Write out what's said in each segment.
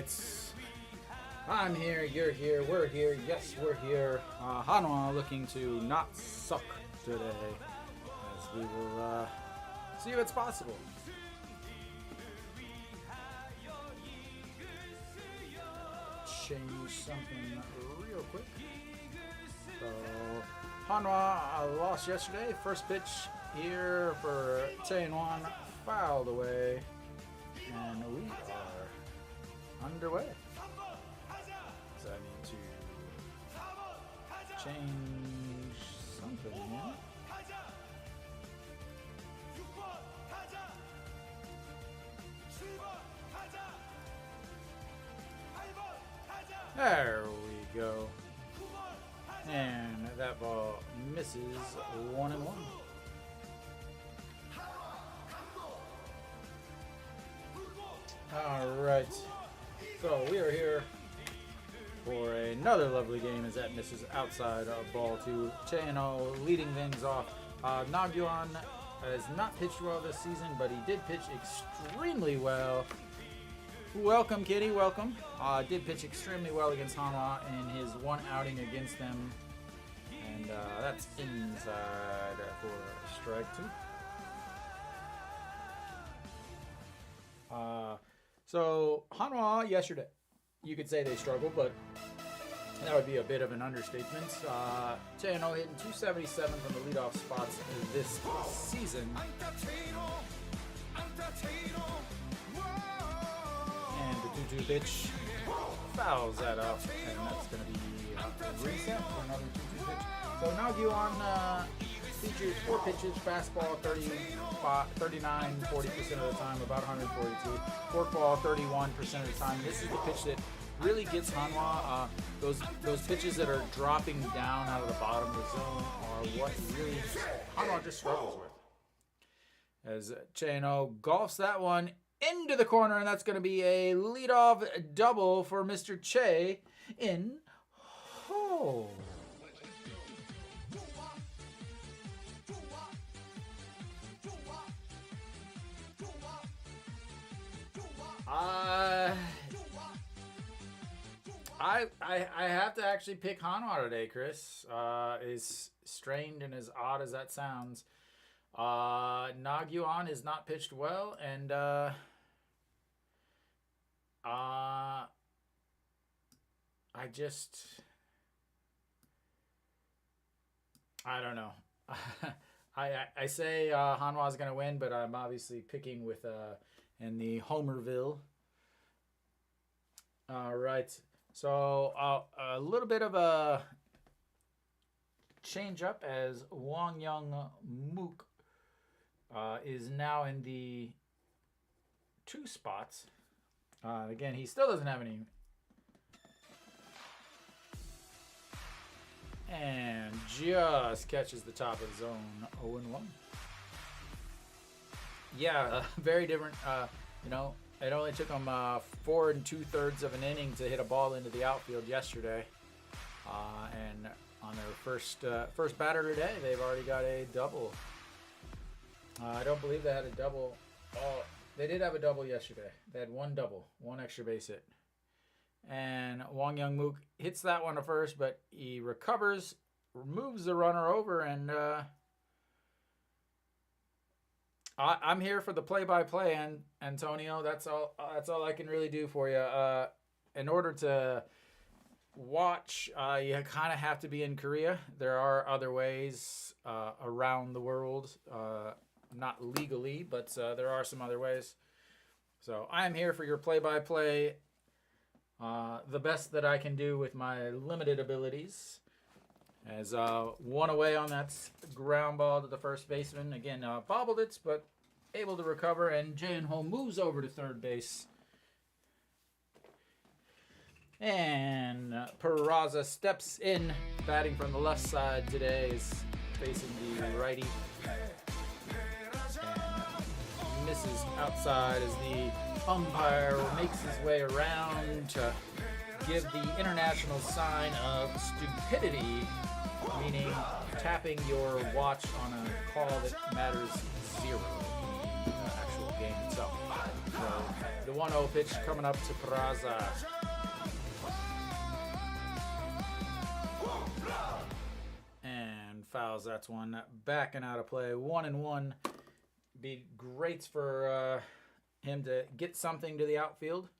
Alright. I'm here, you're here, we're here, yes, we're here. Hanwha looking to not suck today, as we will see if it's possible. Change something real quick. So, Hanwha lost yesterday. First pitch here for Hanwha, fouled away, and we are underway. So I need to change something here. There we go. And that ball misses 1-1. Alright. So we are here for another lovely game as that misses outside of ball two. Chano leading things off. Nagyuan has not pitched well this season, but he did pitch extremely well. Welcome, Kitty, welcome. Did pitch extremely well against Hanwha in his one outing against them. And that's inside for strike two. So Hanwha yesterday, you could say they struggled, but that would be a bit of an understatement. Chano hitting 277 from the leadoff spots this season. And the 2-2 pitch fouls that up, and that's going to be a reset for another 2-2 pitch. So Nagyuan features 4 pitches, fastball 39, 40% of the time, about 142. Forkball 31% of the time. This is the pitch that really gets Hanwha. Those pitches that are dropping down out of the bottom of the zone are what really Hanwha just struggles with. As Chano golfs that one into the corner, and that's going to be a leadoff double for Mr. Che in hole. I have to actually pick Hanwha today, Chris. As strained and as odd as that sounds. Nagyuan is not pitched well, and I don't know. I say Hanwha is going to win, but I'm obviously picking with in the Homerville. All right. So a little bit of a change up as Wang Young Mook is now in the 2 spots. Again, he still doesn't have any. And just catches the top of the zone, 0-1. Yeah, very different. It only took them 4 2/3 of an inning to hit a ball into the outfield yesterday. And on their first batter today, they've already got a double. I don't believe they had a double. Oh, they did have a double yesterday. They had 1 double, 1 extra base hit. And Wang Young Mook hits that one to first, but he recovers, moves the runner over, and I'm here for the play-by-play, and Antonio, that's all I can really do for you. In order to watch, you kind of have to be in Korea. There are other ways around the world, not legally, but there are some other ways. So I'm here for your play-by-play, the best that I can do with my limited abilities. As 1 away on that ground ball to the first baseman. Again, bobbled it, but able to recover. And Jae-in-ho moves over to third base. And Peraza steps in, batting from the left side today, is facing the righty. And misses outside as the umpire makes his way around to give the international sign of stupidity, meaning tapping your watch on a call that matters 0 in the actual game itself. So the 1-0 pitch coming up to Peraza. And fouls, that's one. Backing out of play. 1-1. Be great for him to get something to the outfield.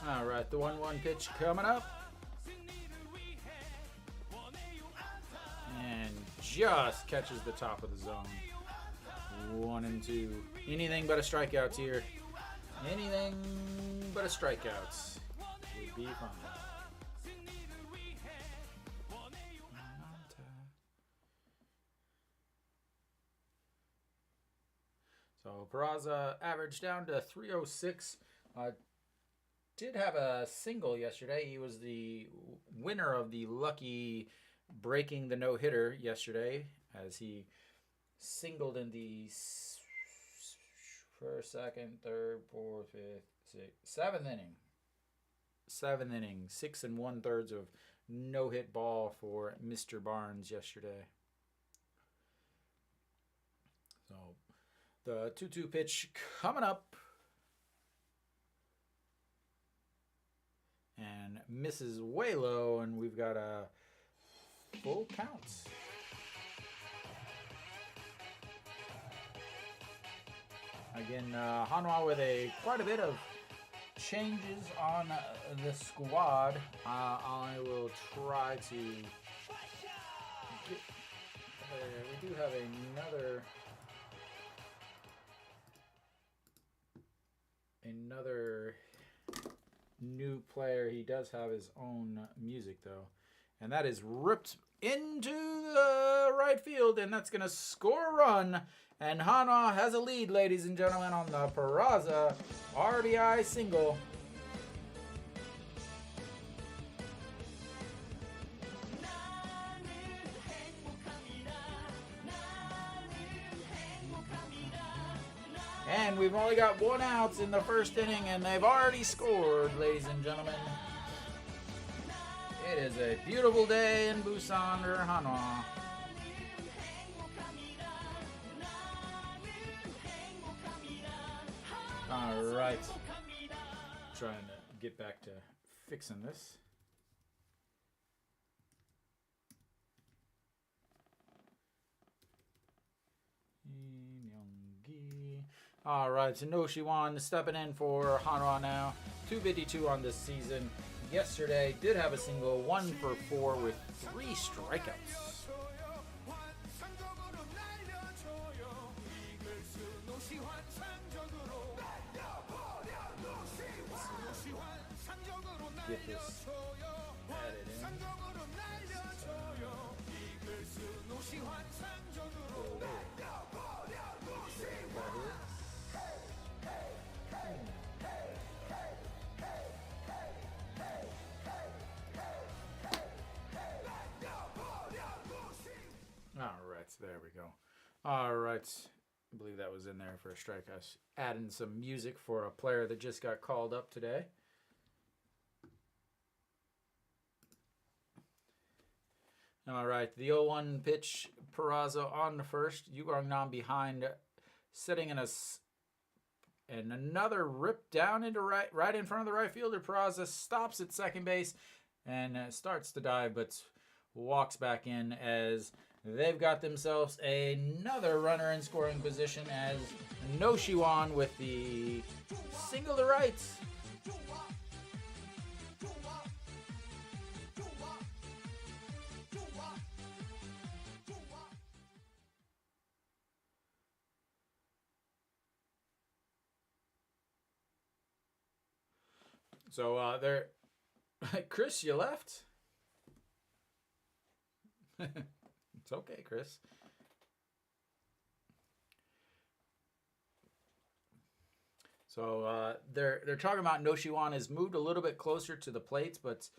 All right, the 1-1 pitch coming up. And just catches the top of the zone. 1-2. Anything but a strikeout here. Anything but a strikeout would be fine. So Peraza averaged down to 306. Did have a single yesterday. He was the winner of the lucky breaking the no-hitter yesterday as he singled in the first, second, third, fourth, fifth, sixth, seventh inning. 6 1/3 of no-hit ball for Mr. Barnes yesterday. So the 2-2 pitch coming up. And misses way low, and we've got a full count. Again, Hanwha with quite a bit of changes on the squad. I will try to get. We do have another new player. He does have his own music though, and that is ripped into the right field, and that's gonna score a run, and Hanwha has a lead, ladies and gentlemen, on the Peraza RBI single. And we've only got 1 out in the first inning, and they've already scored, ladies and gentlemen. It is a beautiful day in Busan for Hanwha. All right. Trying to get back to fixing this. All right, so No Shiwan stepping in for Hanwha now. 252 on this season. Yesterday did have a single, 1 for 4 with 3 strikeouts. Get this added in. There we go. All right. I believe that was in there for a strike. I was adding some music for a player that just got called up today. All right. The 0-1 pitch. Peraza on the first. Yu Nam behind, sitting in and another rip down into right in front of the right fielder. Peraza stops at second base and starts to dive, but walks back in as they've got themselves another runner in scoring position as No Shiwan with the single to right. So there, Chris, you left? It's okay, Chris. So they're talking about No Shiwan has moved a little bit closer to the plates, but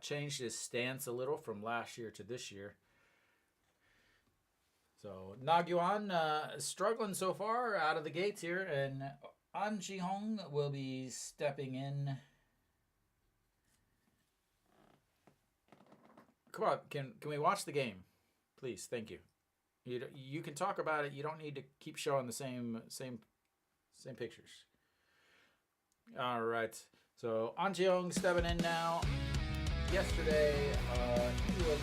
changed his stance a little from last year to this year. So Nagyuan struggling so far out of the gates here, and An Ji-hong will be stepping in. Come on, can we watch the game, please? Thank you. You can talk about it. You don't need to keep showing the same pictures. All right. So An Ji-hong stepping in now. Yesterday, he was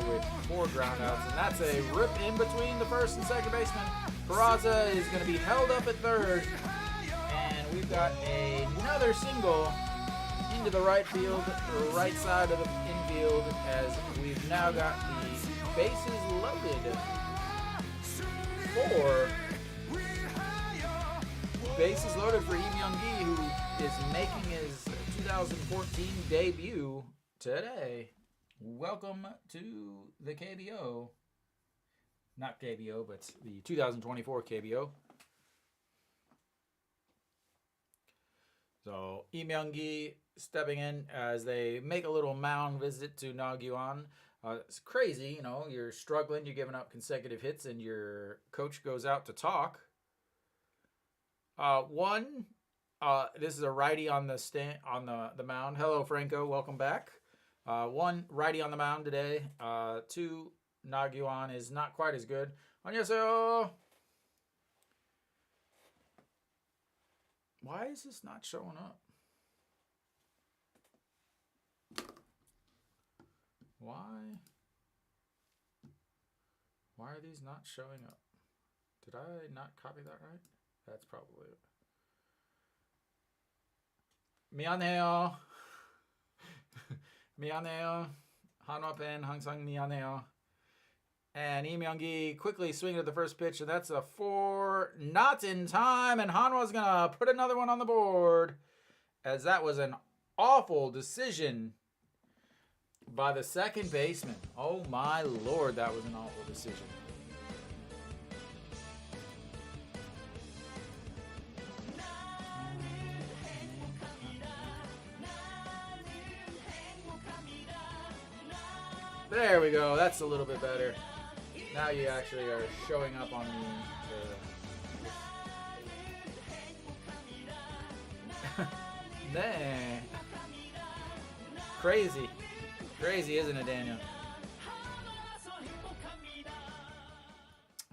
with 4 groundouts, and that's a rip in between the first and second baseman. Peraza is going to be held up at third, and we've got another single into the right field, right side of the infield, as we've now got the bases loaded for Lee Myung-gi, who is making his 2014 debut today. Welcome to the KBO. Not KBO, but the 2024 KBO. So Lee Myung-gi stepping in as they make a little mound visit to Nagyuan. It's crazy, you know, you're struggling, you're giving up consecutive hits, and your coach goes out to talk. This is a righty on the mound. Hello, Franco. Welcome back. 1 righty on the mound today. 2, Nagyuan is not quite as good. 안녕하세요. Why is this not showing up? Why are these not showing up? Did I not copy that right? That's probably it. 미안해요. 미안해요. Hanwha pen 항상 미안해요. And Lee Myung-gi quickly swinging at the first pitch, and that's a 4, not in time, and Hanwha's going to put another one on the board, as that was an awful decision by the second baseman. Oh my lord, that was an awful decision. There we go. That's a little bit better. Now you actually are showing up on the nah. Crazy. Crazy, isn't it, Daniel?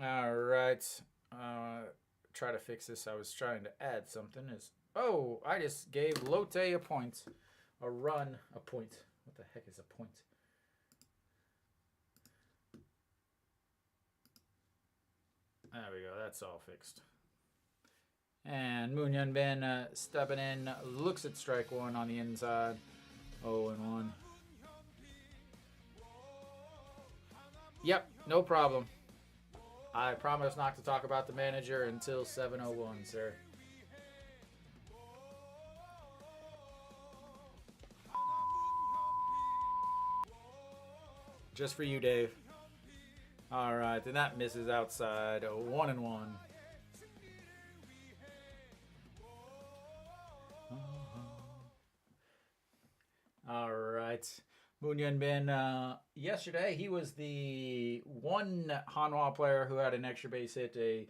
All right. Try to fix this. I was trying to add something. I just gave Lotte a point. A run, a point. What the heck is a point? There we go. That's all fixed. And Moon Hyun Bin stepping in, looks at strike 1 on the inside. 0-1. Yep, no problem. I promise not to talk about the manager until 7:01, sir. Just for you, Dave. All right, then that misses outside. 1-1. All right. Moon Hyun Bin, yesterday he was the one Hanwha player who had an extra base hit, a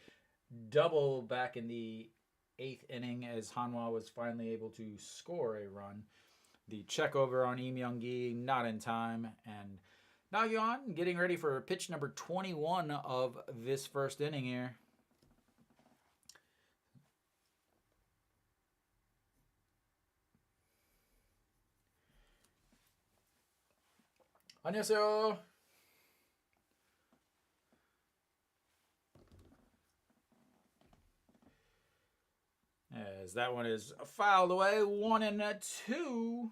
double back in the 8th inning as Hanwha was finally able to score a run. The check over on Lee Myung-gi, not in time, and Nagyuan getting ready for pitch number 21 of this first inning here. 안녕하세요. As that one is fouled away, 1-2.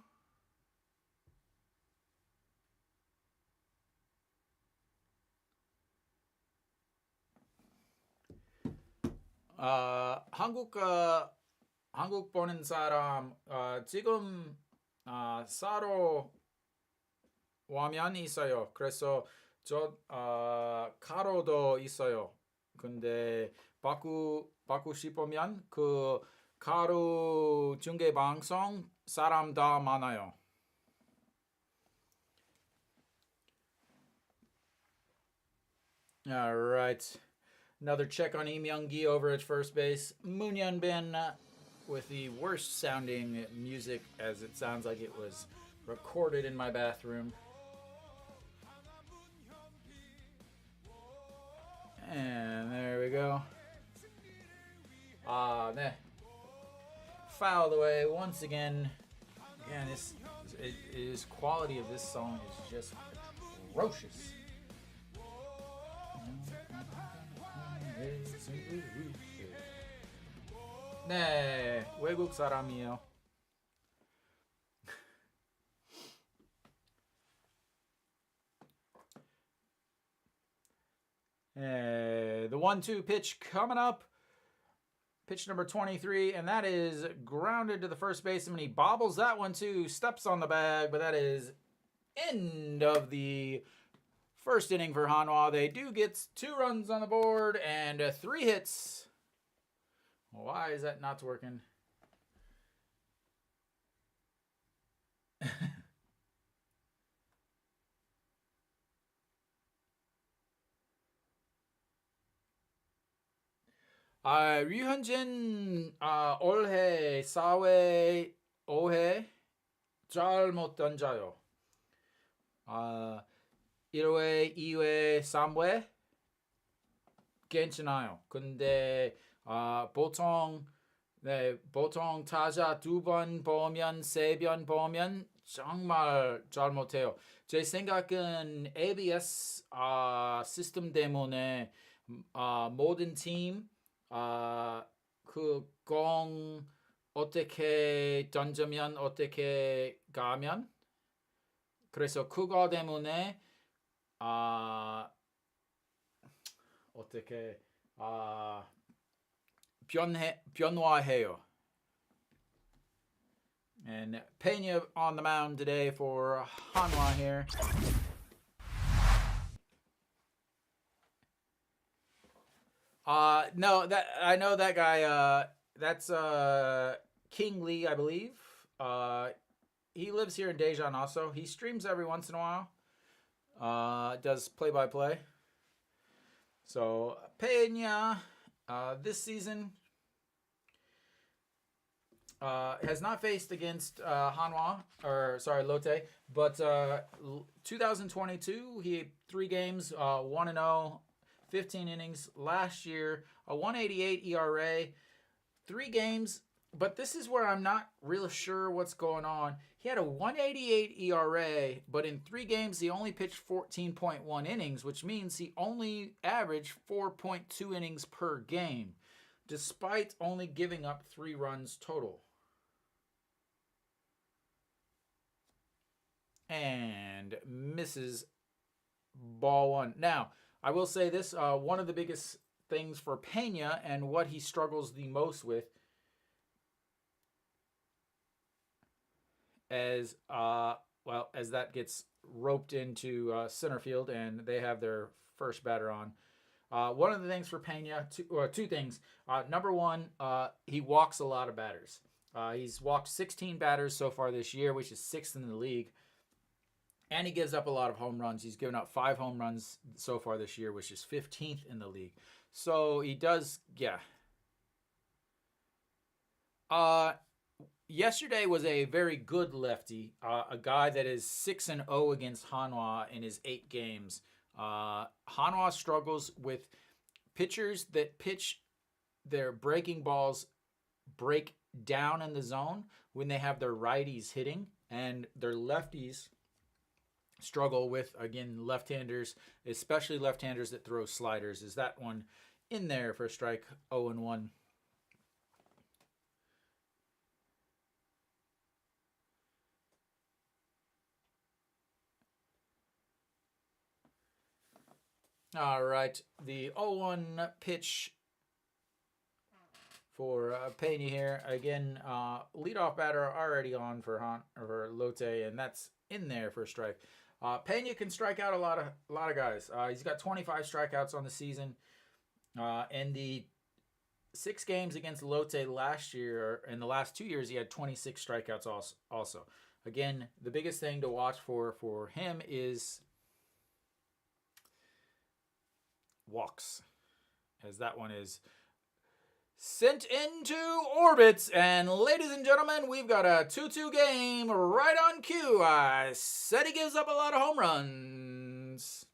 한국 보는 사람 지금 사러 와면 있어요. 그래서 저 가로도 있어요. 근데 받고 싶으면 그 가로 중계 방송 사람 다 많아요. All right. Another check on Im Young-gi over at first base. Moon Hyun-bin with the worst sounding music, as it sounds like it was recorded in my bathroom. And there we go. Nah. Fouled away once again. Man, this quality of this song is just atrocious. 네, 외국 사람이에요. The 1-2 pitch coming up. Pitch number 23, and that is grounded to the first baseman. He bobbles that one too, steps on the bag, but that is end of the first inning for Hanwha. They do get 2 runs on the board and 3 hits. Why is that not working? 류현진 올해 4회 5회 잘 못 던져요. 1회 2회 3회 괜찮아요. 근데 보통 타자 2번 보면 3번 보면 정말 잘못해요. 제 생각은 ABS 시스템 때문에 모든 팀 그 공 어떻게 던지면 어떻게 가면 그래서 그거 때문에 어떻게 변화해요. And Pena on the mound today for Hanwha here. No, that I know that guy. That's King Lee, I believe. He lives here in Daejeon also. He streams every once in a while. Does play-by-play. So Pena, this season has not faced against Hanwha, or sorry, Lotte, but 2022 he had 3 games, 1-0. 15 innings last year, a 188 ERA, 3 games, but this is where I'm not really sure what's going on. He had a 188 ERA, but in 3 games he only pitched 14.1 innings, which means he only averaged 4.2 innings per game, despite only giving up 3 runs total. And misses ball 1. Now, I will say this, one of the biggest things for Pena and what he struggles the most with as that gets roped into center field and they have their first batter on. One of the things for Pena, 2 things. Number 1, he walks a lot of batters. He's walked 16 batters so far this year, which is 6th in the league. And he gives up a lot of home runs. He's given up 5 home runs so far this year, which is 15th in the league. So he does, yeah. Yesterday was a very good lefty, a guy that is 6-0 against Hanwha in his 8 games. Hanwha struggles with pitchers that pitch their breaking balls break down in the zone when they have their righties hitting, and their lefties struggle with, again, left-handers, especially left-handers that throw sliders. Is that one in there for strike 0-1? All right, the 0-1 pitch for Pena here. Again, leadoff batter already on for Lotte, and that's in there for a strike. Pena can strike out a lot of guys. He's got 25 strikeouts on the season. In the 6 games against Lotte last year, in the last 2 years, he had 26 strikeouts also. Again, the biggest thing to watch for him is walks, as that one is sent into orbit. And ladies and gentlemen, we've got a 2-2 game right on cue. I said he gives up a lot of home runs.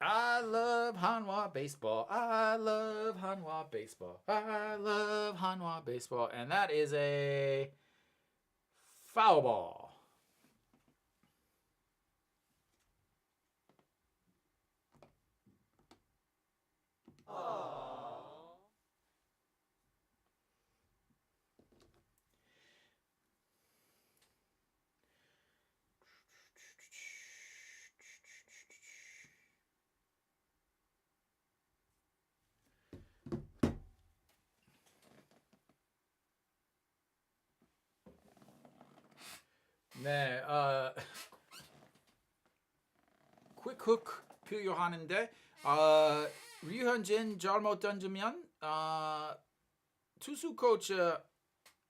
I love Hanwha baseball. I love Hanwha baseball. I love Hanwha baseball. And that is a foul ball. 네, 퀵훅 필요하는데 류현진 잘못 던지면 투수 코치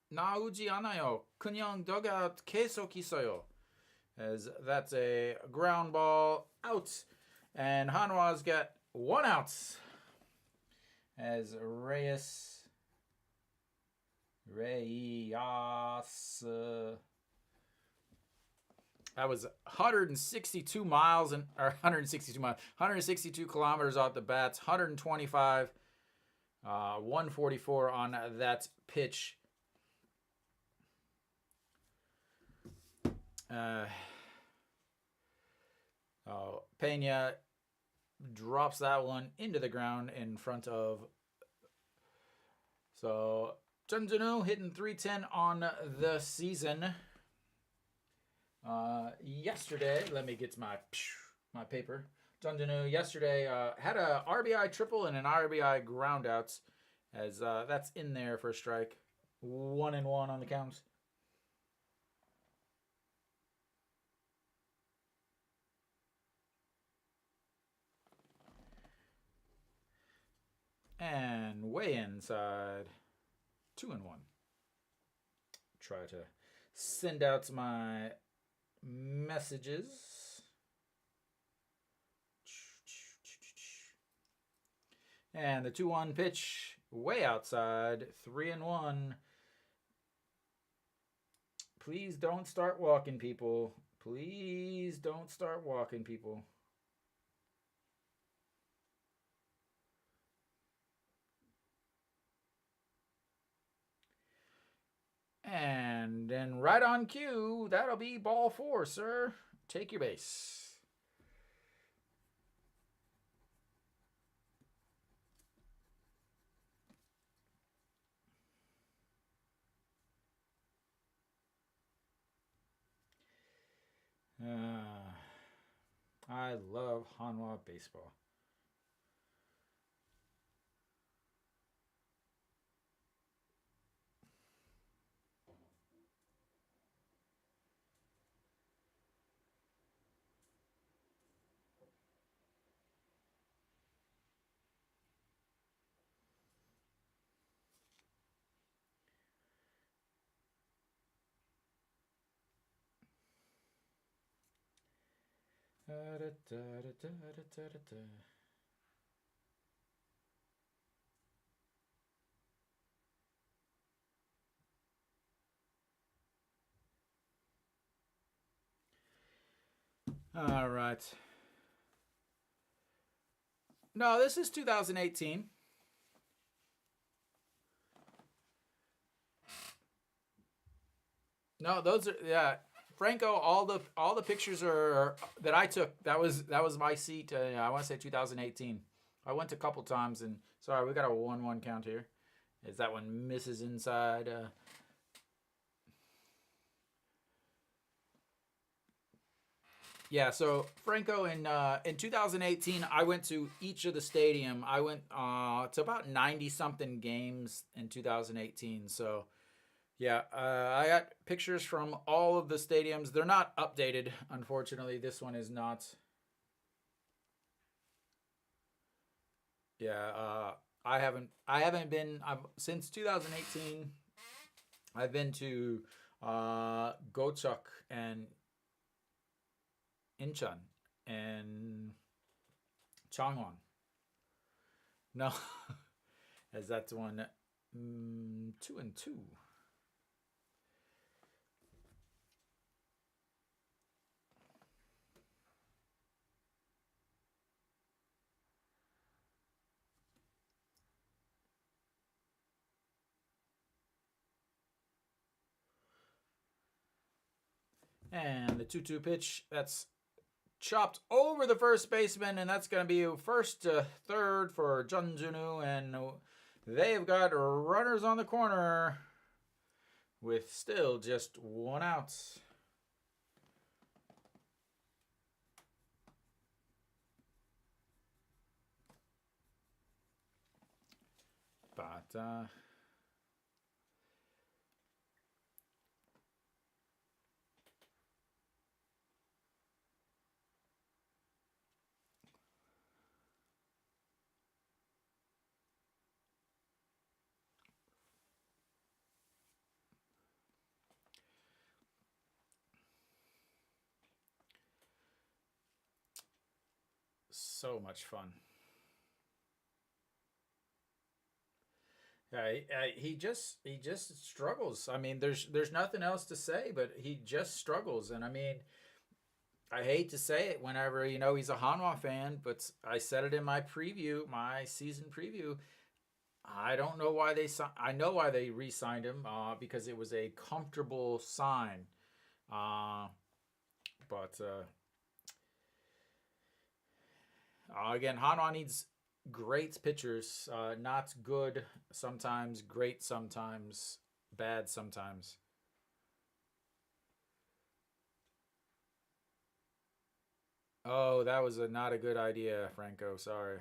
나오지 않아요. 그냥 dugout 계속 있어요. As that's a ground ball out, and Hanwha's got 1 out. As Reyes. That was 162 miles and or 162 kilometers off the bats, 125, 144 on that pitch. Pena drops that one into the ground in front of. So Junjunu hitting .310 on the season. Yesterday, let me get to my paper. Junjunu yesterday had a RBI triple and an RBI groundouts, as that's in there for a strike. 1-1 on the count. And way inside, 2-1. Try to send out my messages. And the 2-1 pitch, way outside, 3-1. Please don't start walking, people. Please don't start walking, people. And then right on cue, that'll be ball 4, sir. Take your base. I love Hanwha baseball. All right. No, this is 2018. No, those are Franco. All the pictures are that I took. That was my seat. I want to say 2018. I went a couple times, and sorry, we got a 1-1 count here. As that one misses inside. Yeah, so Franco in 2018, I went to each of the stadium. I went to about 90 something games in 2018. So yeah, I got pictures from all of the stadiums. They're not updated, unfortunately. This one is not. Yeah, I haven't been. I've since 2018. I've been to Gochuk and Incheon and Changwon. No, as that's one, 2-2. And the 2-2 pitch, that's chopped over the first baseman, and that's going to be first to third for Junjunu, and they've got runners on the corner with still just one out. But so much fun. Yeah, he just struggles. I mean, there's nothing else to say, but he just struggles. And I mean, I hate to say it whenever he's a Hanwha fan, but I said it in my preview, my season preview. I don't know why I know why they re-signed him because it was a comfortable sign. Uh, but again, Hanwha needs great pitchers, not good sometimes, great sometimes, bad sometimes. Oh, that was not a good idea, Franco. Sorry.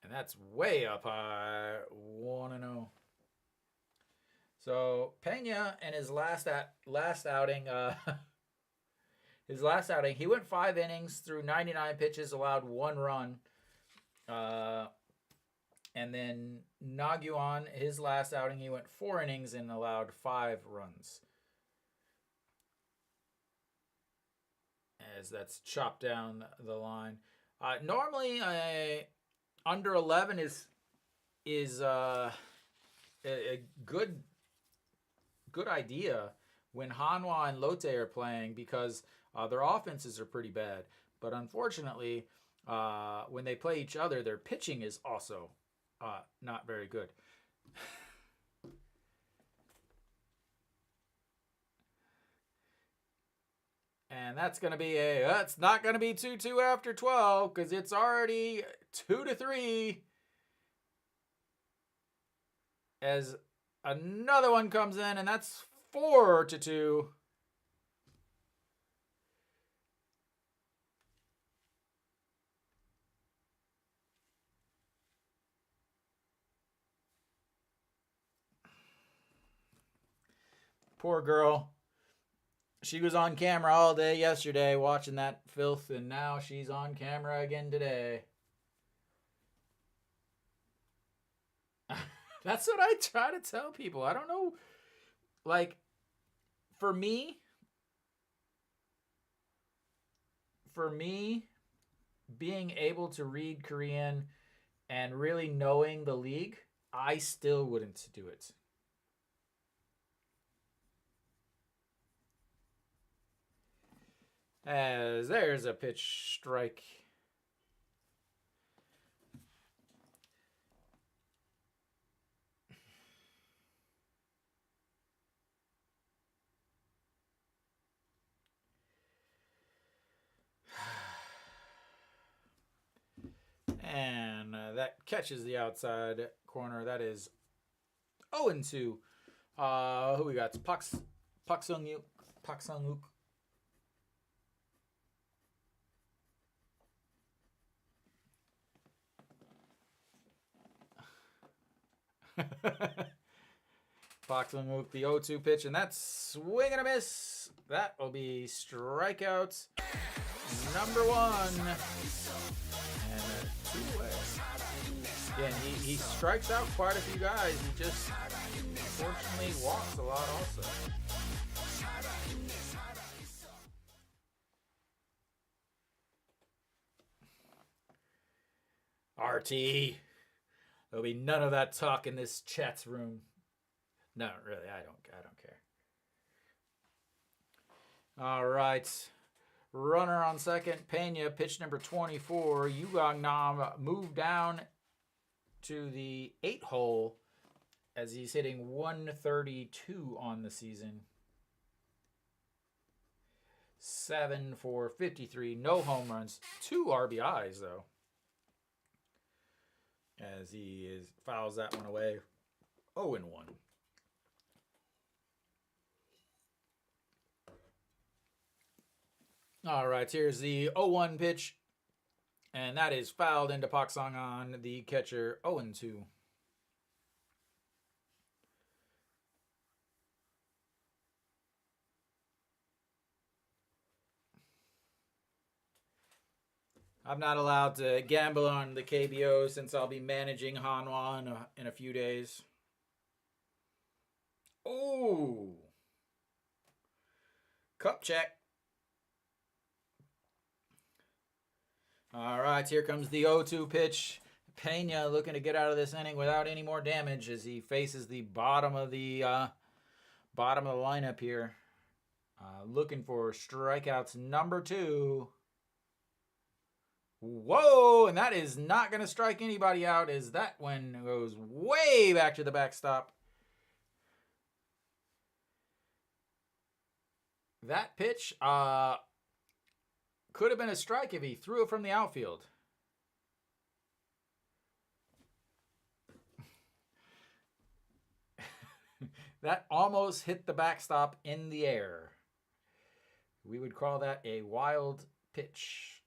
And that's way up high. 1-0. So Pena in his last outing, his last outing, he went 5 innings through 99 pitches, allowed 1 run. Uh, and then Naguan, his last outing, he went 4 innings and allowed 5 runs. As that's chopped down the line. Normally, under 11 is a good idea when Hanwha and Lotte are playing because their offenses are pretty bad. But unfortunately, when they play each other, their pitching is also not very good. And that's going to be that's not going to be 2-2 after 12 because it's already 2-3 as another one comes in, and that's 4-2. Poor girl. She was on camera all day yesterday watching that filth, and now she's on camera again today. That's what I try to tell people. I don't know. Like, for me, for me, being able to read Korean and really knowing the league, I still wouldn't do it. As there's a pitch strike. And that catches the outside corner. That is 0-2. Who we got? Pak Sung Yu. Pak Sang-wook. Pak Sang-wook, the 0-2 pitch, and that's swing and a miss. That will be strikeout number 1. And 2 away. Again, he strikes out quite a few guys. He just unfortunately walks a lot also. RT. There'll be none of that talk in this chat's room. No, really, I don't care. All right. Runner on second. Pena, pitch number 24. Yugong Nam moved down to the 8 hole as he's hitting 132 on the season. 7 for 53. No home runs. 2 RBIs, though. As he fouls that one away. 0-1. All right, here's the 0-1 pitch. And that is fouled into Pak Sang-an, the catcher, 0-2. I'm not allowed to gamble on the KBO since I'll be managing Hanwha in a few days. Oh! Cup check. All right, here comes the 0-2 pitch. Pena looking to get out of this inning without any more damage as he faces the bottom of the lineup here. Looking for strikeouts number 2. Whoa, and that is not going to strike anybody out as that one goes way back to the backstop. That pitch could have been a strike if he threw it from the outfield. That almost hit the backstop in the air. We would call that a wild pitch.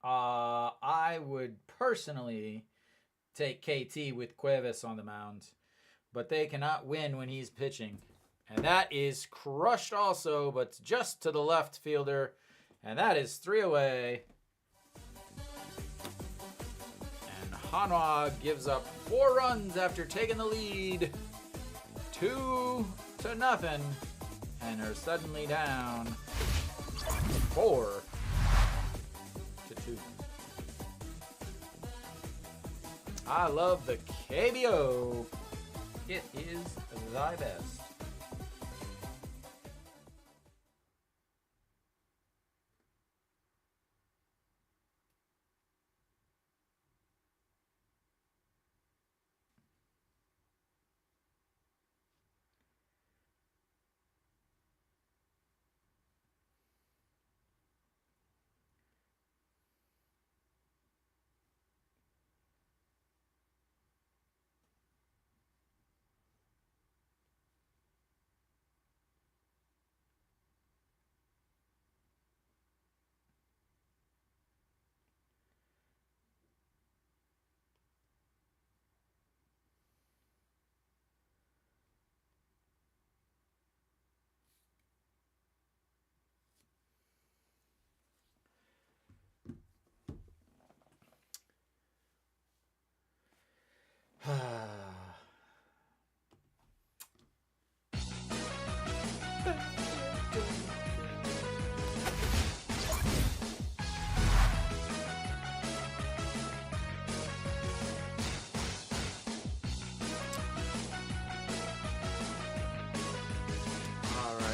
I would personally take KT with Cuevas on the mound, but they cannot win when he's pitching. And that is crushed also, but just to the left fielder. And that is 3 away. And Hanwha gives up 4 runs after taking the lead. 2-0. And are suddenly down 4-2. I love the KBO. It is thy best.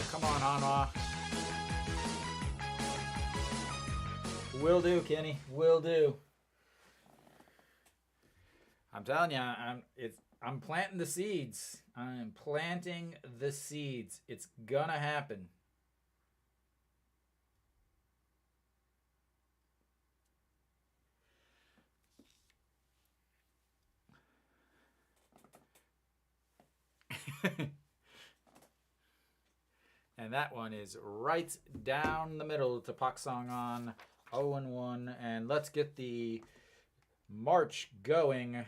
Come on, Hanwha. Will do, Kenny. Will do. I'm telling you, I'm planting the seeds. I'm planting the seeds. It's gonna happen. And that one is right down the middle to Pak Song on 0-1. And let's get the march going.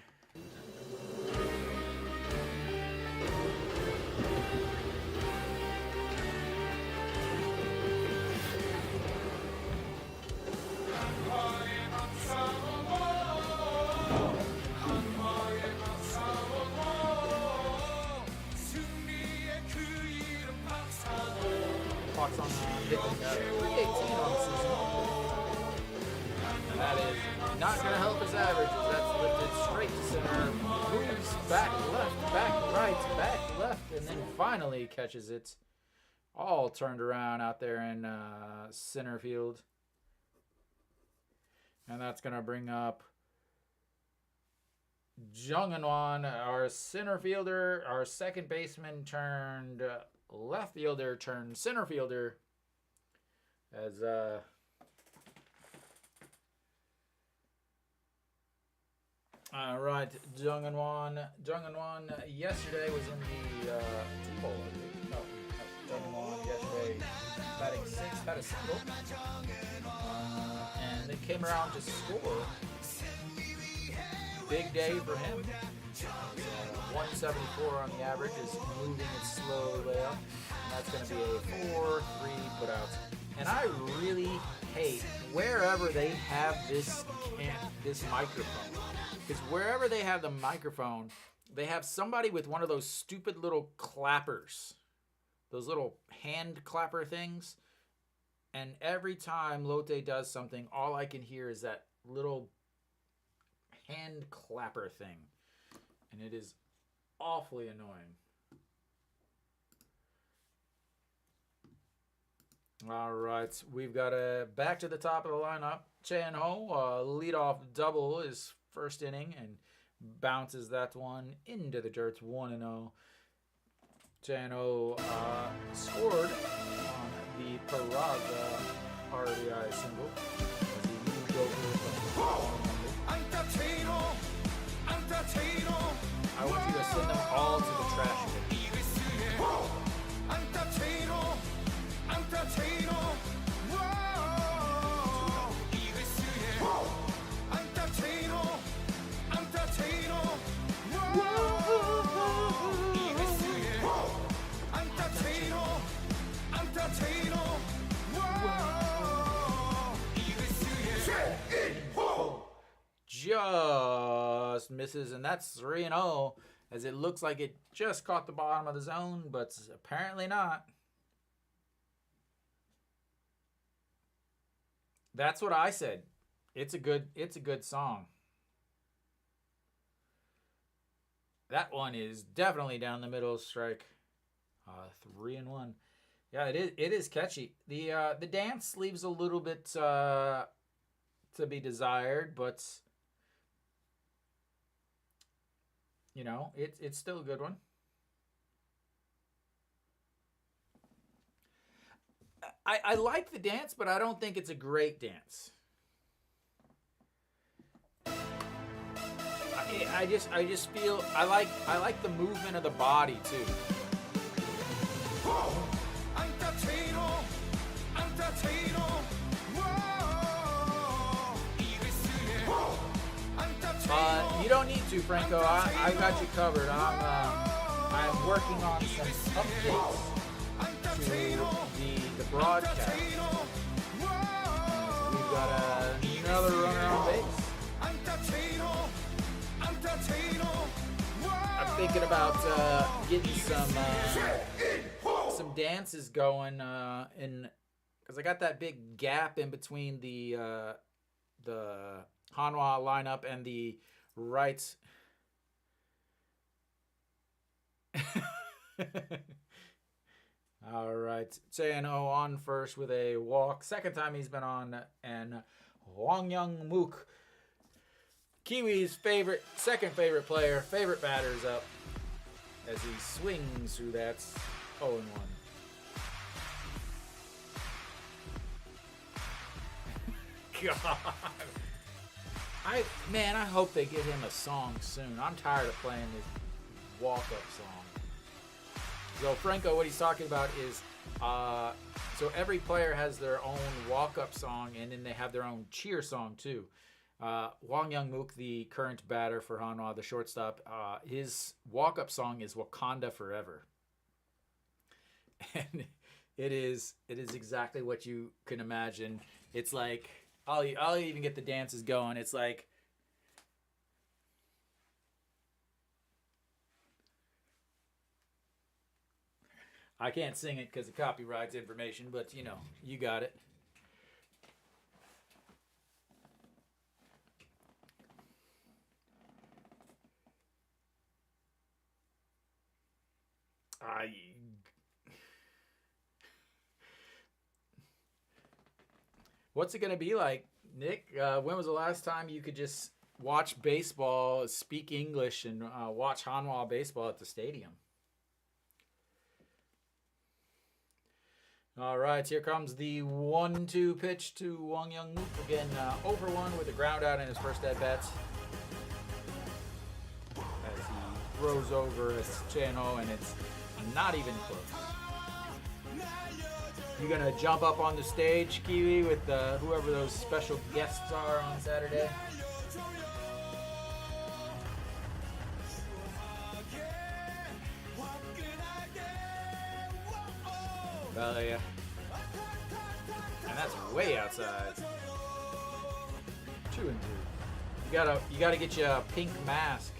Pak Song hitting 318 on the season. And that is not going to help his average as that's lifted straight to center. Moves back left, back right, back left, and then finally catches it. All turned around out there in center field. And that's going to bring up Jung Eun-won, our center fielder, our second baseman turned left fielder turned center fielder. As all right, Jung Eun-won yesterday was in the T-Bowl, I believe. No, Jung Eun-won yesterday batting 6th, had a single, and they came around to score. Big day for him. 174 on the average is moving it slowly up, and that's going to be a 4-3 putouts. And I really hate wherever they have this microphone, because wherever they have the microphone, they have somebody with one of those stupid little clappers, those little hand clapper things. And every time Lotte does something, all I can hear is that little hand clapper thing, and it is awfully annoying. All right, we've got a back to the top of the lineup. Chan-ho, leadoff double his first inning and bounces that one into the dirt. 1-0. Chan-ho scored on the Paraga RBI single as he moved over from I want you to send them all to the trash bin. Just misses, and that's 3-0, as it looks like it just caught the bottom of the zone, but apparently not. That's what I said. It's a good song. That one is definitely down the middle strike. 3-1. Yeah, it is catchy. The dance leaves a little bit to be desired, but you know, it's still a good one. I like the dance, but I don't think it's a great dance. I just feel I like the movement of the body too. You don't need to, Franco. I got you covered. I'm working on some updates to the broadcast. We've got another runner on base. I'm thinking about getting some dances going because I got that big gap in between the Hanwha lineup and the right. All right, Chan-ho on first with a walk. Second time he's been on, and Hwang Young-mook, Kiwi's second favorite player, favorite batter is up as he swings through that 0-1. God. I hope they get him a song soon. I'm tired of playing this walk-up song. So Franco, what he's talking about is, so every player has their own walk-up song, and then they have their own cheer song too. Wang Youngmook, the current batter for Hanwha, the shortstop, his walk-up song is Wakanda Forever. And it is exactly what you can imagine. It's like, I'll even get the dances going. It's like, I can't sing it because it copyrights information, but you know, you got it. What's it going to be like, Nick? When was the last time you could just watch baseball, speak English, and watch Hanwha baseball at the stadium? All right, here comes the 1-2 pitch to Wang Youngmook. Again, 0-for-1 with a ground out in his first at-bat. As he throws over his channel, and it's not even close. You gonna jump up on the stage, Kiwi, with whoever those special guests are on Saturday? Well, yeah. And that's way outside. 2-2. You gotta get you a pink mask.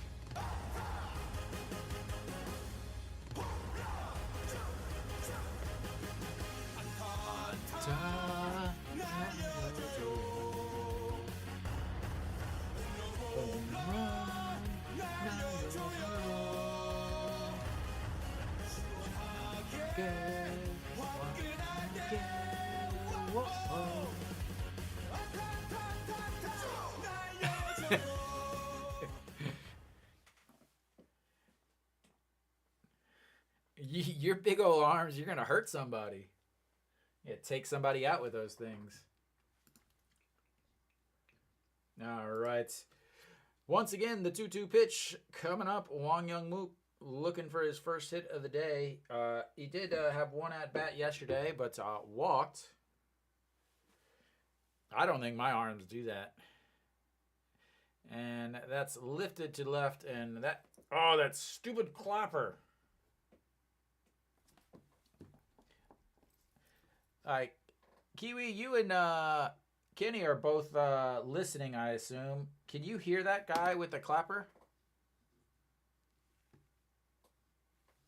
Your big old arms, you're gonna hurt somebody. Yeah, take somebody out with those things. All right. Once again, the 2-2 pitch coming up. Wang Youngmook looking for his first hit of the day. He did have one at bat yesterday, but walked. I don't think my arms do that. And that's lifted to left, and that stupid clapper. All right, Kiwi, you and Kenny are both listening, I assume. Can you hear that guy with the clapper?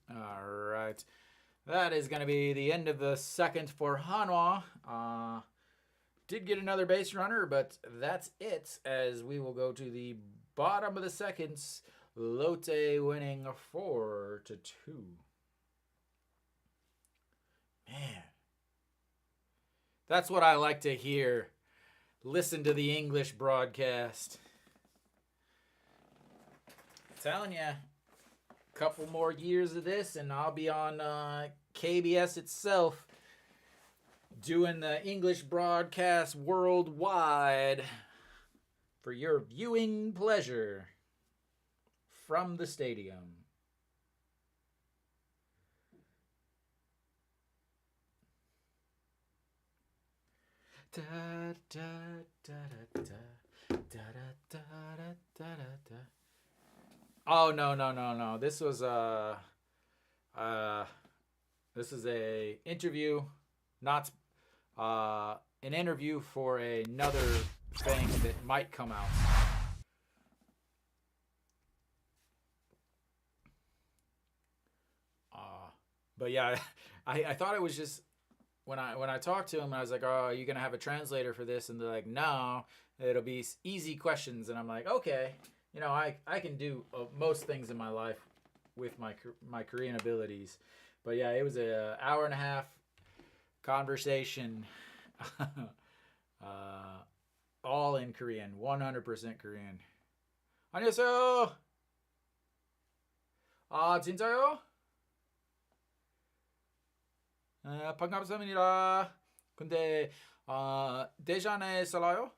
All right. That is going to be the end of the second for Hanwha. Did get another base runner, but that's it, as we will go to the bottom of the seconds. Lotte winning 4-2. Man. That's what I like to hear. Listen to the English broadcast. I'm telling you, a couple more years of this, and I'll be on KBS itself, doing the English broadcast worldwide for your viewing pleasure from the stadium. Da, da, da, da, da, da, da, da, da, da. Oh, no. This was a interview, not an interview for another thing that might come out. But yeah, I thought it was just when I talked to him, I was like, "Oh, are you gonna have a translator for this?" And they're like, "No, it'll be easy questions." And I'm like, "Okay, you know, I can do most things in my life with my Korean abilities." But yeah, it was an hour and a half conversation, all in Korean, 100% Korean. 안녕하세요. 아, 진짜요? 반갑습니다. 근데 대전에 살아요?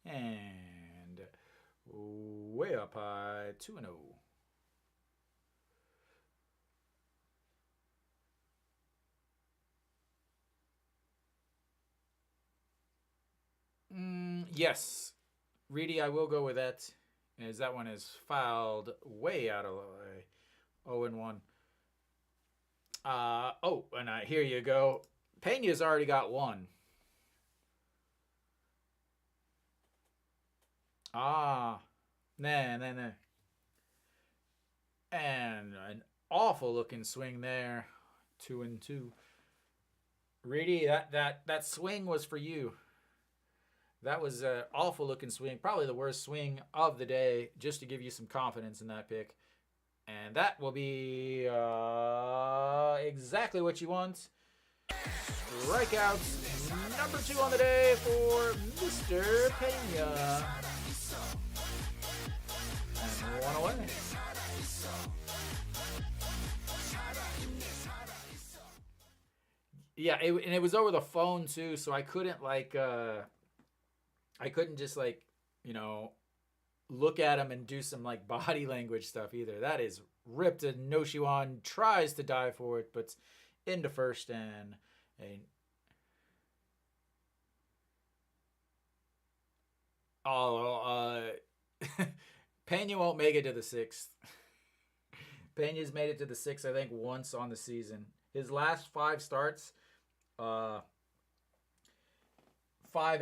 And way up high, 2-0. Yes, Reedy, I will go with that. As that one is fouled way out of the way. 0-1. And here you go. Pena's already got one. Nah. And an awful looking swing there. 2-2. Reedy, that swing was for you. That was an awful looking swing. Probably the worst swing of the day, just to give you some confidence in that pick. And that will be exactly what you want. Strikeouts number 2 on the day for Mr. Pena. And 1 away. Yeah, and it was over the phone too, so I couldn't just look at him and do some body language stuff either. That is ripped, and Noshiwan tries to dive for it, but into first and Pena won't make it to the 6th. Pena's made it to the 6th, I think, once on the season. His last 5 starts, 5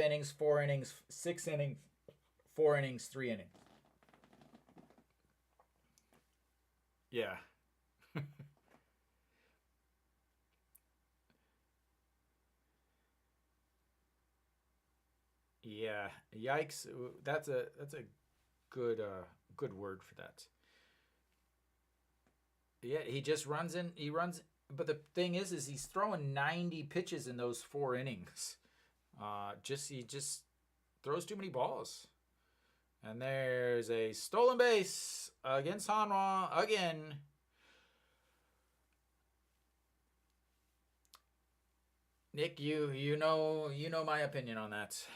innings, 4 innings, 6 innings, 4 innings, 3 innings. Yeah. Yeah. Yikes. That's a good word for that. Yeah, he just runs in. He runs, but the thing is he's throwing 90 pitches in those 4 innings. He just throws too many balls. And there's a stolen base against Hanwha again. Nick, you know my opinion on that.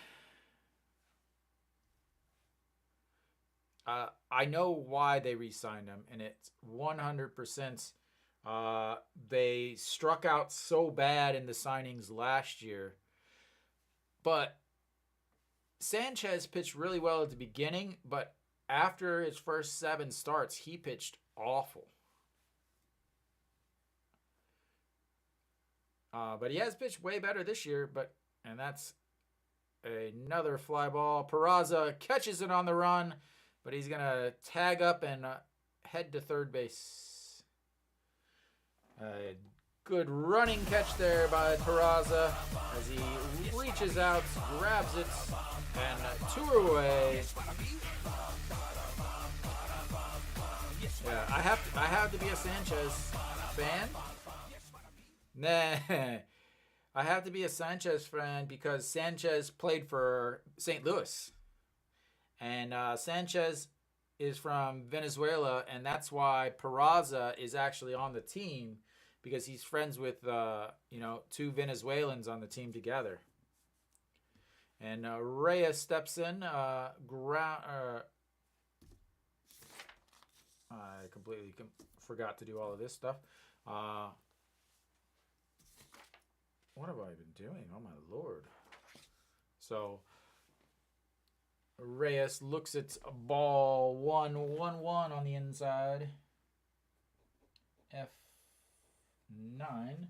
I know why they re-signed him, and it's 100%. They struck out so bad in the signings last year, but Sanchez pitched really well at the beginning, but after his first 7 starts, he pitched awful. But he has pitched way better this year, and that's another fly ball. Peraza catches it on the run, but he's going to tag up and head to third base. Good running catch there by Peraza as he reaches out, grabs it, and 2 away. Yeah, I have to be a Sanchez fan. Nah, I have to be a Sanchez fan because Sanchez played for St. Louis. And Sanchez is from Venezuela, and that's why Peraza is actually on the team, because he's friends with 2 Venezuelans on the team together. And Reyes steps in. I completely forgot to do all of this stuff. What have I been doing? Oh my lord. So Reyes looks at ball 1-1-1 on the inside. F9.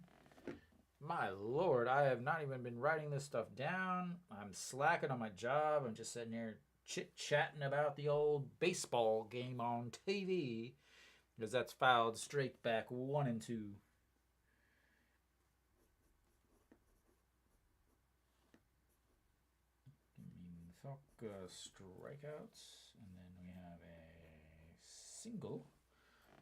My lord, I have not even been writing this stuff down. I'm slacking on my job. I'm just sitting here chit-chatting about the old baseball game on TV, because that's fouled straight back 1-2. Strikeouts, and then we have a single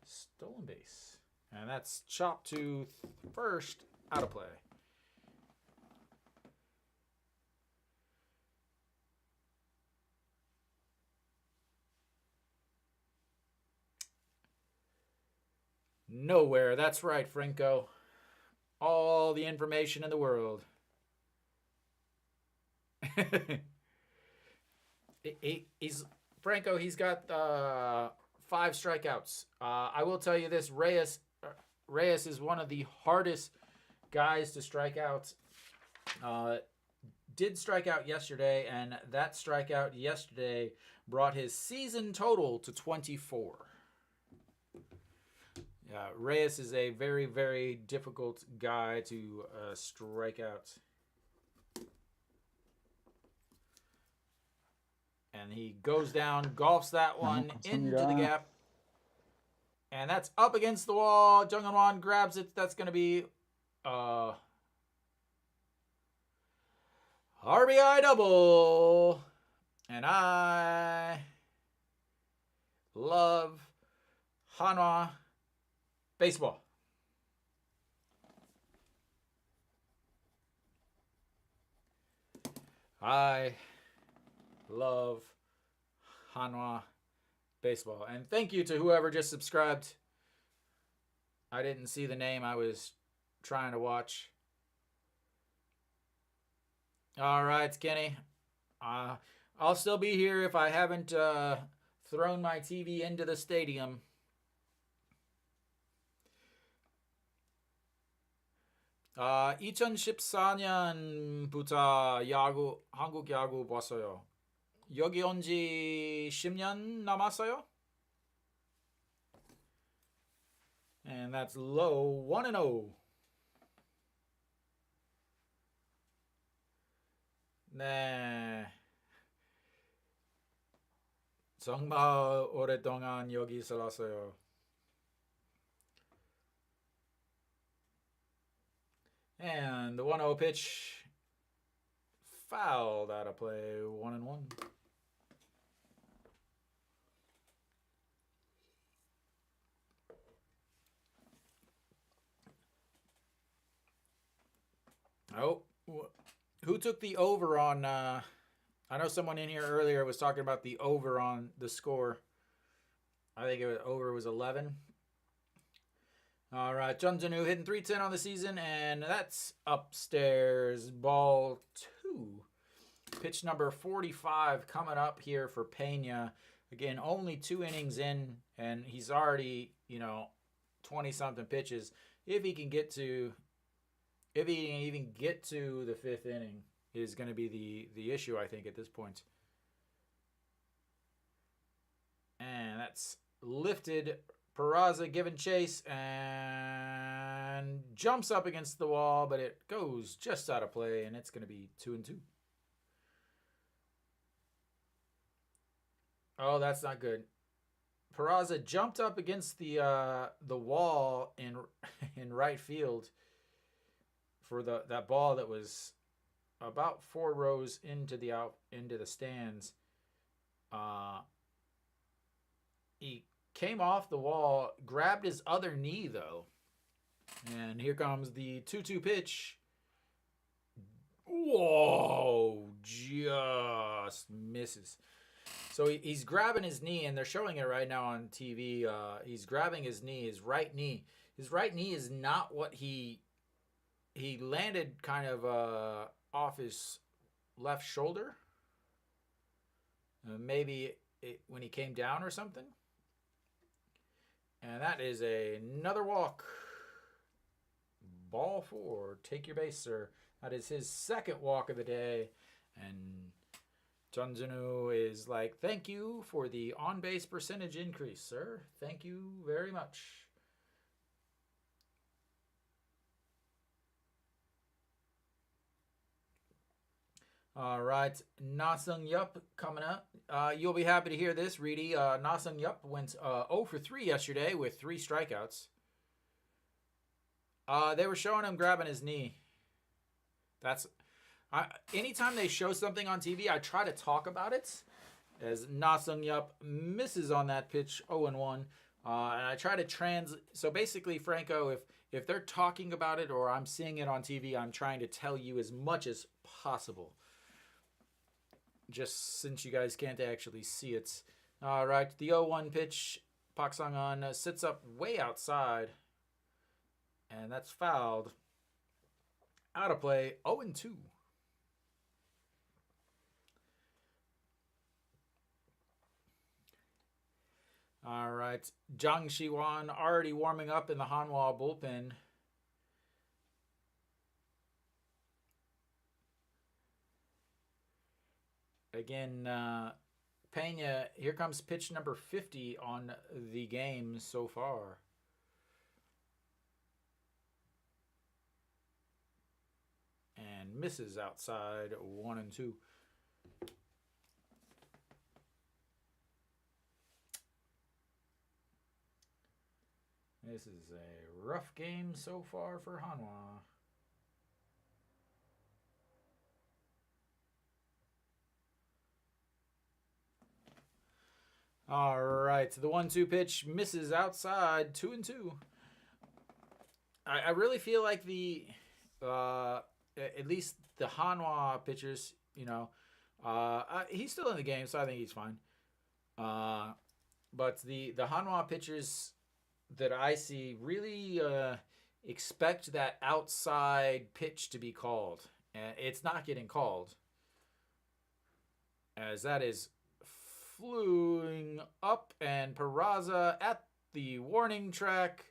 stolen base, and that's chopped to first, out of play. Nowhere. That's right, Franco. All the information in the world. He's Franco, he's got 5 strikeouts. I will tell you this: Reyes is one of the hardest guys to strike out. Did strike out yesterday, and that strikeout yesterday brought his season total to 24. Reyes is a very, very difficult guy to strike out. And he goes down, golfs that one into the gap. And that's up against the wall. Jung Hanwha grabs it. That's going to be RBI double. And I love Hanwha baseball. I love Hanwha baseball. And thank you to whoever just subscribed. I didn't see the name. I was trying to watch. All right, Kenny. I'll still be here if I haven't thrown my TV into the stadium. 아, 2014년부터 한국 야구 봤어요. 여기 온 지 10년 남았어요. And that's low 1-0. 네. 정말 오랫동안 여기 살았어요. And the 1-0 pitch fouled out of play, 1-1. Oh, who took the over on, I know someone in here earlier was talking about the over on the score. I think over was 11. All right, Jun Janu hitting .310 on the season, and that's upstairs, ball 2. Pitch number 45 coming up here for Pena. Again, only 2 innings in, and he's already, 20-something pitches. If he can even get to the 5th inning is going to be the issue, I think, at this point. And that's lifted. Peraza giving chase and jumps up against the wall, but it goes just out of play, and it's going to be 2-2. Oh, that's not good. Peraza jumped up against the wall in right field for that ball that was about 4 rows into the stands. He came off the wall, grabbed his other knee, though. And here comes the 2-2 pitch. Whoa, just misses. So he's grabbing his knee, and they're showing it right now on TV. He's grabbing his knee, his right knee. His right knee is not what he landed kind of off his left shoulder. Maybe when he came down or something. And that is another walk. Ball 4. Take your base, sir. That is his 2nd walk of the day. And Junjunu is like, thank you for the on-base percentage increase, sir. Thank you very much. All right, Na Sung Yup coming up. You'll be happy to hear this, Reedy. Na Sung Yup went 0 for 3 yesterday with 3 strikeouts. They were showing him grabbing his knee. Anytime they show something on TV, I try to talk about it. As Na Sung Yup misses on that pitch, 0-1. And I try to So basically, Franco, if they're talking about it or I'm seeing it on TV, I'm trying to tell you as much as possible. Just since you guys can't actually see it. All right, the 0-1 pitch. Pak Sang-an sits up way outside. And that's fouled. Out of play, 0-2. All right. Zhang Shiwan already warming up in the Hanwha bullpen. Again, Pena, here comes pitch number 50 on the game so far. And misses outside 1-2. This is a rough game so far for Hanwha. All right, the 1-2 pitch misses outside 2-2. I really feel like the at least the Hanwha pitchers, you know, he's still in the game, so I think he's fine. But the Hanwha pitchers that I see really expect that outside pitch to be called, and it's not getting called, as that is flying up, and Peraza at the warning track.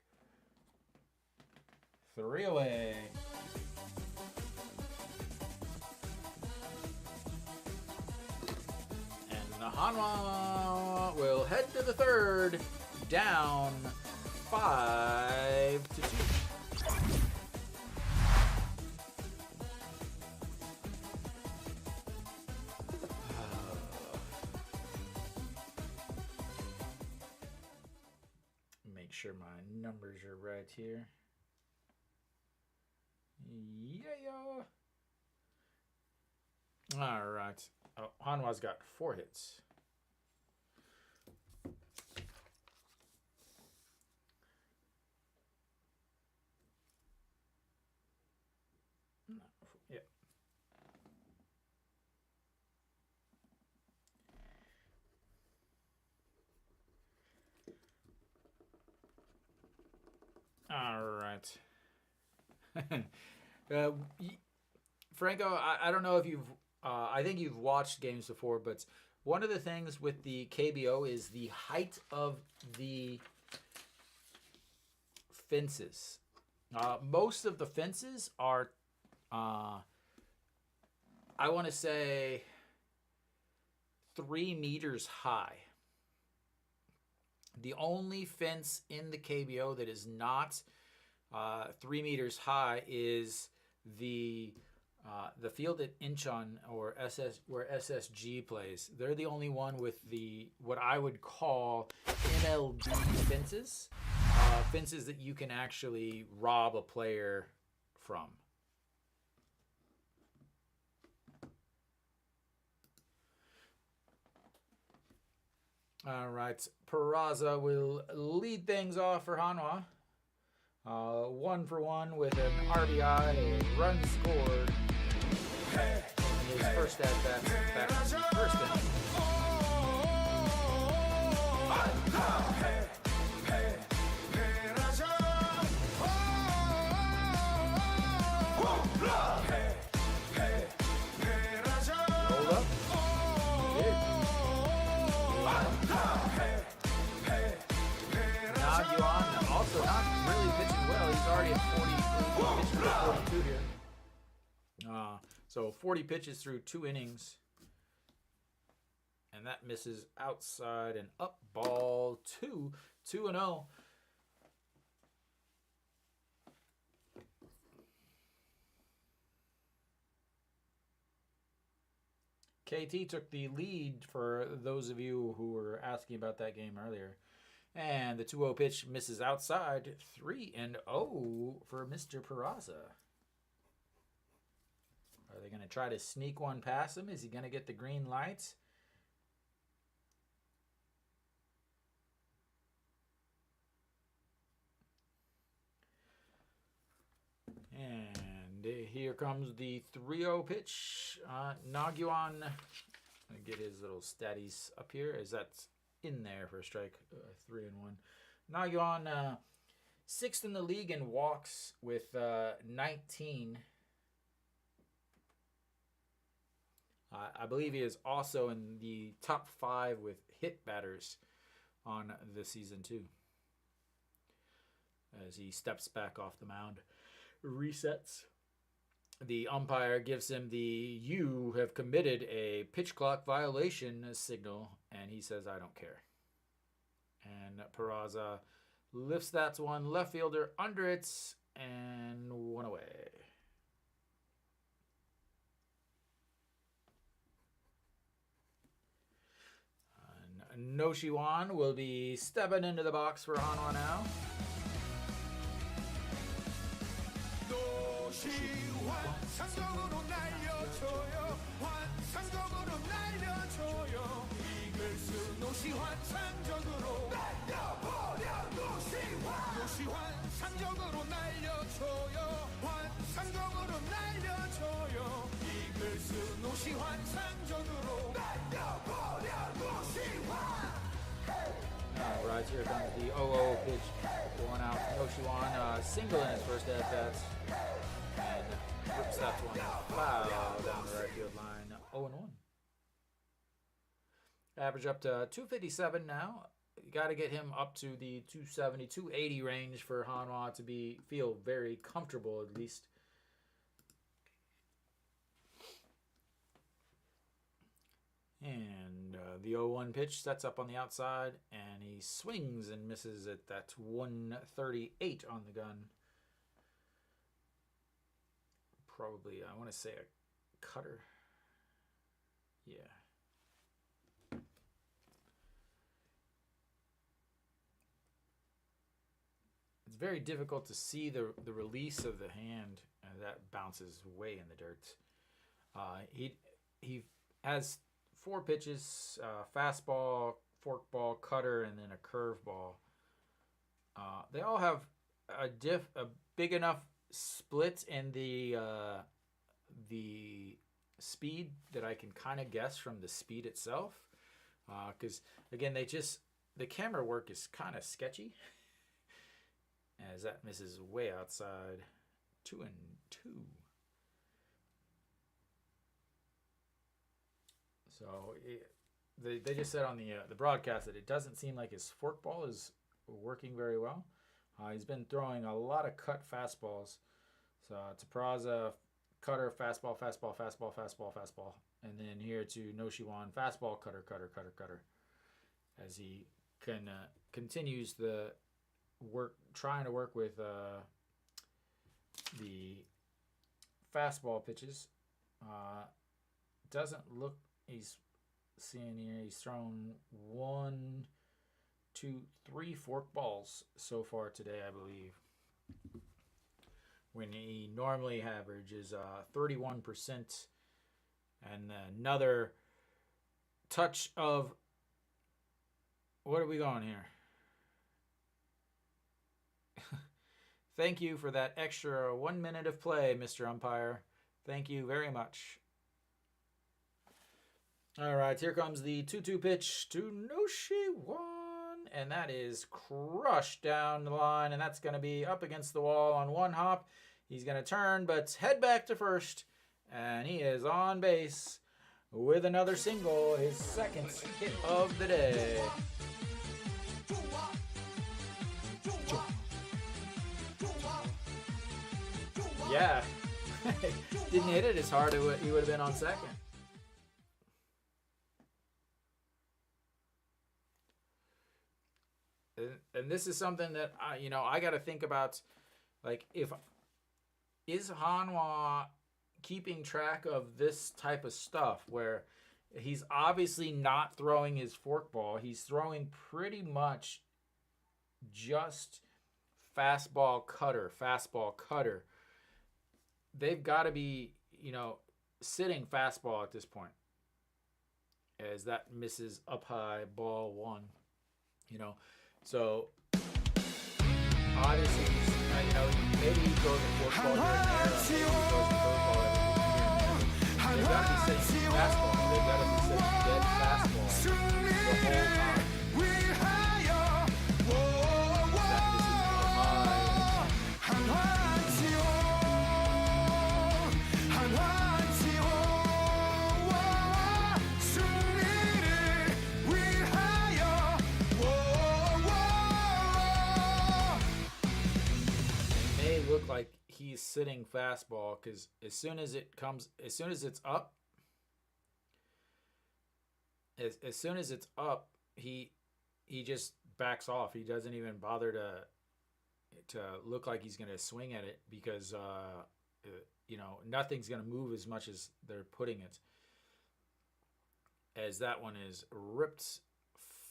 3 away. And the Hanwha will head to the third, down 5-2. Make sure my numbers are right here. Yeah. All right. Oh, Hanwha's got 4 hits. Yeah. All right. Franco, I don't know if you've, I think you've watched games before, but one of the things with the KBO is the height of the fences. Most of the fences are, I want to say, 3 meters high. The only fence in the KBO that is not 3 meters high is the field at Incheon or where SSG plays. They're the only one with the what I would call MLB fences, fences that you can actually rob a player from. All right, Peraza will lead things off for Hanwha. 1 for 1 with an RBI, a run scored. In his first at bat, back in the first inning. Rolled up. He did. Naguan also not really pitching well. He's already at 42 here. So 40 pitches through 2 innings. And that misses outside and up, ball 2, 2-0. KT took the lead for those of you who were asking about that game earlier. And the 2-0 pitch misses outside. 3-0 for Mr. Peraza. Are they going to try to sneak one past him? Is he going to get the green light? And here comes the 3-0 pitch. Naguan, get his little statties up here, as that's in there for a strike. 3-1. Naguan, 6th in the league in walks with 19. I believe he is also in the top 5 with hit batters. on the season too. As he steps back off the mound, resets. The umpire gives him the "you have committed a pitch clock violation" signal, and he says, "I don't care." And Peraza lifts that one left fielder under it, and one away. Noshiwan will be stepping into the box for Hanwha now. Alright, here comes the 0-0 pitch. Going out Noshiwan, single in his first at bat. And rips that one foul down the right field line. 0-1. Average up to 257 now. You got to get him up to the 270, 280 range for Hanwha to feel very comfortable at least. And the 0-1 pitch sets up on the outside, and he swings and misses at that 138 on the gun. Probably, I want to say a cutter. Yeah. It's very difficult to see the release of the hand, and that bounces way in the dirt. He has 4 pitches, fastball, forkball, cutter, and then a curveball. They all have a big enough split in the speed that I can kind of guess from the speed itself. Because again, the camera work is kind of sketchy. As that misses way outside. 2-2. So they just said on the broadcast that it doesn't seem like his forkball is working very well. He's been throwing a lot of cut fastballs. So to Peraza, cutter, fastball, fastball, fastball, fastball, fastball. And then here to Noshiwan, fastball, cutter, cutter, cutter, cutter. As he continues the work, trying to work with the fastball pitches. Doesn't look, he's seeing here, he's thrown 1, 2, 3 fork balls so far today, I believe. When he normally averages 31%. And another touch of, what are we going here? Thank you for that extra 1 minute of play, Mr. Umpire. Thank you very much. All right, here comes the 2-2 pitch to Noshiwan, and that is crushed down the line, and that's going to be up against the wall on one hop. He's going to turn, but head back to first, and he is on base with another single, his second hit of the day. Yeah, didn't hit it as hard, he would have been on second. And this is something that I got to think about, like, is Hanwha keeping track of this type of stuff where he's obviously not throwing his forkball, he's throwing pretty much just fastball cutter. They've got to be, sitting fastball at this point. As that misses up high, ball 1. So obviously, maybe he throws a forkball here and there, maybe he throws a curveball every here and there. They've got to be sitting fastball. They've got to be sitting dead fastball the whole time. may look like he's sitting fastball because as soon as it's up, as soon as it's up, he just backs off. He doesn't even bother to look like he's going to swing at it because nothing's going to move as much as they're putting it. As that one is ripped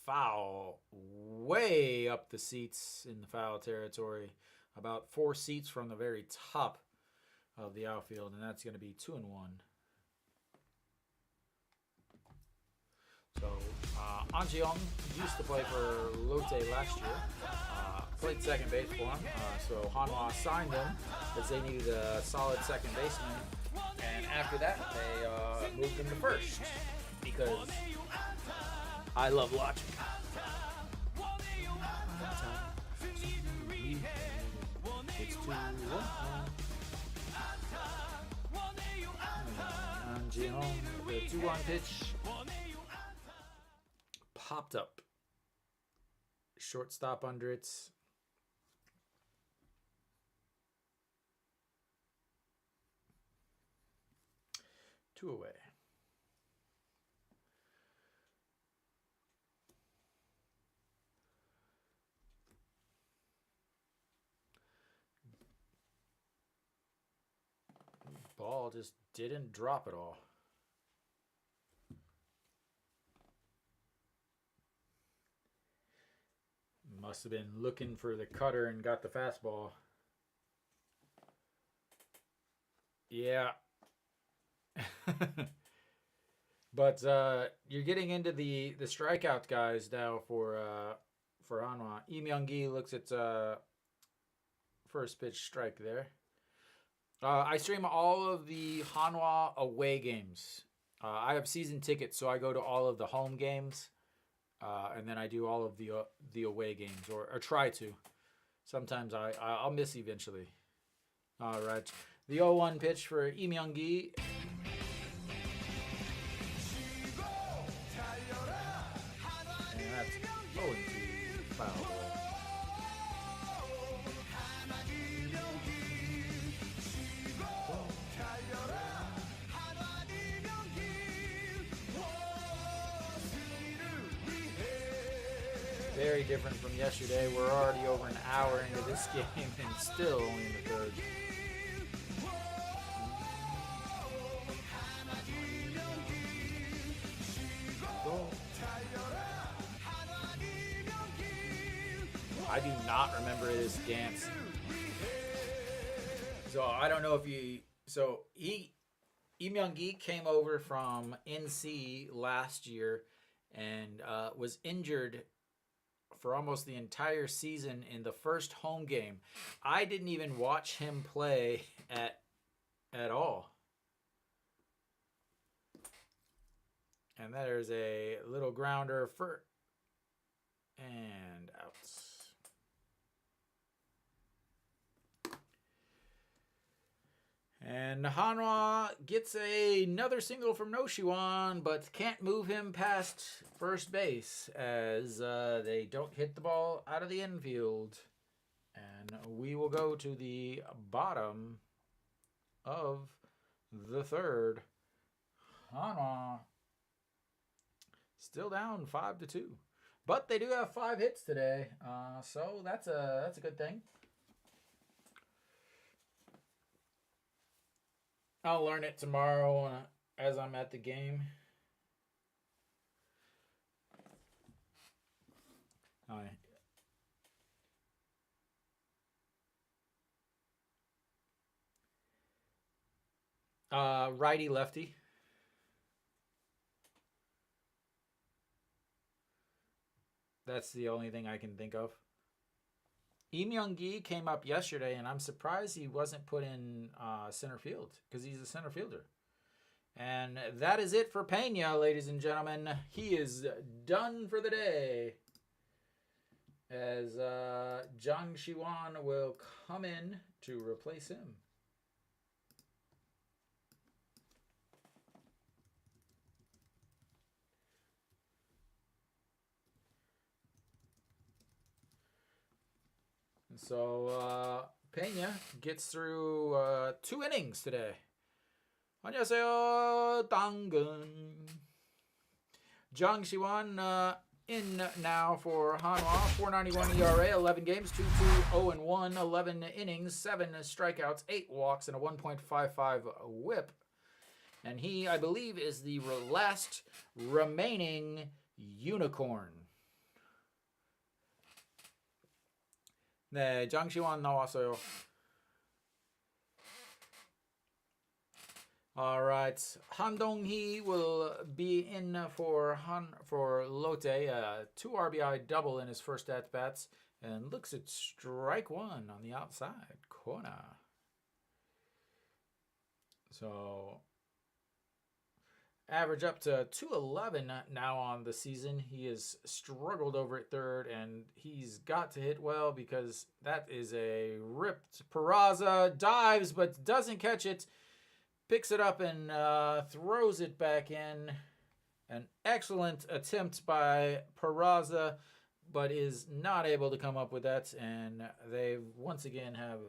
foul way up the seats in the foul territory, about 4 seats from the very top of the outfield, and that's going to be 2-1. So, An Ji-young used to play for Lotte last year. Played second base for him. So Hanwha signed him because they needed a solid second baseman. And after that, they moved him to first because I love logic. It's 2-1. An Ji-young, the 2-1 pitch. Popped up. Shortstop under it. Two away. Ball just didn't drop at all. Must have been looking for the cutter and got the fastball. Yeah. But you're getting into the strikeout guys now for Hanwha. Lee Myung-gi looks at first pitch strike there. I stream all of the Hanwha away games. I have season tickets, so I go to all of the home games. And then I do all of the away games, or try to. Sometimes I'll miss eventually. All right. The 0-1 pitch for Lee Myung-gi. And that's 0-2 foul ball. Very different from yesterday. We're already over an hour into this game and still only in the third. I do not remember this dance. So I don't know if you... So Lee Myung-gi came over from NC last year and was injured for almost the entire season in the first home game. I didn't even watch him play at all. And there's a little grounder for and out. And Hanwha gets another single from No. Shiwan, but can't move him past first base as they don't hit the ball out of the infield. And we will go to the bottom of the third. Hanwha still down 5-2, but they do have 5 hits today, so that's a good thing. I'll learn it tomorrow as I'm at the game. All right. Righty lefty. That's the only thing I can think of. Lee Myung-gi came up yesterday, and I'm surprised he wasn't put in center field because he's a center fielder. And that is it for Pena, ladies and gentlemen. He is done for the day. As Jang Shiwan will come in to replace him. So Pena gets through 2 innings today. 안녕하세요, 당근. Zhang Xiwan in now for Hanwha. 4.91 ERA, 11 games, 2.2, 0-1, 11 innings, 7 strikeouts, 8 walks, and a 1.55 whip. And he, I believe, is the last remaining unicorn. 네, 장시환 나왔어요. All right, Han Dong-hee will be in for Lotte. 2 RBI double in his first at bats, and looks at strike 1 on the outside corner. So average up to 211 now on the season. He has struggled over at third, and he's got to hit well because that is a ripped Peraza. Dives but doesn't catch it. Picks it up and throws it back in. An excellent attempt by Peraza, but is not able to come up with that. And they once again have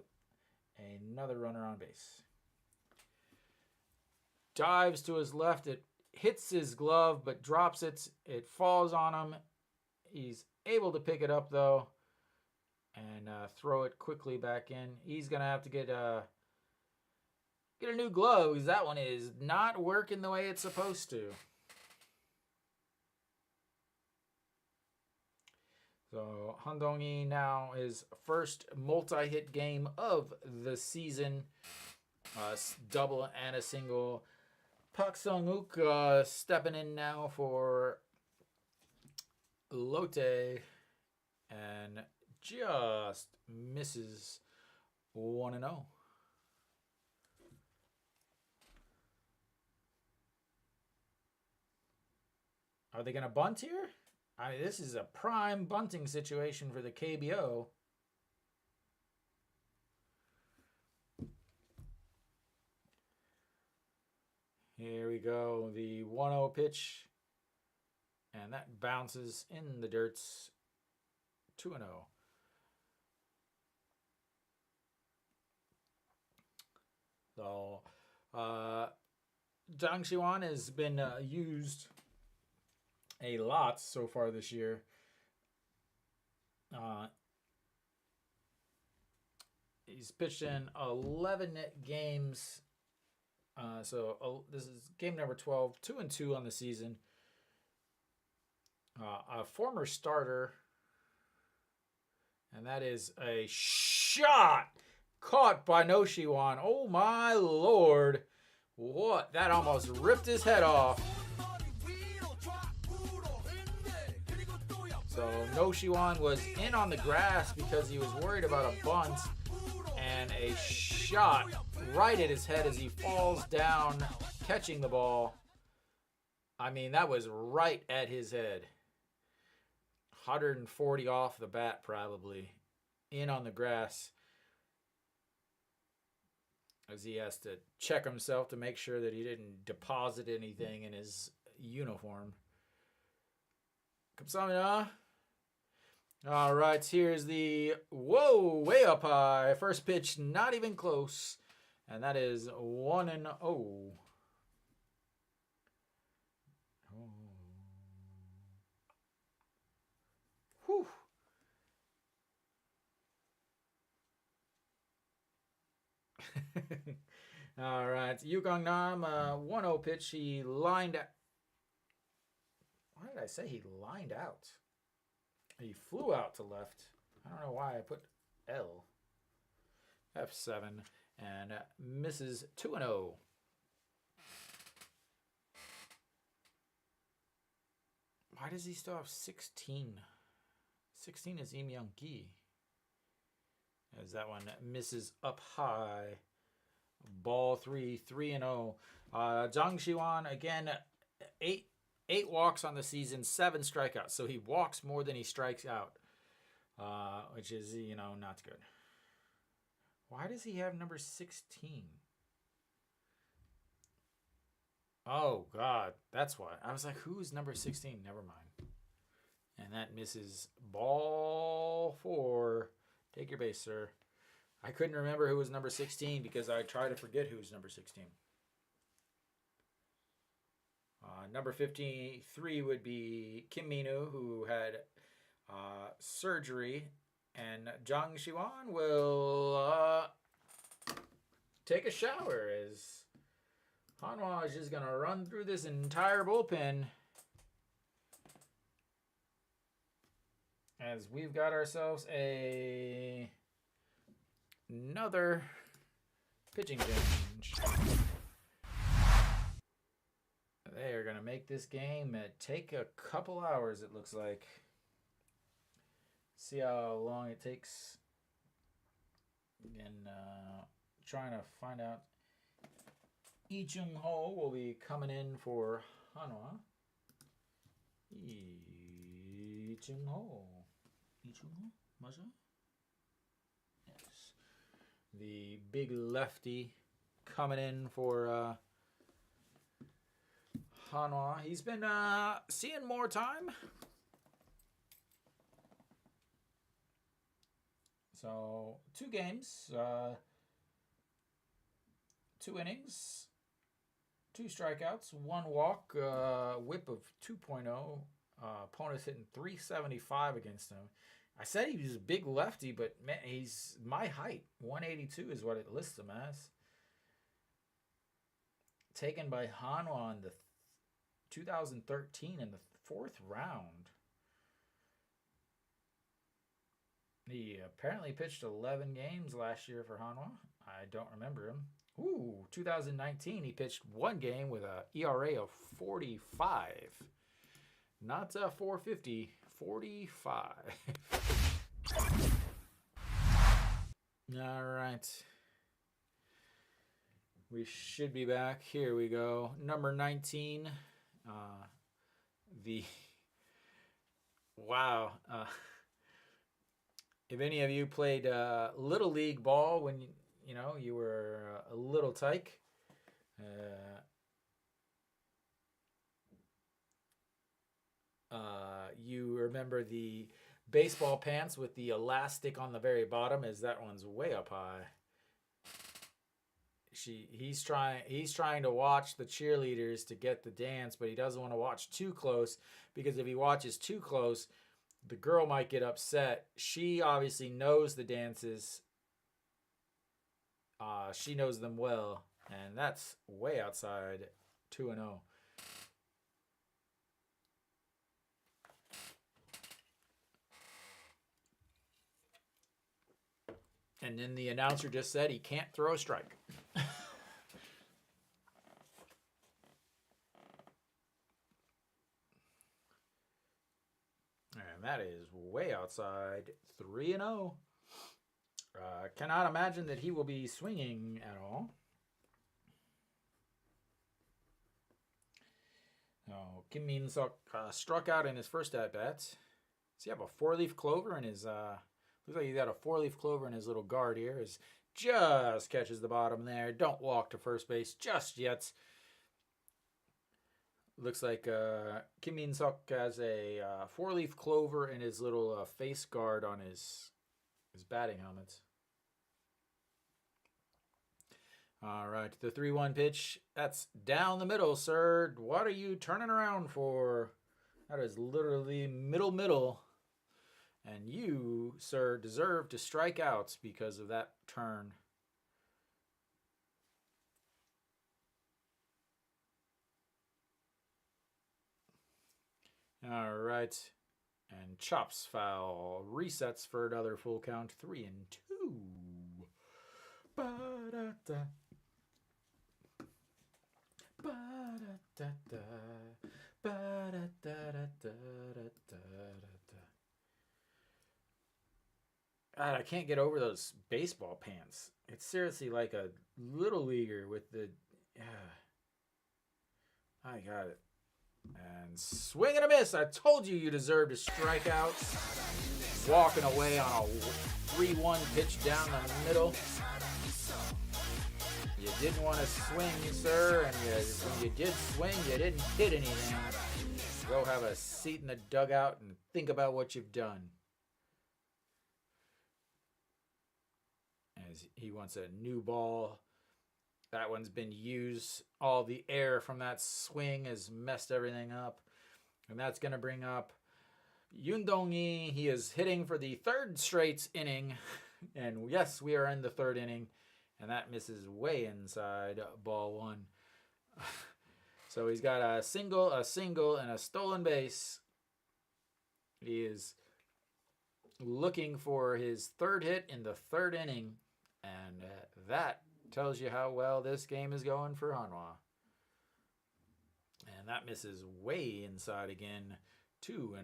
another runner on base. Dives to his left. It hits his glove, but drops it. It falls on him. He's able to pick it up, though, and throw it quickly back in. He's going to have to get a new glove because that one is not working the way it's supposed to. So Han Dong-hee now his first multi-hit game of the season. Double and a single. Park Sung-wook stepping in now for Lotte and just misses 1-0. Are they going to bunt here? This is a prime bunting situation for the KBO. Here we go. The 1-0 pitch. And that bounces in the dirt. 2-0. So, Zhang Xiwan has been used a lot so far this year. He's pitched in 11 games. So this is game number 12, 2-2 on the season. A former starter, and that is a shot caught by No Xiwan. Oh my lord. What? That almost ripped his head off. So No Xiwan was in on the grass because he was worried about a bunt, and a shot right at his head as he falls down, catching the ball. I mean, that was right at his head. 140 off the bat, probably. In on the grass. As he has to check himself to make sure that he didn't deposit anything in his uniform. Kamsamida. All right, here's the, whoa, way up high. First pitch, not even close. And that is 1-0. Whew. All right, Yukong Nam, 1-0 pitch. He lined out. Why did I say he lined out? He flew out to left. I don't know why I put L. F7 and misses 2-0. Why does he still have 16? 16 is Im Young-gi. As that one misses up high. Ball 3, 3-0. Zhang Xiwan, again, 8 walks on the season, 7 strikeouts. So he walks more than he strikes out, which is, not good. Why does he have number 16? Oh, God. That's why. I was like, who's number 16? Never mind. And that misses ball 4. Take your base, sir. I couldn't remember who was number 16 because I try to forget who's number 16. Number 53 would be Kim Minu, who had surgery, and Zhang Xiwan will take a shower as Hanwha is just going to run through this entire bullpen as we've got ourselves another pitching change. They are going to make this game take a couple hours, it looks like. See how long it takes. And trying to find out. Lee Chung-ho will be coming in for Hanwha. Lee Chung-ho. Lee Chung-ho? Masha? Yes. The big lefty coming in for Hanwha. He's been seeing more time. So, 2 games, 2 innings, 2 strikeouts, 1 walk, whip of 2.0. Opponent's hitting 375 against him. I said he was a big lefty, but man, he's my height. 182 is what it lists him as. Taken by Hanwha in the 2013 in the 4th round. He apparently pitched 11 games last year for Hanwha. I don't remember him. Ooh, 2019 he pitched 1 game with a ERA of 45. Not 450, 45. All right. We should be back. Here we go. Number 19. Wow. If any of you played Little League ball when you were a little tyke, you remember the baseball pants with the elastic on the very bottom, as that one's way up high. He's trying to watch the cheerleaders to get the dance, but he doesn't want to watch too close, because if he watches too close, the girl might get upset. She obviously knows the dances. She knows them well, and that's way outside 2-0. And then the announcer just said he can't throw a strike. And that is way outside 3-0. Cannot imagine that he will be swinging at all. Kim Min-suk struck out in his first at-bat. Does he have a 4-leaf clover in his... looks like he's got a 4-leaf clover in his little guard here. Just catches the bottom there. Don't walk to first base just yet. Looks like Kim Min-suk has a 4-leaf clover in his little face guard on his batting helmet. All right, the 3-1 pitch. That's down the middle, sir. What are you turning around for? That is literally middle. And you, sir, deserve to strike out because of that turn. All right. And chops foul. Resets for another full count. 3-2. Ba-da-da. Ba-da-da-da. Ba-da-da-da-da-da-da-da. God, I can't get over those baseball pants. It's seriously like a little leaguer with the... I got it. And swing and a miss. I told you deserve to strike out. Walking away on a 3-1 pitch down the middle. You didn't want to swing, sir. And when you did swing, you didn't hit anything. Go have a seat in the dugout and think about what you've done. as he wants a new ball. That one's been used. All the air from that swing has messed everything up. And that's going to bring up Yoon Dong-yi. He is hitting for the third straight inning. And yes, we are in the third inning. And that misses way inside ball one. So he's got a single, and a stolen base. He is looking for his third hit in the third inning. And that tells you how well this game is going for Hanwha. And that misses way inside again. 2-0.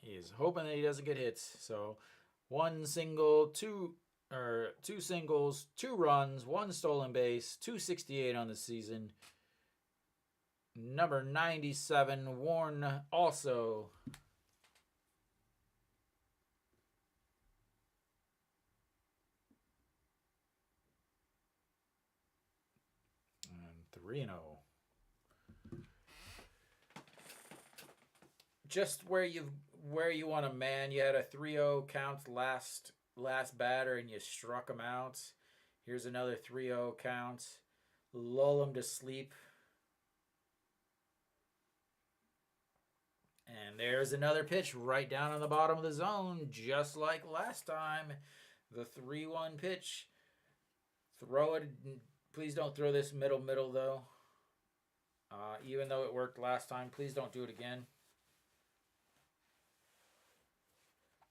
He is hoping that he doesn't get hits. So two singles, 2 runs, 1 stolen base, 268 on the season. Number 97, Warren also. And 3-0. Just where you want a man, you had a 3-0 count last batter and you struck him out. Here's another 3-0 count. Lull him to sleep. And there's another pitch right down on the bottom of the zone, just like last time. The 3-1 pitch. Throw it. Please don't throw this middle though. Even though it worked last time, please don't do it again.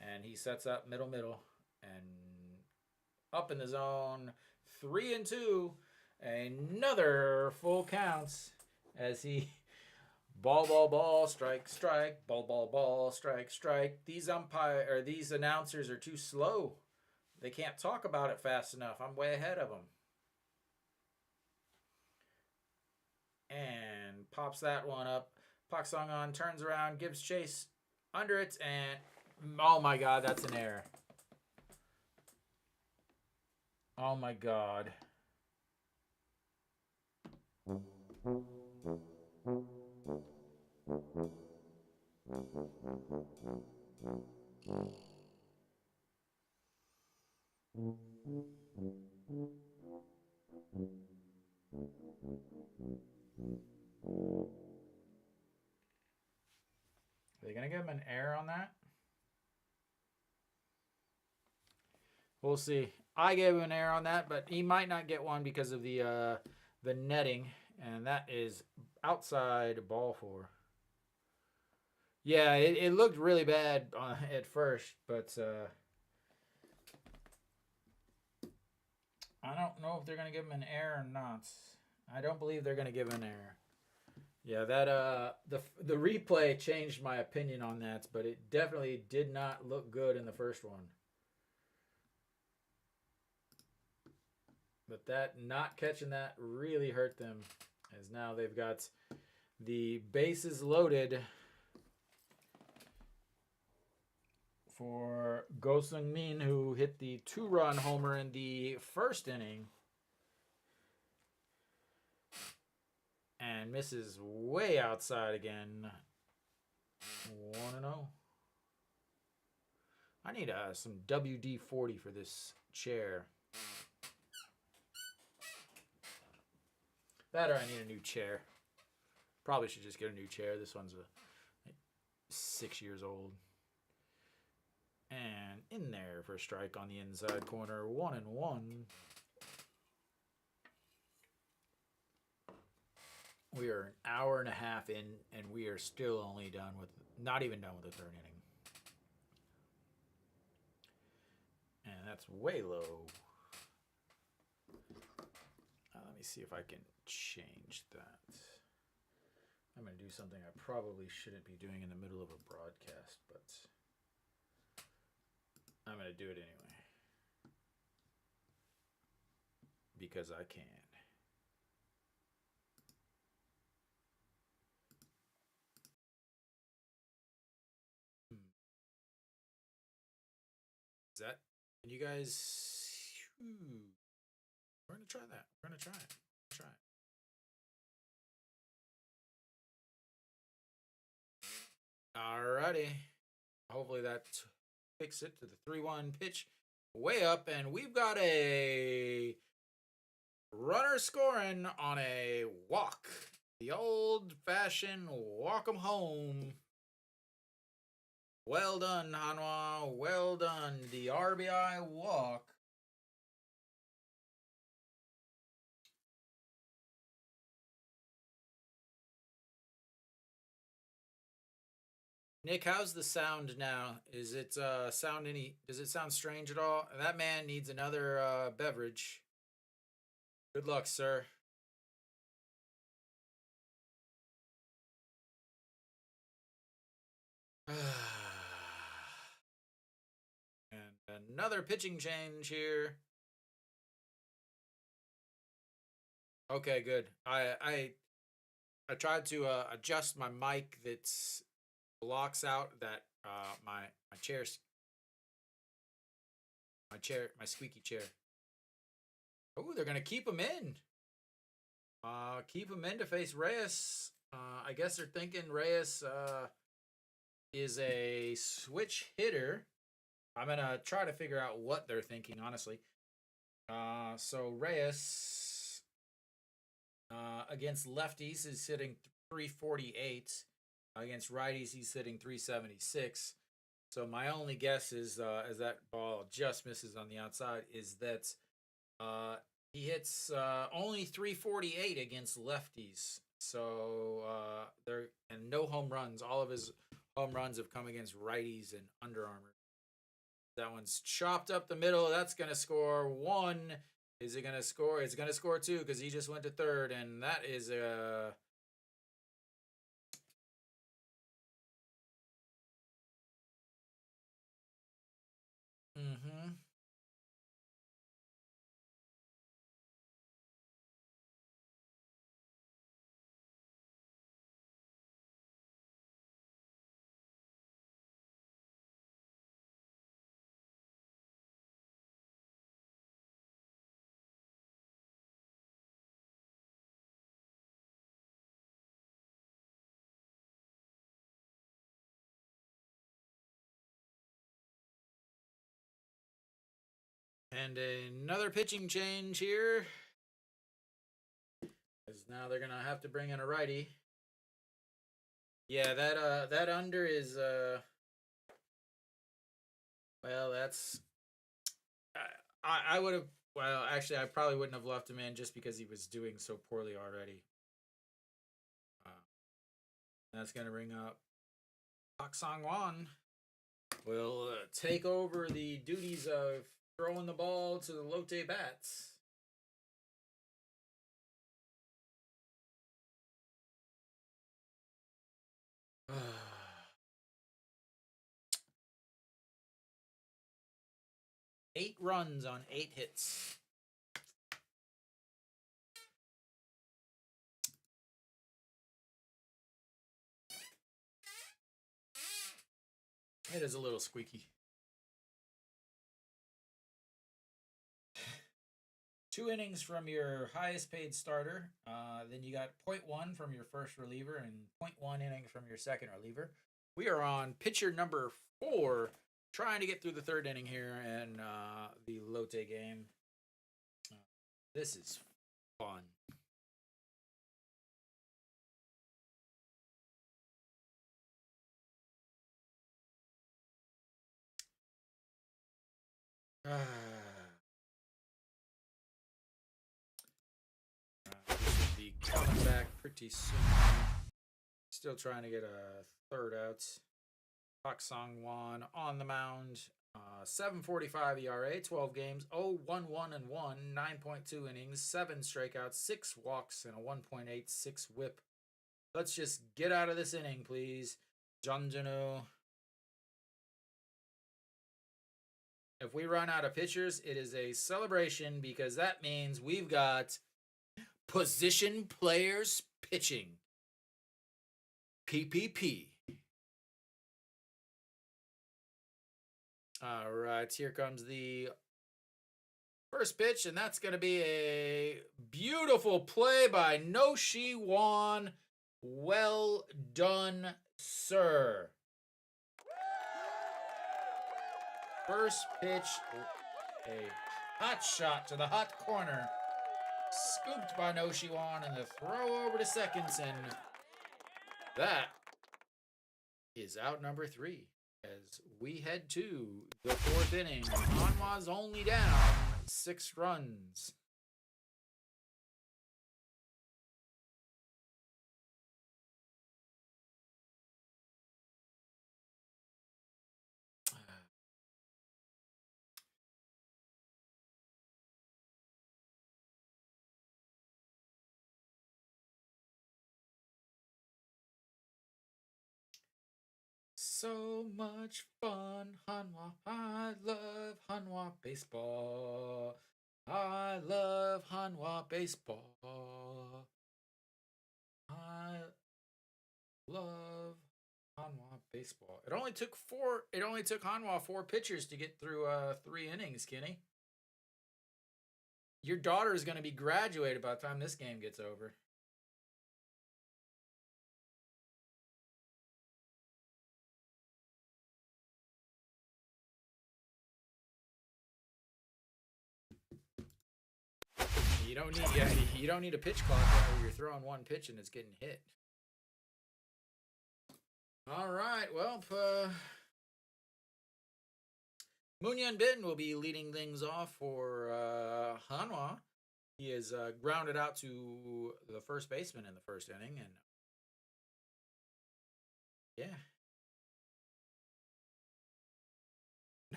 And he sets up middle, and up in the zone. 3-2. Another full counts as he ball, strike, ball, strike. These announcers are too slow. They can't talk about it fast enough. I'm way ahead of them. And pops that one up. Pak Sung-on turns around, gives chase under it, and oh my God, that's an error. Oh my God. Are they going to give him an error on that? We'll see. I gave him an error on that, but he might not get one because of the netting, and that is outside ball 4. Yeah, it looked really bad at first, but I don't know if they're going to give him an error or not. I don't believe they're going to give him an error. Yeah, that the replay changed my opinion on that, but it definitely did not look good in the first one. But that not catching that really hurt them, as now they've got the bases loaded for Go Sung-min, who hit the 2-run homer in the first inning and misses way outside again. 1-0. I need some WD-40 for this chair. That or I need a new chair. Probably should just get a new chair. This one's 6 years old. And in there for a strike on the inside corner. 1-1. We are an hour and a half in, and we are still only not even done with the third inning. And that's way low. Let me see if I can change that. I'm going to do something I probably shouldn't be doing in the middle of a broadcast, but I'm going to do it anyway. Because I can. Is that? Can you guys? We're going to try that. We're going to try it. Try it. Alrighty. Hopefully that fixes it to the 3-1 pitch. way up, and we've got a runner scoring on a walk. The old-fashioned walk 'em home. Well done, Hanwha. Well done. The RBI walk. Nick, how's the sound now? Is it does it sound strange at all? That man needs another beverage. Good luck, sir. And another pitching change here. Okay, good. I tried to adjust my mic that blocks out that my squeaky chair. Oh, they're gonna keep him in. Keep him in to face Reyes. I guess they're thinking Reyes is a switch hitter. I'm gonna try to figure out what they're thinking, honestly. So Reyes against lefties is hitting 348. Against righties, he's hitting 376. So my only guess is, as that ball just misses on the outside, is that he hits only 348 against lefties. So and no home runs. All of his home runs have come against righties and Under Armour. That one's chopped up the middle. That's gonna score one. Is it gonna score? It's gonna score two because he just went to third, and that is a. Mm-hmm. And another pitching change here. Because now they're gonna have to bring in a righty. Yeah, that under is well, that's I would have. Well, actually, I probably wouldn't have left him in just because he was doing so poorly already. Uh, that's gonna bring up Pak Sang Wan. Will take over the duties of throwing the ball to the Lotte bats. Eight runs on 8 hits. It is a little squeaky. 2 innings from your highest paid starter. Then you got 0.1 from your first reliever and 0.1 innings from your second reliever. We are on pitcher number 4, trying to get through the 3rd inning here in the Lotte game. This is fun. Be coming back pretty soon. Still trying to get a 3rd out. Pak Sang Wan on the mound. 7.45 ERA, 12 games, 0-1-1 and 1, 9.2 innings, 7 strikeouts, 6 walks, and a 1.86 WHIP. Let's just get out of this inning, please. Janjanu. If we run out of pitchers, it is a celebration because that means we've got position players pitching. PPP. All right, here comes the first pitch, and that's going to be a beautiful play by Noshi Wan. Well done, sir. First pitch A hot shot to the hot corner. Scooped by No Shiwan, and the throw over to seconds, and that is out number 3 as we head to the 4th inning. Hanwha's only down 6 runs. So much fun, Hanwha. I love Hanwha baseball. I love Hanwha baseball. I love Hanwha baseball. It only took Hanwha 4 pitchers to get through 3 innings, Kenny. Your daughter is going to be graduated by the time this game gets over. You don't need a pitch clock where you're throwing 1 pitch and it's getting hit. All right, well, Moonhyun Bin will be leading things off for Hanwha. He is grounded out to the first baseman in the 1st inning, and yeah.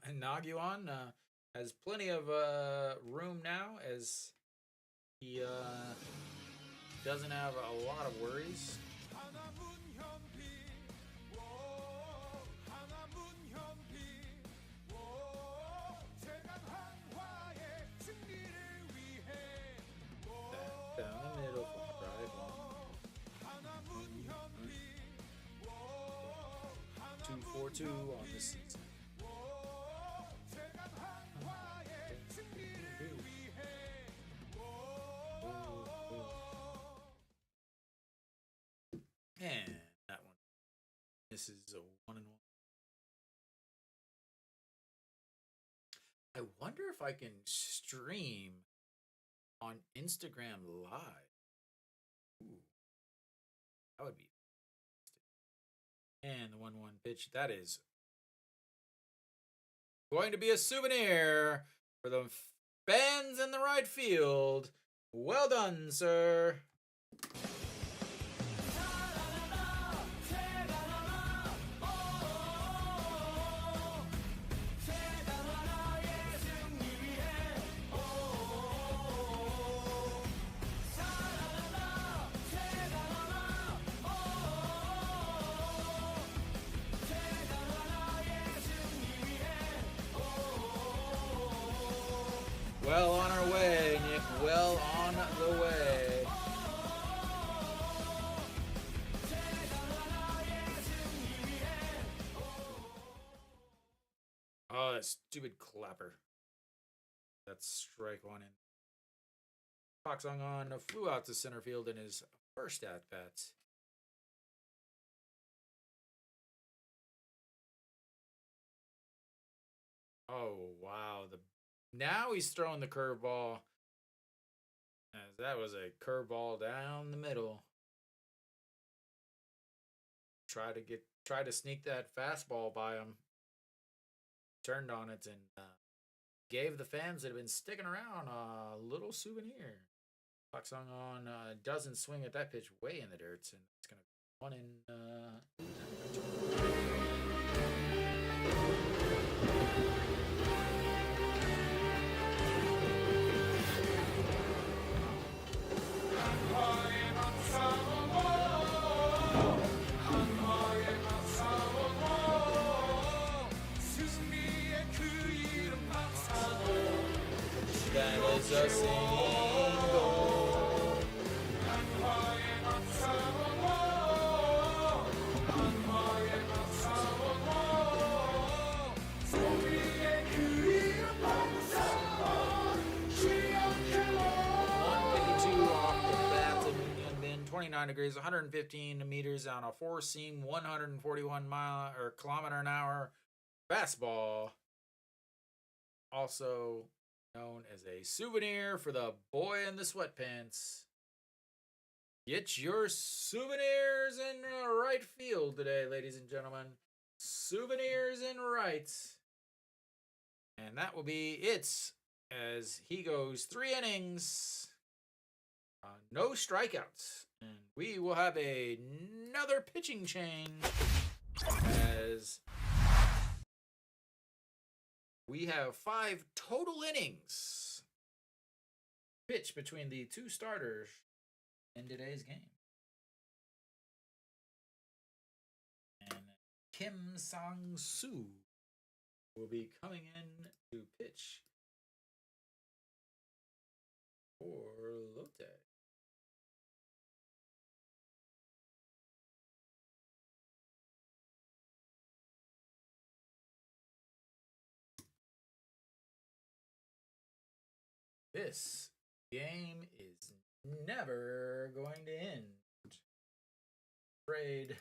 And Nagyuan has plenty of room now, as he doesn't have a lot of worries. Down the middle for strike 1. 2-4-2 on the season. And that one. This is a 1-1. I wonder if I can stream on Instagram Live. Ooh, that would be fantastic. And the 1-1 pitch. That is going to be a souvenir for the fans in the right field. Well done, sir. Well on our way, Nick. Well on the way. Oh, that stupid clapper. That's strike 1 in. Park Sung-on flew out to center field in his first at-bat. Oh, wow. Now he's throwing the curveball. As that was a curveball down the middle. Try to sneak that fastball by him. Turned on it and gave the fans that have been sticking around a little souvenir. Park Sung-on doesn't swing at that pitch way in the dirt, and it's going to be 1 in. That is a singing goal. Off the bat of Moonhyun Bin, 29 degrees, 115 meters on a 4-seam, 141 kilometer an hour fastball. also known as a souvenir for the boy in the sweatpants. Get your souvenirs in right field today, ladies and gentlemen. Souvenirs in right. And that will be it as he goes 3 innings. No strikeouts. And we will have another pitching change as we have 5 total innings pitched between the 2 starters in today's game. And Kim Sang-soo will be coming in to pitch for Lotte. This game is never going to end. Afraid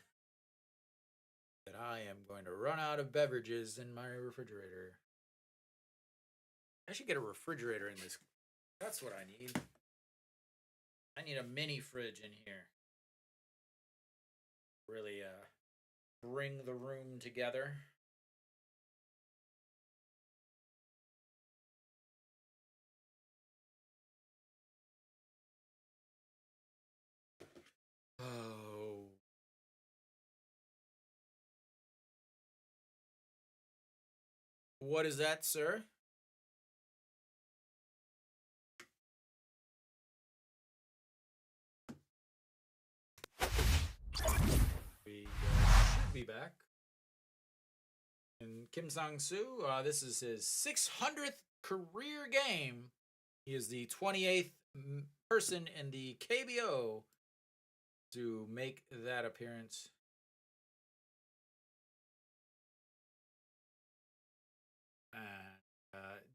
that I am going to run out of beverages in my refrigerator. I should get a refrigerator in this. That's what I need. I need a mini fridge in here. Really bring the room together. Oh. What is that, sir? We should be back. And Kim Sang-soo, this is his 600th career game. He is the 28th person in the KBO to make that appearance.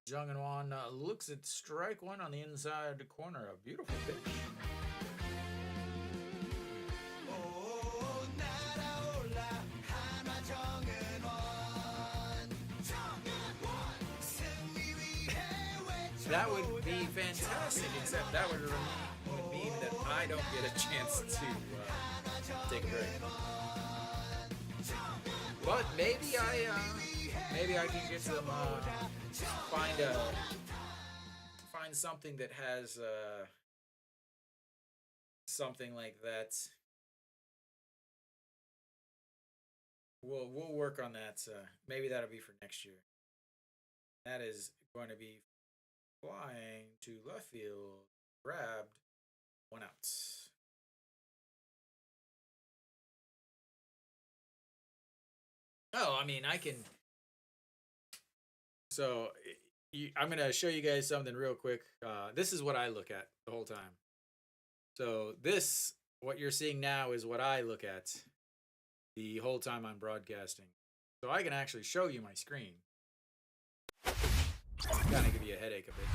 Jung In-won looks at strike 1 on the inside corner. A beautiful pitch. That would be fantastic, except that would mean that I don't get a chance to take a break. But maybe I can get some find something that has something like that. We'll work on that. Maybe that'll be for next year. That is going to be flying to left field, grabbed, 1 out. Oh, I mean, I can. So I'm going to show you guys something real quick. This is what I look at the whole time. So what you're seeing now is what I look at the whole time I'm broadcasting. So I can actually show you my screen. Kind of give you a headache a bit.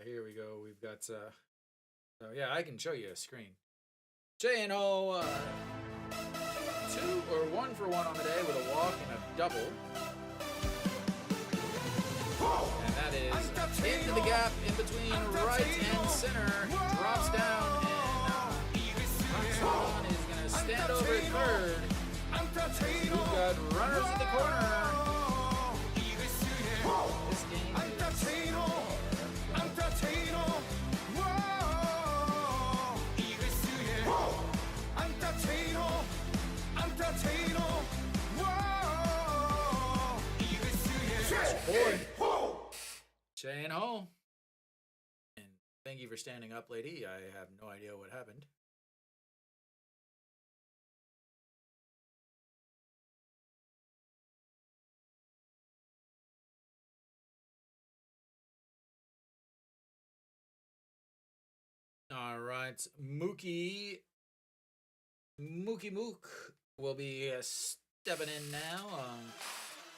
Here we go. We've got, so yeah, I can show you a screen. J&O, 2 or 1 for 1 on the day with a walk and a double. And that is into the gap in between right and center. Drops down and Hanwha is going to stand over at third. We've got runners in the corner. This game is J&O. And thank you for standing up, lady. I have no idea what happened. All right, Mookie Mook will be stepping in now.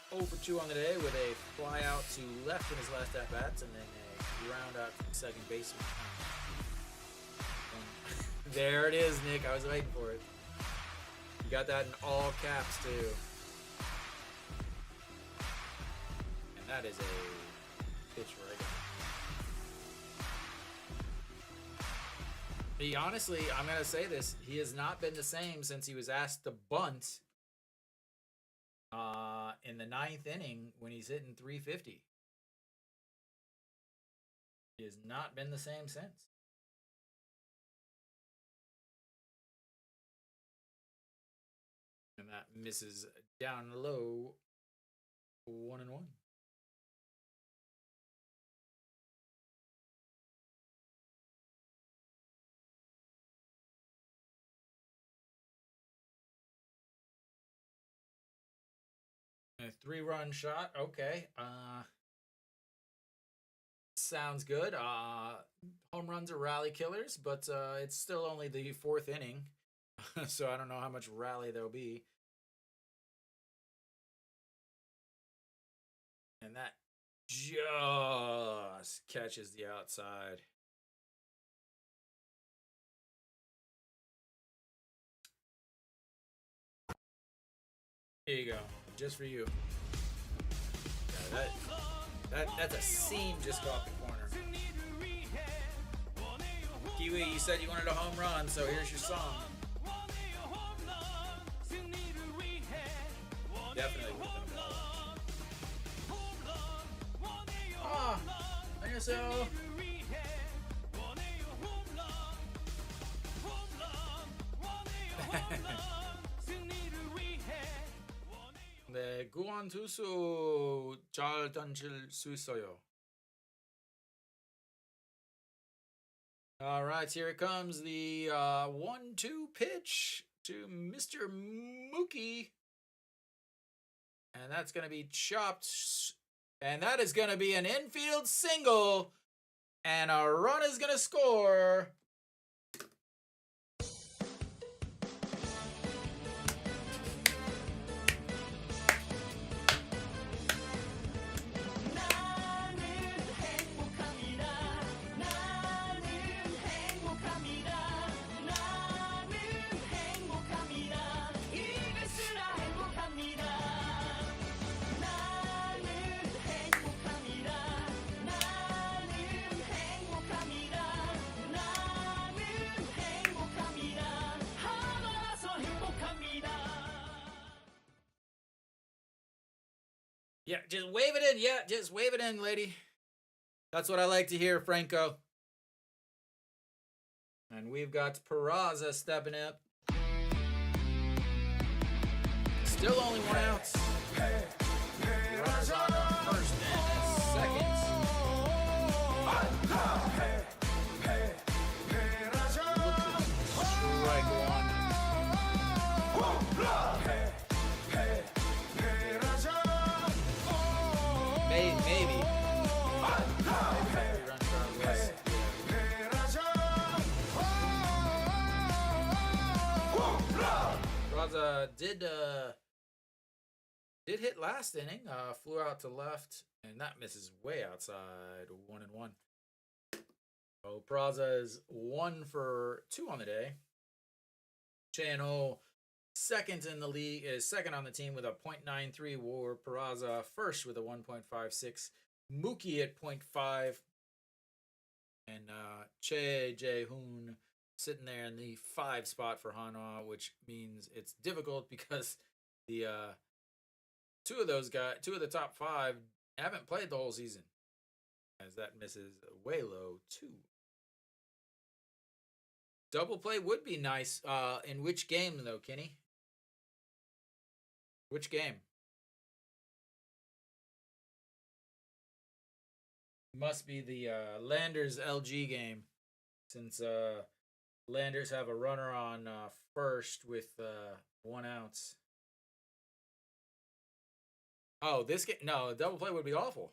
0 for 2 on the day with a fly out to left in his last at bats, and then a ground out from second baseman. There it is, Nick. I was waiting for it. You got that in all caps too. That is a pitch right. He honestly, I'm gonna say this. He has not been the same since he was asked to bunt in the 9th inning when he's hitting 350. He has not been the same since. And that misses down low. 1-1. A 3-run shot. Okay. Sounds good. Home runs are rally killers, but it's still only the 4th inning. So I don't know how much rally there'll be. And that just catches the outside. Here you go. Just for you. Yeah, that's a seam just off the corner. Kiwi, you said you wanted a home run, so here's your song. Definitely would have been a ball. Ah, 안녕하세요. 네, 구원 투수 잘 던질 수 있어요. All right, here it comes. The 1-2 pitch to Mr. Mookie. And that's going to be chopped. And that is going to be an infield single. And a run is going to score. Yeah, just wave it in. Yeah, just wave it in, lady. That's what I like to hear, Franco. And we've got Peraza stepping up. Still only 1 out. Runners on first and second. Strike one. Maybe. Raza did hit last inning. Flew out to left, and that misses way outside. 1-1. Oh, Peraza is 1 for 2 on the day. Chano second in the league, is second on the team with a .93 WAR. Peraza first with a 1.56. Mookie at .5. And Che Jae-hoon sitting there in the 5 spot for Hanwha, which means it's difficult because the two of the top 5 haven't played the whole season. As that misses way low too. Double play would be nice. In which game though, Kenny? Which game? Must be the Landers LG game, since Landers have a runner on first with 1 out. Oh, this game? No, double play would be awful.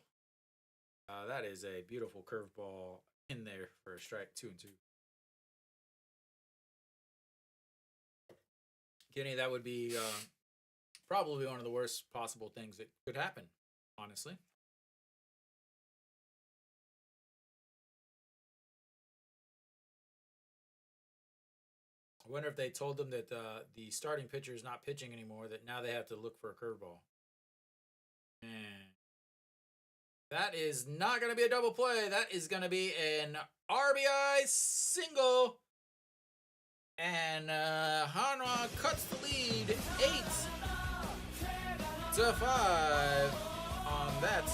That is a beautiful curveball in there for a strike. 2-2. Kenny, that would be probably one of the worst possible things that could happen, honestly. I wonder if they told them that the starting pitcher is not pitching anymore, that now they have to look for a curveball. That is not going to be a double play. That is going to be an RBI single. And Hanwha cuts the lead 8-5 on that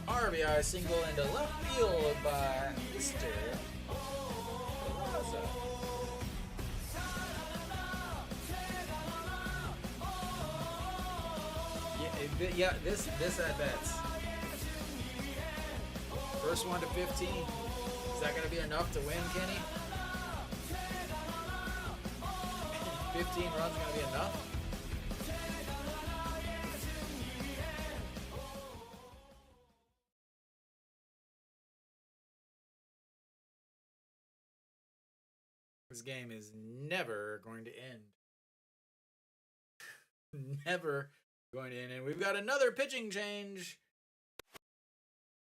RBI single into left field by Mr. Plaza. Yeah, this at bats. First one to 15. Is that going to be enough to win, Kenny? 15 runs going to be enough? This game is never going to end. Never going to end. And we've got another pitching change.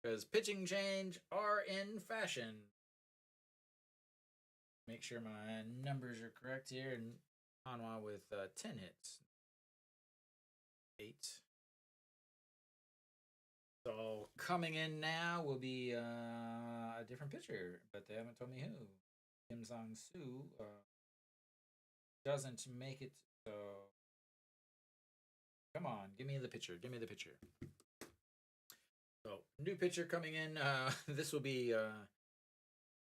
Because pitching change are in fashion. Make sure my numbers are correct here. And Hanwha with 10 hits. 8. So coming in now will be a different pitcher, but they haven't told me who. Kim Sang-soo doesn't make it, so come on, give me the pitcher. Give me the pitcher. So new pitcher coming in. This will be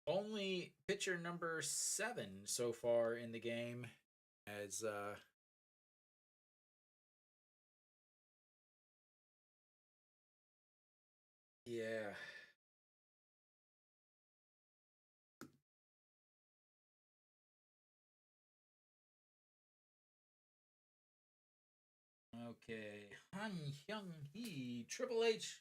only pitcher number 7 so far in the game, as yeah. Okay, Han Hyung-hee, Triple H.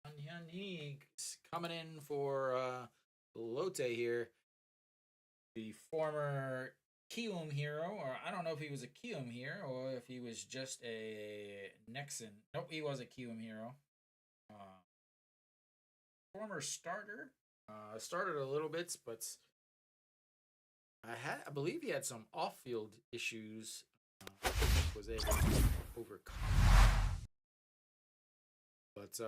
Han Hyun-hee coming in for Lotte here. The former Kiwoom hero, or I don't know if he was a Kiwoom hero or if he was just a Nexon. Nope, he was a Kiwoom hero. Former starter. Started a little bit, but I believe he had some off-field issues. Was able to overcome. But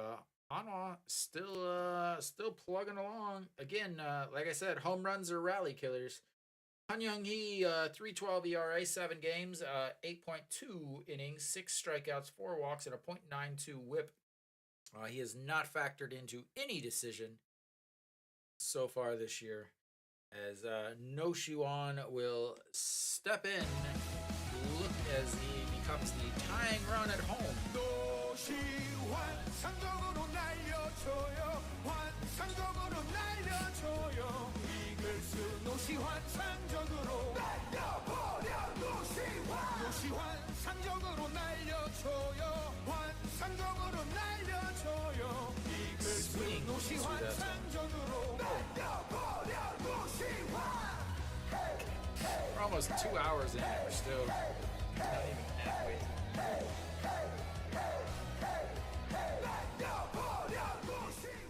Hanwha still plugging along. Again, like I said, home runs are rally killers. Han Hyung-hee, 3.12 ERA, 7 games, 8.2 innings, 6 strikeouts, 4 walks, and a .92 WHIP. He has not factored into any decision so far this year, as No Shiwan will step in, look as he becomes the tying run at home. Swing through that We're almost 2 hours in and we're still not even halfway through.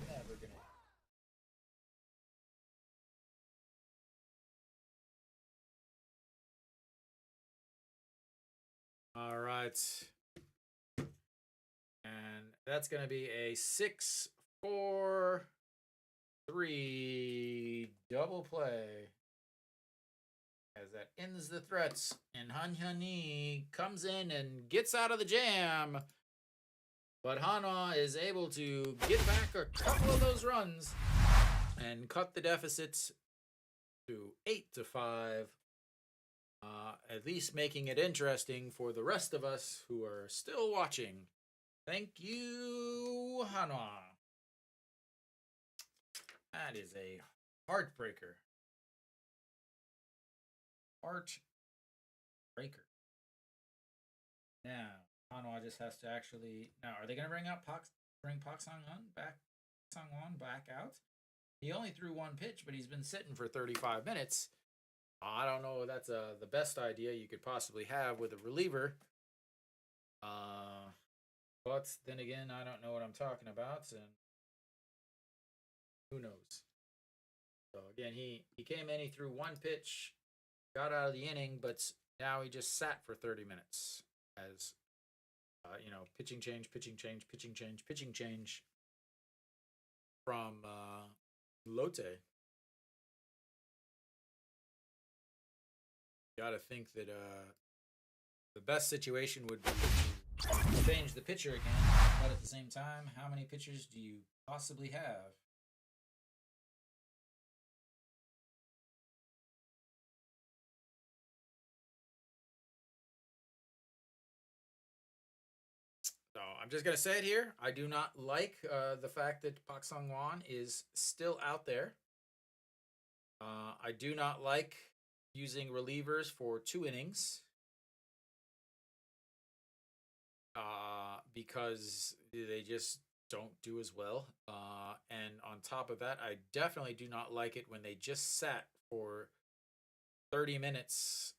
Never gonna. All right. And that's going to be a 6-4-3 double play. As that ends the threats, and Han Hyun-hee comes in and gets out of the jam. But Hanwha is able to get back a couple of those runs and cut the deficit to 8-5. At least making it interesting for the rest of us who are still watching. Thank you, Hanwha. That is a heartbreaker. Heartbreaker. Now, Hanwha just has to actually. Now, are they going to bring Park Sang-won back out? He only threw 1 pitch, but he's been sitting for 35 minutes. I don't know if that's the best idea you could possibly have with a reliever. But then again, I don't know what I'm talking about, and who knows. So again, he came in, he threw 1 pitch, got out of the inning, but now he just sat for 30 minutes as pitching change, pitching change, pitching change, pitching change from Lotte. Got to think that the best situation would be to change the pitcher again, but at the same time, how many pitchers do you possibly have? So I'm just gonna say it here. I do not like the fact that Pak Sung Won is still out there. I do not like using relievers for 2 innings because they just don't do as well. And on top of that, I definitely do not like it when they just sat for 30 minutes.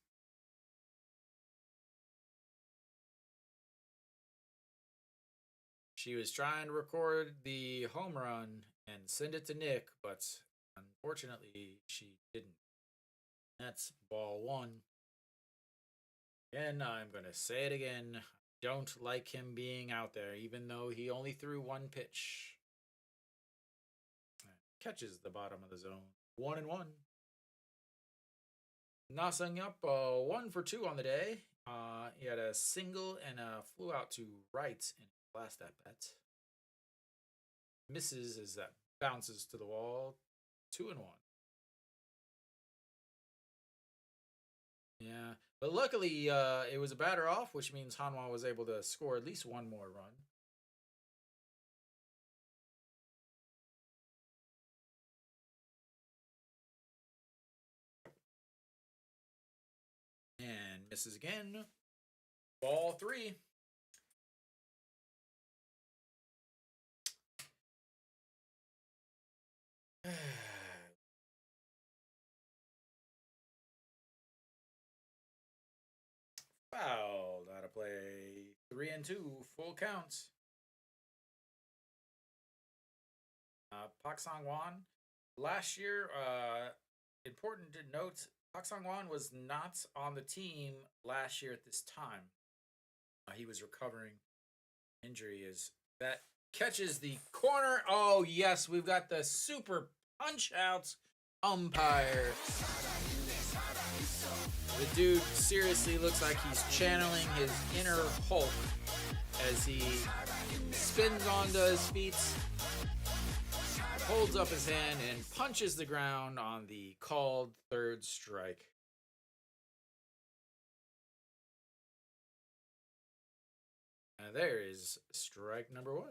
She was trying to record the home run and send it to Nick, but unfortunately, she didn't. That's ball one. And I'm going to say it again. Don't like him being out there, even though he only threw one pitch. Catches the bottom of the zone. 1-1. Na Sung Yup, 1 for 2 on the day. He had a single and flew out to right in his last at bat. Misses as that bounces to the wall. 2-1. Yeah, but luckily it was a batter off, which means Hanwha was able to score at least one more run. And misses again. Ball 3. Fouled out of play. 3-2, full counts. Pak Sung Won. Last year, important to note, Pak Sung Won was not on the team last year at this time. He was recovering injury as that catches the corner. Oh, yes, we've got the super punch out umpire. The dude seriously looks like he's channeling his inner Hulk as he spins onto his feet, holds up his hand, and punches the ground on the called third strike. And there is strike number 1.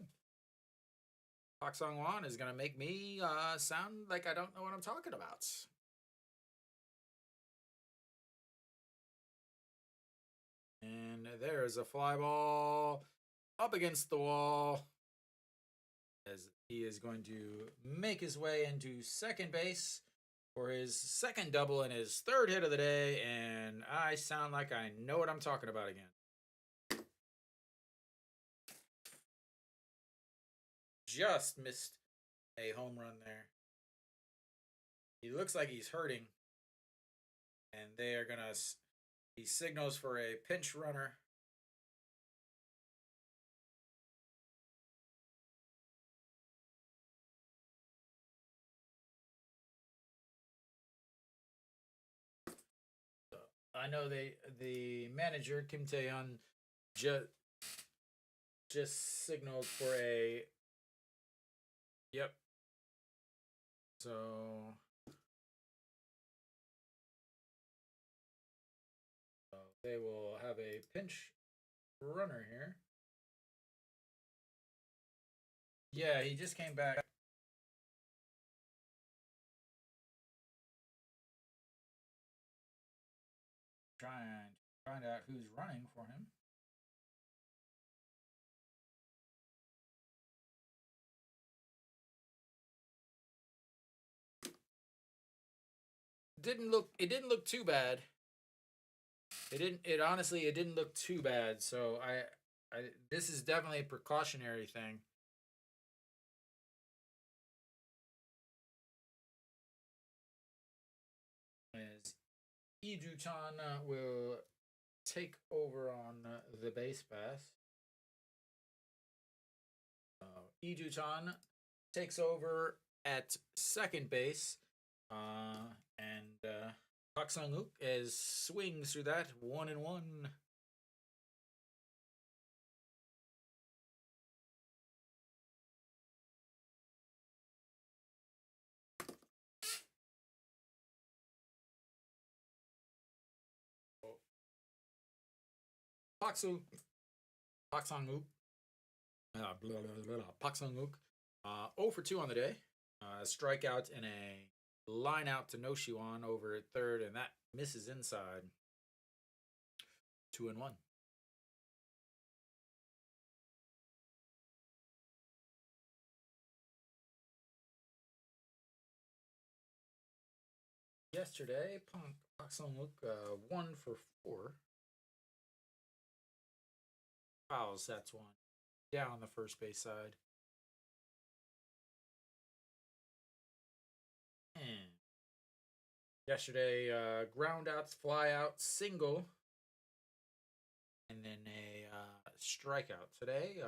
Pak Sung Won is going to make me sound like I don't know what I'm talking about. And there is a fly ball up against the wall as he is going to make his way into second base for his second double and his third hit of the day. And I sound like I know what I'm talking about again. Just missed a home run there. He looks like he's hurting. And they are going to... He signals for a pinch runner. I know the manager Kim Tae-hyun just signaled for a yep. So they will have a pinch runner here. Yeah, he just came back. Trying to find out who's running for him. It didn't look too bad. It honestly it didn't look too bad. So this is definitely a precautionary thing. As Lee Ju-chan will take over on the base pass. Ijuchan takes over at second base. Park Sung-wook is swings through that 1-1. Park Sung-wook. Park Sung-wook. 0 for 2 on the day. Strikeout and a line out to Noshiwan over at third, and that misses inside. 2-1. Yesterday, Park Sung-wook 1 for 4. Fouls, that's one. Down the first base side. And yesterday, ground outs, fly out, single, and then a strikeout. Today,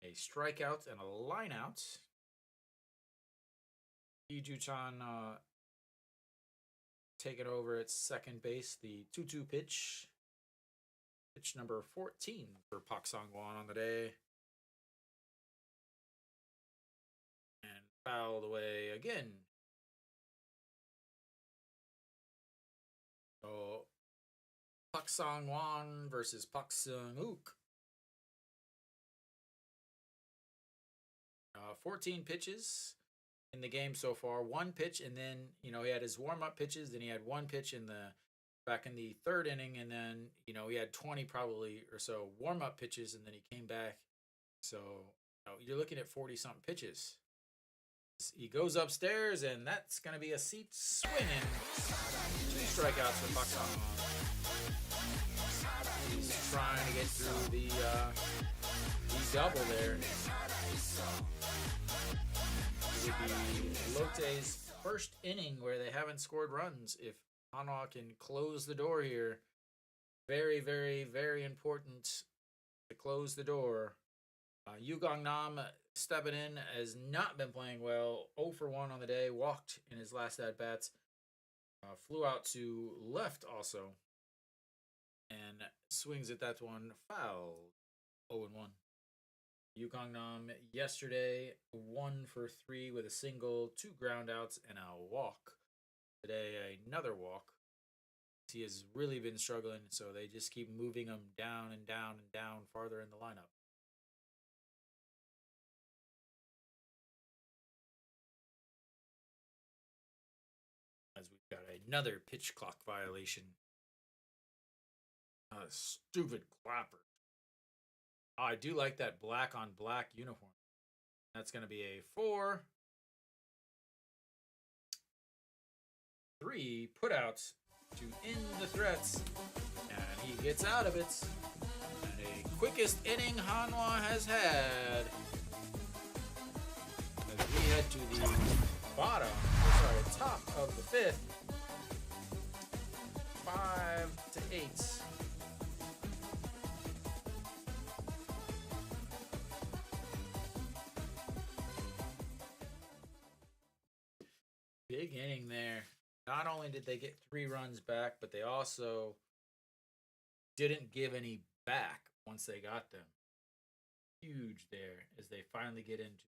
a strikeout and a line out. Ijuchan taking over at second base. The 2-2 pitch. Pitch number 14 for Park Sung-won on the day. And fouled away again. So Park Sung-won versus Park Sung-wook. 14 pitches in the game so far. One pitch, and then he had his warm-up pitches. Then he had one pitch back in the third inning, and then he had 20 probably or so warm-up pitches, and then he came back. So you're looking at 40-something pitches. He goes upstairs, and that's going to be a seat swinging. 2 strikeouts for Park Sung-won. He's trying to get through the double there. It would be Lotte's first inning where they haven't scored runs. If Hanwha can close the door here, very, very, very important to close the door. Yu Nam stepping in has not been playing well. 0 for 1 on the day. Walked in his last at-bats. Flew out to left also. And swings at that one. Fouled. 0-1. Yu Nam yesterday 1 for 3 with a single, 2 groundouts, and a walk. Today another walk. He has really been struggling, so they just keep moving him down and down and down farther in the lineup. As we've got another pitch clock violation. Stupid clapper. I do like that black on black uniform. That's going to be a 4. 3 putouts to end the threats. And he gets out of it. And a quickest inning Hanwha has had. As we head to the top of the 5th. 5-8. Big inning there. Not only did they get 3 runs back, but they also didn't give any back once they got them. Huge there as they finally get into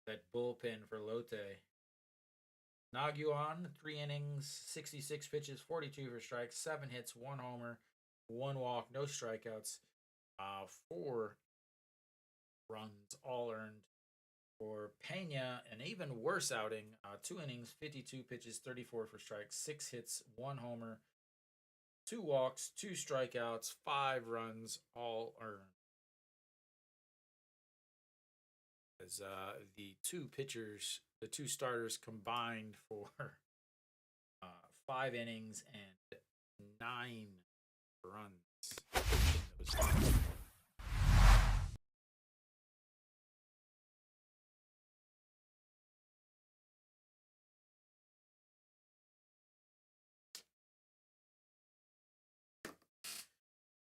that bullpen for Lotte. Nagyuan, 3 innings, 66 pitches, 42 for strikes, 7 hits, 1 homer, 1 walk, no strikeouts, 4 runs all earned. For Pena, an even worse outing, 2 innings, 52 pitches, 34 for strikes, 6 hits, 1 homer, 2 walks, 2 strikeouts, 5 runs, all earned. As the 2 pitchers, the 2 starters combined for 5 innings and 9 runs.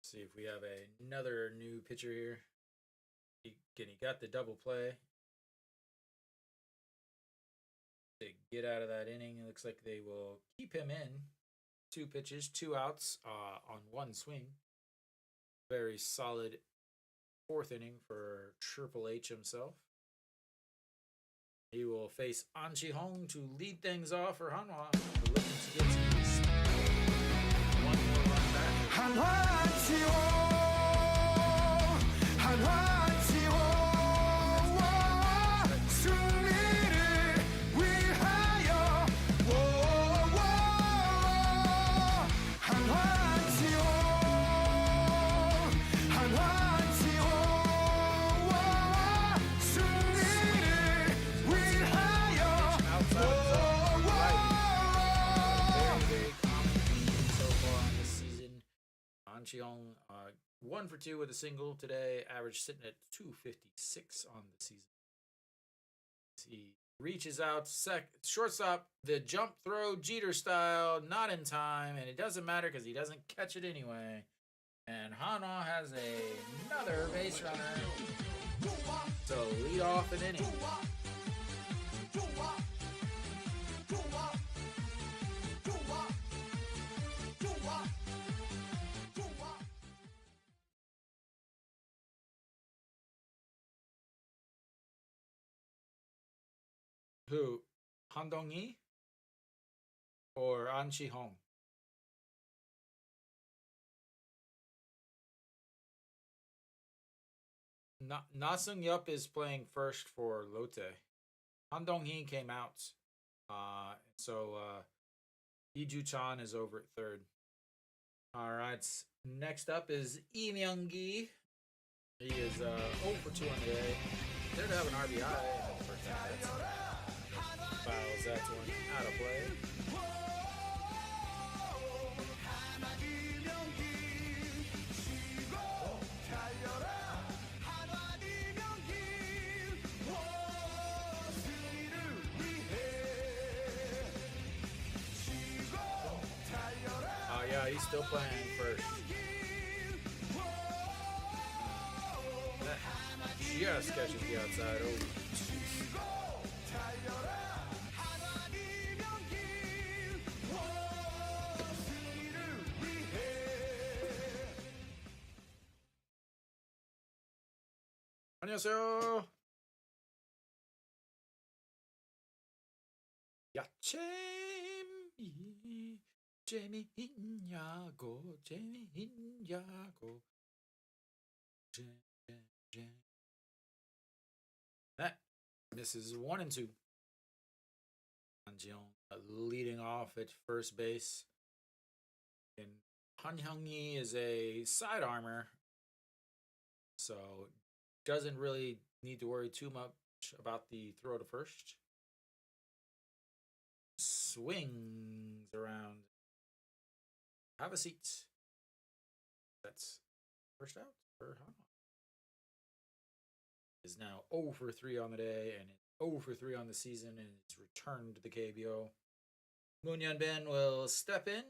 See if we have another new pitcher here. He got the double play to get out of that inning. It looks like they will keep him in. 2 pitches, 2 outs on 1 swing. Very solid 4th inning for Triple H himself. He will face An Chi-hong to lead things off for Hanwha. Looking to get to least 1 more run back. Hanwha Cheong 1 for 2 with a single today. Average sitting at 256 on the season. He reaches out, shortstop, the jump throw Jeter style, not in time, and it doesn't matter because he doesn't catch it anyway. And Hanwha has another base runner to lead off an inning. Who? Han Dong-hee or An Chi-hong? Na Sung-yup is playing first for Lotte. Han Dong-hee came out. So Lee Ju-chan is over at 3rd. All right. Next up is Lee Myung-gi. He is 0 for 2 on the day. Did have an RBI in the first half. Fouls that one out of play. Yeah, he's still playing first. That just catches the outside. Oh. 안녕하세요. 야채미 재미있냐고 재미있냐고 That misses 1 and 2. Han Jeong leading off at first base. And Han Hyung-hee is a side armor, so doesn't really need to worry too much about the throw to first. Swings around. Have a seat. That's first out for Hanwha. Is now 0 for 3 on the day and 0 for 3 on the season, and it's returned to the KBO. Moon Hyun-bin will step in,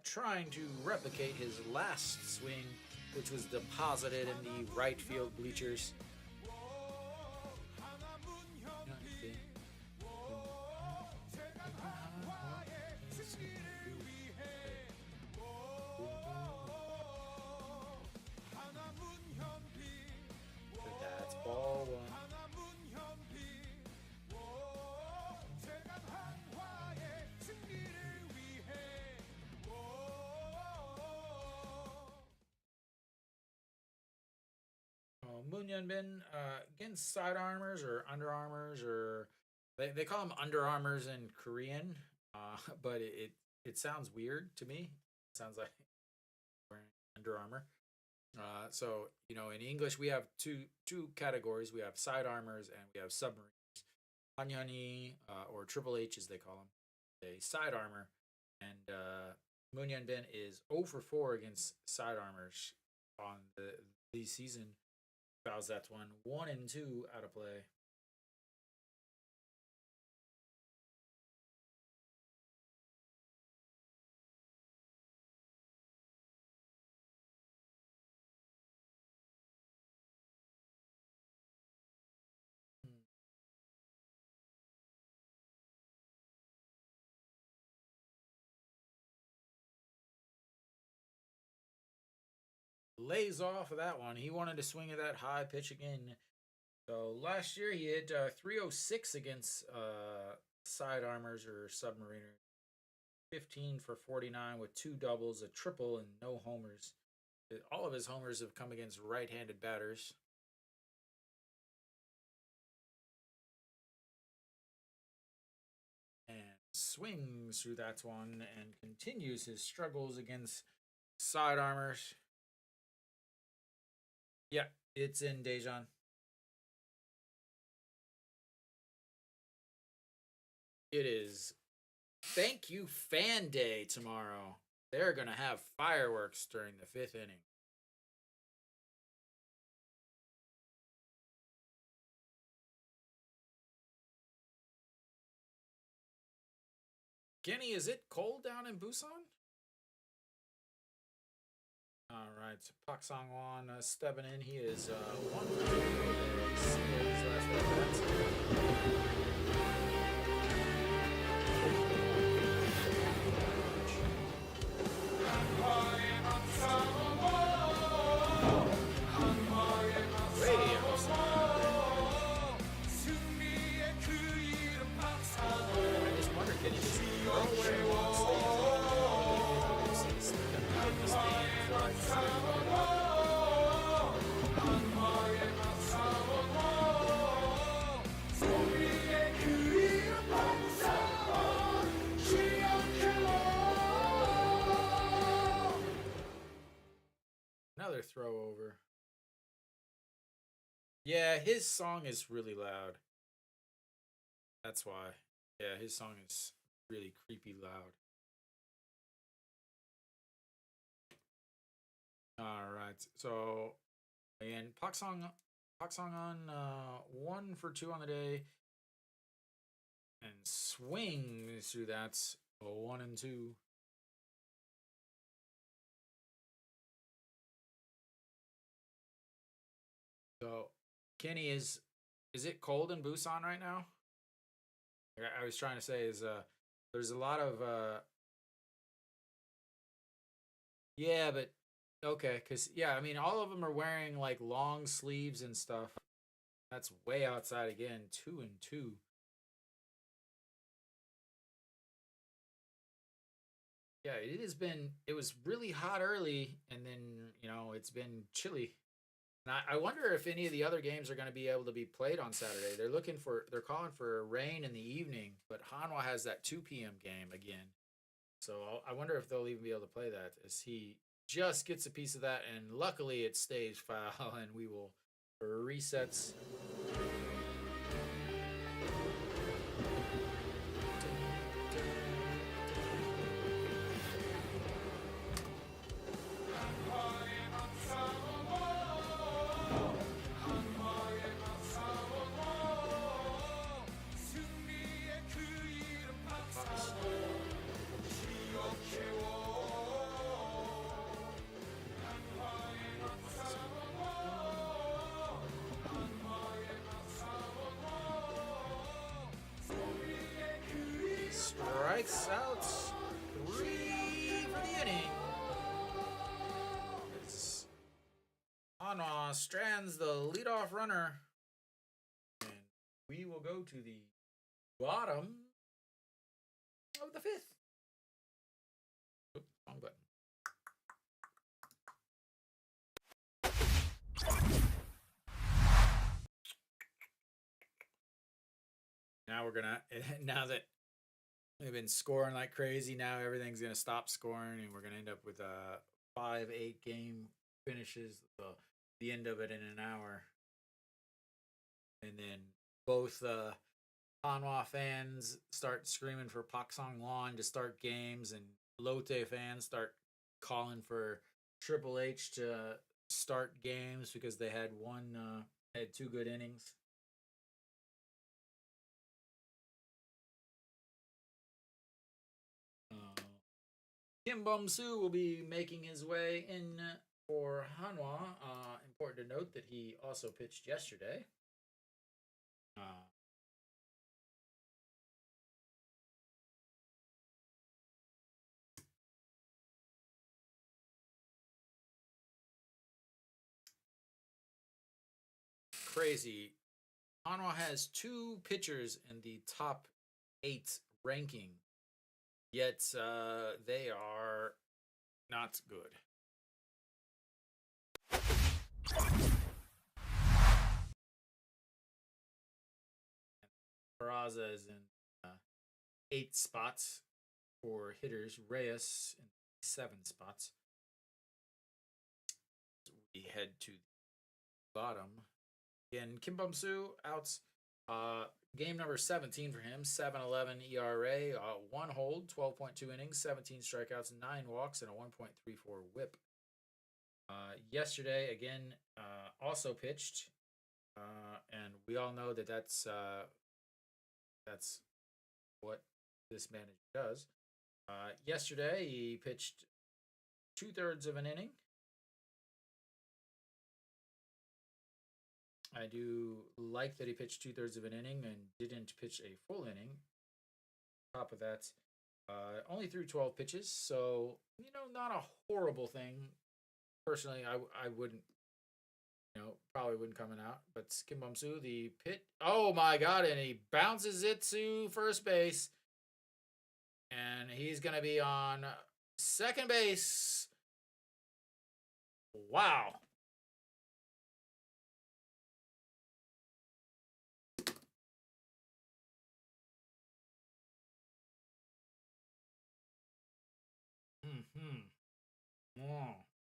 trying to replicate his last swing, which was deposited in the right field bleachers. That's ball 1. Moon Hyun-bin against side armors or under armors, or they call them under armors in Korean, but it sounds weird to me. It sounds like wearing Under Armour. So in English we have two categories. We have side armors and we have submarines. Han Hyun-hee, or Triple H as they call him, a side armor, and Moon Hyun-bin is 0 for 4 against side armors on the season. Fouls that 1 and 2 out of play. lays off of that one. He wanted to swing at that high pitch again. So last year he hit 306 against side armors or submariners. 15 for 49 with 2 doubles, a triple, and no homers. All of his homers have come against right-handed batters. And swings through that one and continues his struggles against side armors. Yeah, it's in Dejan. It is Thank You Fan Day tomorrow. They're going to have fireworks during the 5th inning. Kenny, is it cold down in Busan? All right, so Pak Sang-won stepping in. He is 1 for 2 his last at-bats. Another throw over. Yeah, his song is really loud. That's why. Yeah, his song is really creepy loud. All right. So, and Pak Sang-won 1 for 2 on the day. And swings through that. 1 and 2. So, Kenny, is it cold in Busan right now? I was trying to say is there's a lot of yeah, but okay, cuz yeah, I mean all of them are wearing like long sleeves and stuff. That's way outside again, 2 and 2. Yeah, it was really hot early and then, it's been chilly. And I wonder if any of the other games are going to be able to be played on Saturday. They're calling for rain in the evening, but Hanwha has that 2 p.m. game again. So I wonder if they'll even be able to play that as he just gets a piece of that. And luckily it stays foul and we will resets. Strikes out 3 for the inning. Hanwha strands the leadoff runner. And we will go to the bottom of the 5th. Oops, wrong button. Now that we've been scoring like crazy, now everything's gonna stop scoring, and we're gonna end up with 5-8 game finishes. The end of it in an hour, and then both Hanwha fans start screaming for Pak Sang-won to start games, and Lotte fans start calling for Triple H to start games because they had had 2 good innings. Kim Bum-soo will be making his way in for Hanwha. Important to note that he also pitched yesterday. crazy. Hanwha has 2 pitchers in the top 8 ranking, yet they are not good. Peraza is in 8 spots for hitters. Reyes in 7 spots. We head to the bottom. Again, Kim Bum-soo outs. Game number 17 for him. 7.11 ERA, 1 hold, 12.2 innings, 17 strikeouts, 9 walks, and a 1.34 WHIP. Yesterday, again, also pitched, and we all know that that's what this manager does. Yesterday, he pitched 2/3 of an inning. I do like that he pitched 2/3 of an inning and didn't pitch a full inning. On top of that, only threw 12 pitches, so not a horrible thing. Personally, I wouldn't, probably wouldn't coming out. But Kim Bum-soo, the pit, oh my god, and he bounces it to first base, and he's gonna be on second base. Wow.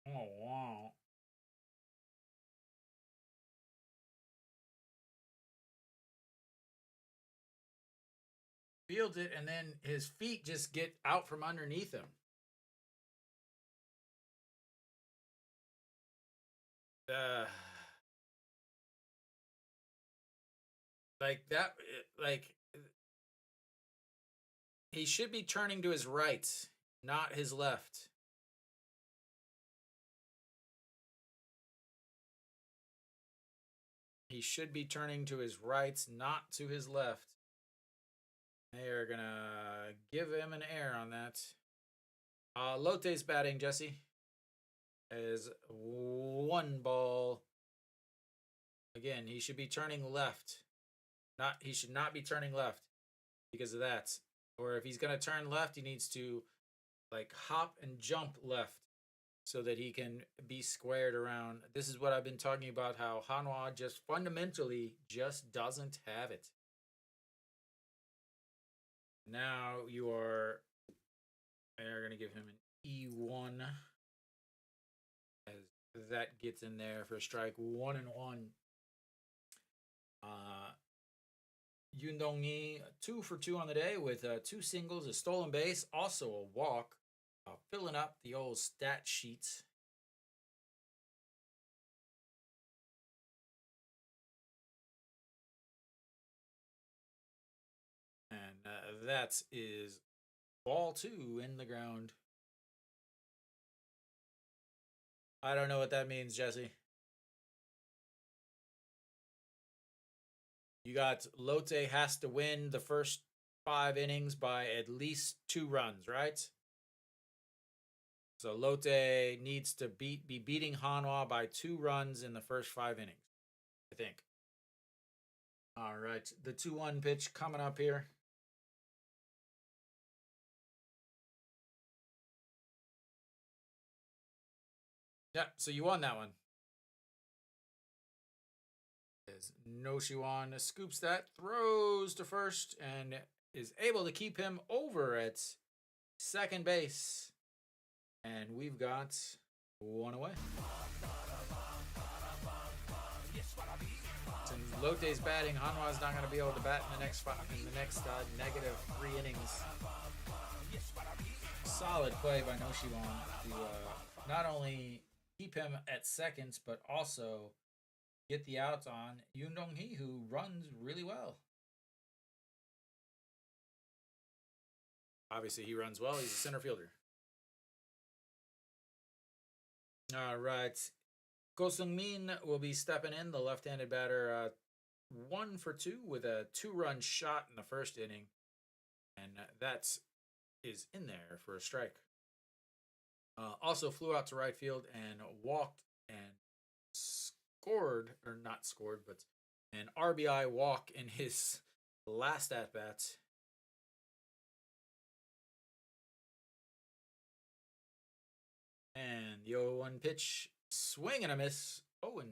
Oh, wow. Fields it, and then his feet just get out from underneath him. Like that, like he should be turning to his right, not his left. He should be turning to his right, not to his left. They are gonna give him an error on that. Lotte's batting, Jesse. Is 1 ball. Again, he should be turning left. He should not be turning left because of that. Or if he's gonna turn left, he needs to hop and jump left so that he can be squared around. This is what I've been talking about, how Hanwha just fundamentally just doesn't have it. Now they're going to give him an E1 as that gets in there for strike 1-1. Yoon Dong-hee, 2 for 2 on the day with 2 singles, a stolen base, also a walk, filling up the old stat sheet. And that is ball 2 in the ground. I don't know what that means, Jesse. You got Lotte has to win the first 5 innings by at least 2 runs, right? So Lotte needs to be beating Hanwha by 2 runs in the first 5 innings, I think. All right, the 2-1 pitch coming up here. Yeah, so you won that one. As No Shiwan scoops that, throws to first, and is able to keep him over at second base. And we've got 1 away. Since Lotte's batting, Hanwha's not going to be able to bat in the next negative 3 innings. Solid play by No Shiwan to not only keep him at second, but also get the outs on Yoon Dong-hee, who runs really well. Obviously, he runs well. He's a center fielder. All right. Ko Sung-min will be stepping in, the left-handed batter, 1 for 2 with a 2-run shot in the first inning. And that is in there for a strike. Also flew out to right field and walked and scored, or not scored, but an RBI walk in his last at bat. And the 0-1 pitch, swing and a miss, 0-2.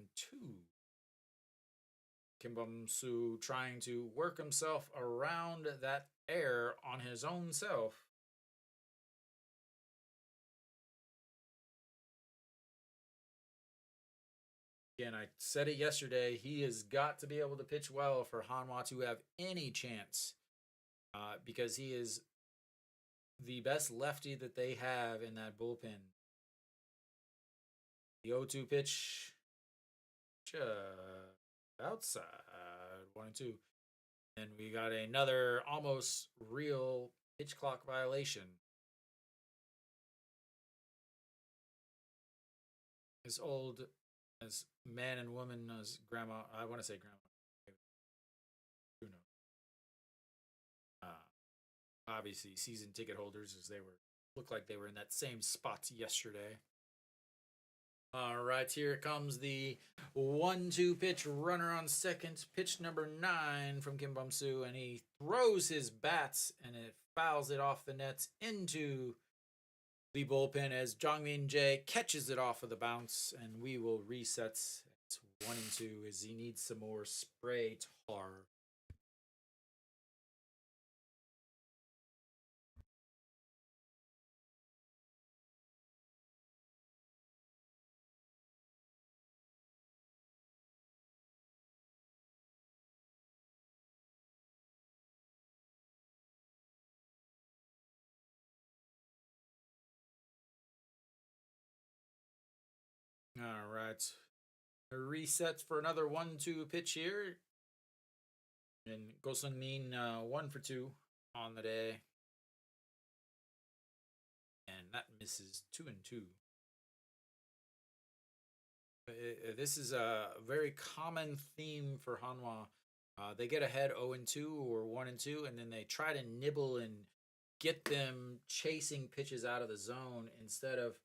Kim Bum-soo trying to work himself around that air on his own self. Again, I said it yesterday. He has got to be able to pitch well for Hanwha to have any chance, because he is the best lefty that they have in that bullpen. The 0-2 pitch, just outside, 1-2. And we got another almost real pitch clock violation. As old as man and woman as grandma, I want to say grandma. Who knows? Obviously, season ticket holders, as they were, looked like they were in that same spot yesterday. All right, here comes the 1-2 pitch, runner on second, pitch number 9 from Kim Bum-soo, and he throws his bats and it fouls it off the nets into the bullpen as Jongmin Jae catches it off of the bounce, and we will reset. It's 1-2 as he needs some more spray tar. All right. A reset for another 1-2 pitch here. And Go Sung-min 1 for 2 on the day. And that misses 2-2. This is a very common theme for Hanwha. They get ahead 0-2 or 1-2, and then they try to nibble and get them chasing pitches out of the zone instead of,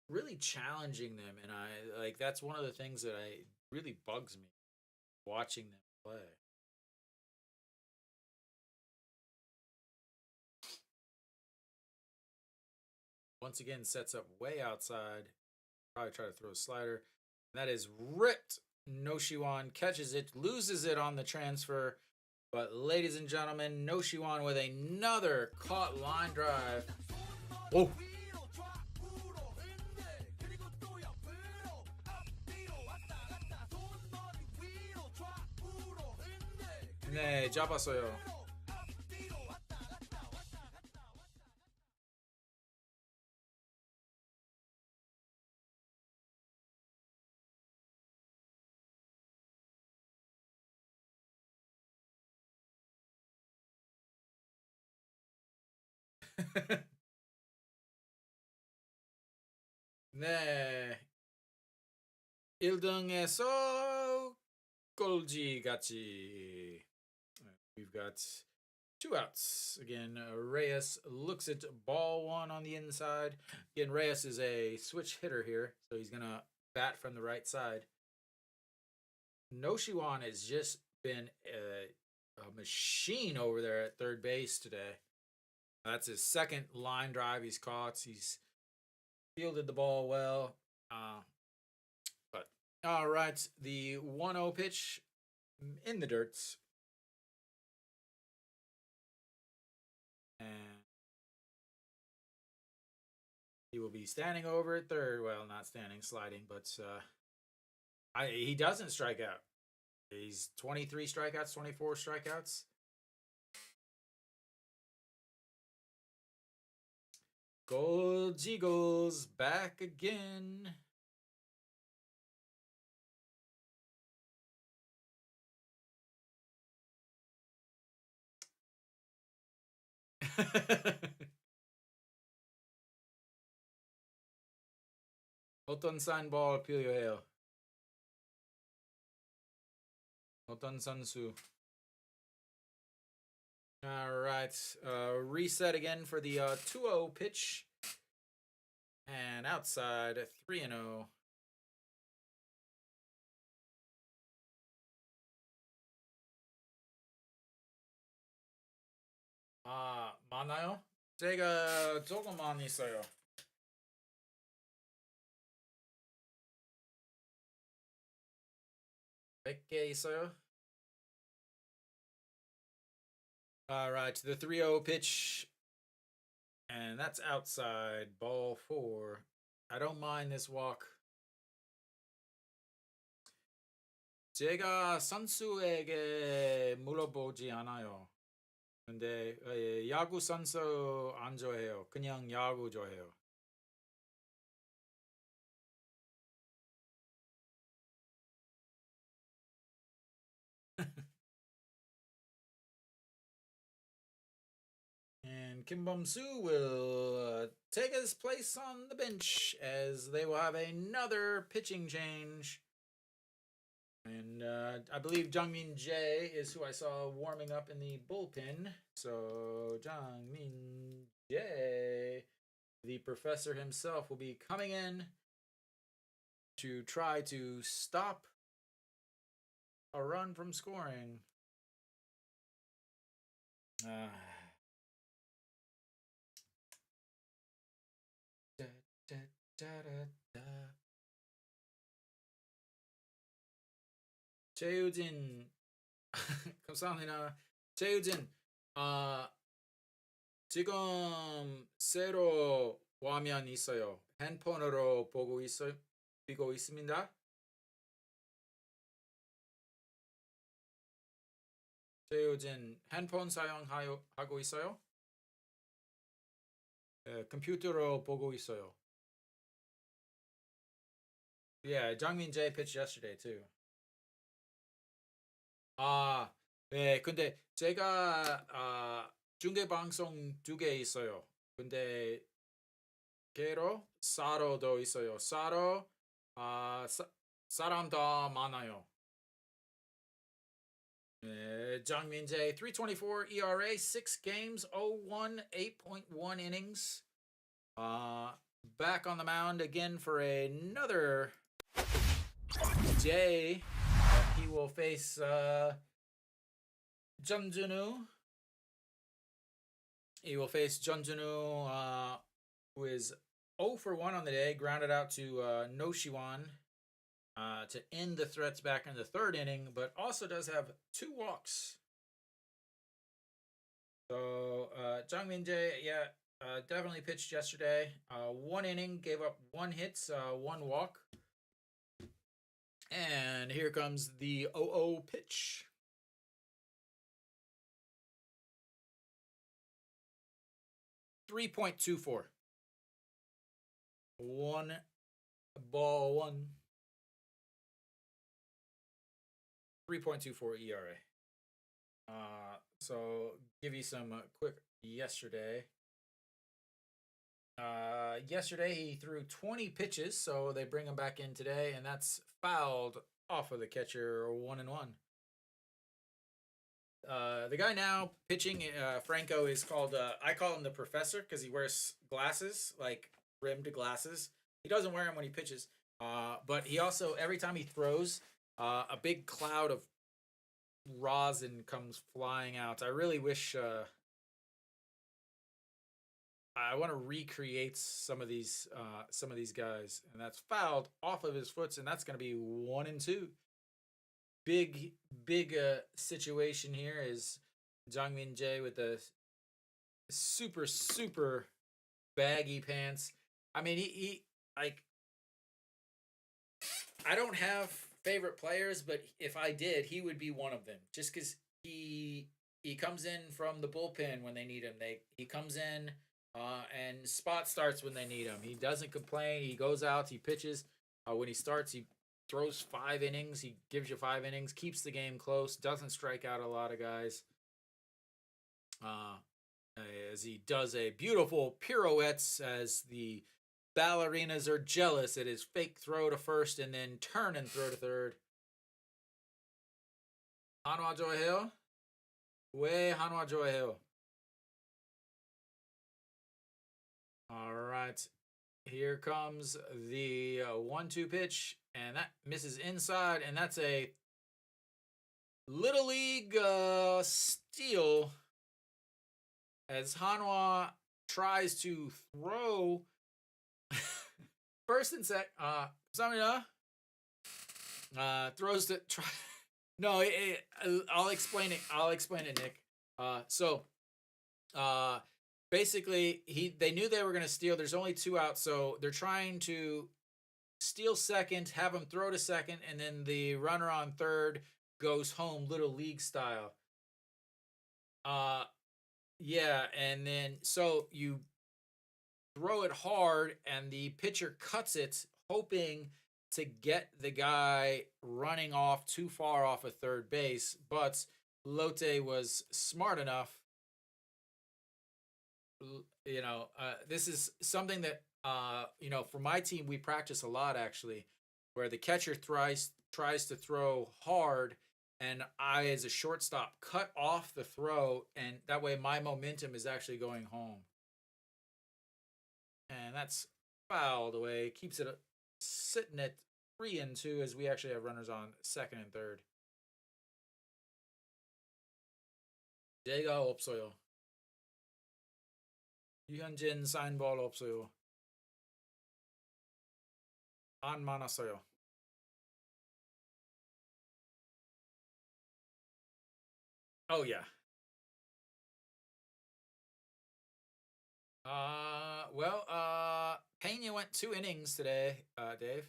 really challenging them. And that's one of the things that really bugs me watching them play. Once again, sets up way outside. Probably try to throw a slider. And that is ripped. No Shiwan catches it, loses it on the transfer. But ladies and gentlemen, No Shiwan with another caught line drive. Oh. 네, 잡았어요. 네. 1등에서 꼴찌 같이. We've got 2 outs. Again, Reyes looks at ball 1 on the inside. Again, Reyes is a switch hitter here, so he's going to bat from the right side. No Shiwan has just been a machine over there at third base today. That's his second line drive he's caught. He's fielded the ball well. But all right, the 1-0 pitch in the dirt. And he will be standing over at third. Well, not standing, sliding, but he doesn't strike out. He's 23 strikeouts, 24 strikeouts. Gold Eagles back again. 어떤 사인볼 필요해요? 어떤 선수? All right, reset again for the 2-0 pitch. And outside, 3-0. 많아요? 제가 조금만 있어요. 100개 있어요? All right, the 3-0 pitch. And that's outside. Ball 4. I don't mind this walk. 제가 선수에게 물어보지 않아요. 근데 야구 선수 안 좋아해요. 그냥 야구 좋아해요. And Kim Bum-soo will take his place on the bench as they will have another pitching change. And I believe Jungmin Jae is who I saw warming up in the bullpen. So Jungmin Jae, the professor himself, will be coming in to try to stop a run from scoring. Da, da, da, da. 최유진 감사합니다. 최유진 지금 새로 화면 있어요. 핸폰으로 보고 있습니다. 최유진 핸폰 사용하고 있어요? 컴퓨터로 보고 있어요. Yeah, Jungmin Jae pitched yesterday too. 네, 근데 제가 중계 방송 2개 있어요. 근데 개로 사로도 있어요. 사로 사람 더 많아요. 네, Jungmin Jae 3.24 ERA, 6 games, 0-1, 8.1 innings. Back on the mound again for another day. He will face Jun Junu. He will face Jun Junu, who is 0 for 1 on the day, grounded out to No Shiwan to end the threats back in the third inning, but also does have 2 walks. So Jungmin Jae, definitely pitched yesterday. 1 inning, gave up 1 hit, 1 walk. And here comes the 0-0 pitch. .24. 1 ball 1. 3.24 ERA. So give you some quick yesterday. Yesterday he threw 20 pitches, so they bring him back in today, and that's fouled off of the catcher 1-1. The guy now pitching, Franco, is called, I call him the professor because he wears glasses, like rimmed glasses. He doesn't wear them when he pitches, but he also, every time he throws, a big cloud of rosin comes flying out. I really wish I want to recreate some of these guys, and that's fouled off of his foot, and that's going to be 1-2. Big situation here is Jungmin Jae with the super baggy pants. I mean, he like, I don't have favorite players, but if I did, he would be one of them. Just because he comes in from the bullpen when they need him. He comes in and spot starts when they need him. He doesn't complain. He goes out. He pitches. When he starts, he throws 5 innings. He gives you 5 innings. Keeps the game close. Doesn't strike out a lot of guys. As he does a beautiful pirouettes as the ballerinas are jealous at his fake throw to first and then turn and throw to third. Hanwha 좋아해요? 왜 Hanwha 좋아해요? All right. Here comes the 1-2 pitch, and that misses inside, and that's a Little League steal as Hanwha tries to throw first and second. Samina throws to try. No, I'll explain it. I'll explain it, Nick. So basically, they knew they were going to steal. There's only 2 out, so they're trying to steal second, have him throw to second, and then the runner on third goes home, little league style. Yeah, and then so you throw it hard, and the pitcher cuts it, hoping to get the guy running off too far off of third base. But Lotte was smart enough. This is something that for my team we practice a lot actually, where the catcher tries to throw hard, and I, as a shortstop, cut off the throw, and that way my momentum is actually going home. And that's fouled away. Keeps it sitting at 3-2 as we actually have runners on second and third. 제가 없어요. 유현진 사인볼 없어요. 안 많았어요. Oh yeah. Pena went 2 innings today, Dave.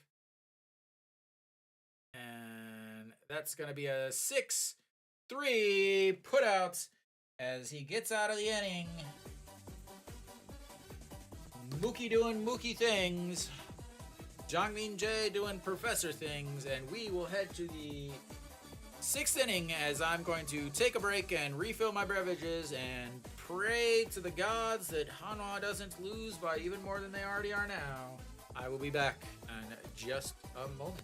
And that's going to be a 6-3 put out as he gets out of the inning. Mookie doing Mookie things. Jongmin Jae doing professor things. And we will head to the 6th inning as I'm going to take a break and refill my beverages and pray to the gods that Hanwha doesn't lose by even more than they already are now. I will be back in just a moment.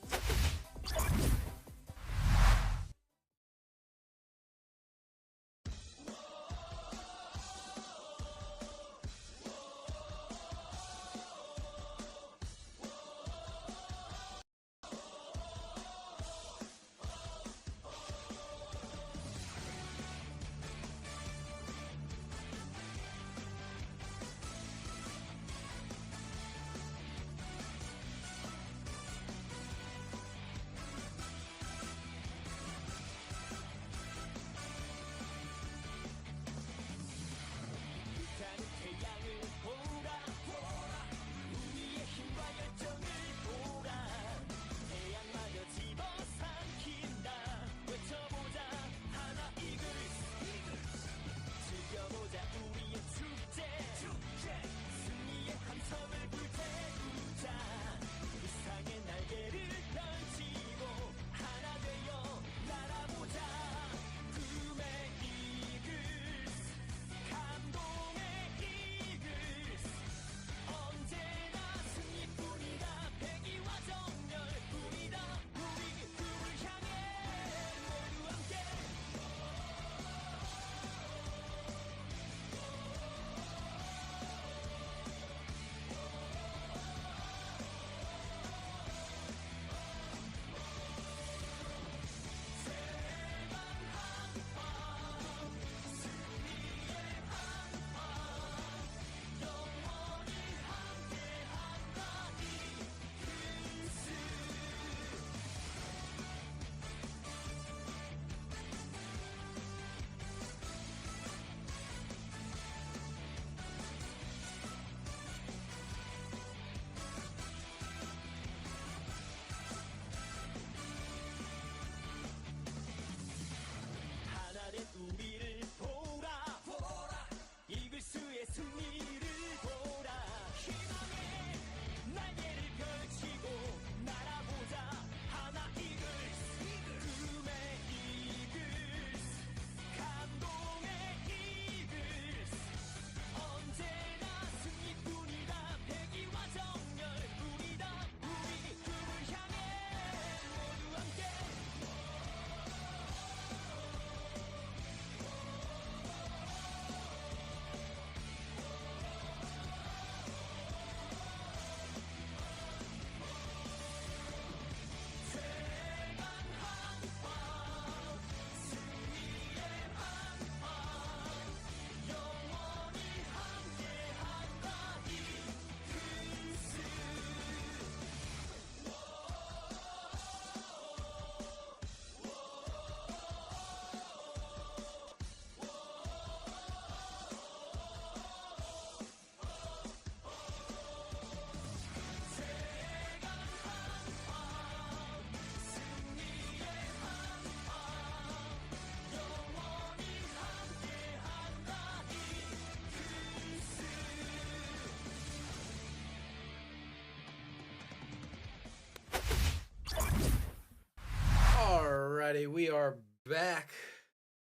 Alrighty, we are back.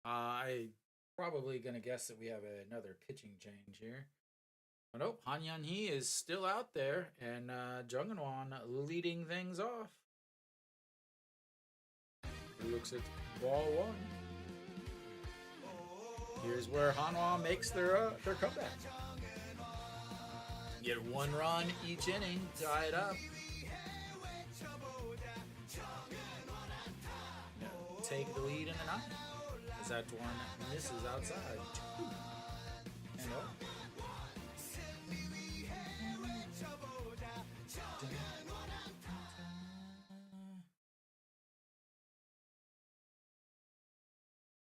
I probably gonna guess that we have another pitching change here. But nope, Hanyan He is still out there, and Jungwon leading things off. He looks at ball one. Here's where Hanwha makes their comeback. Get 1 run each inning, tie it up. Take the lead in the ninth. As that one misses outside.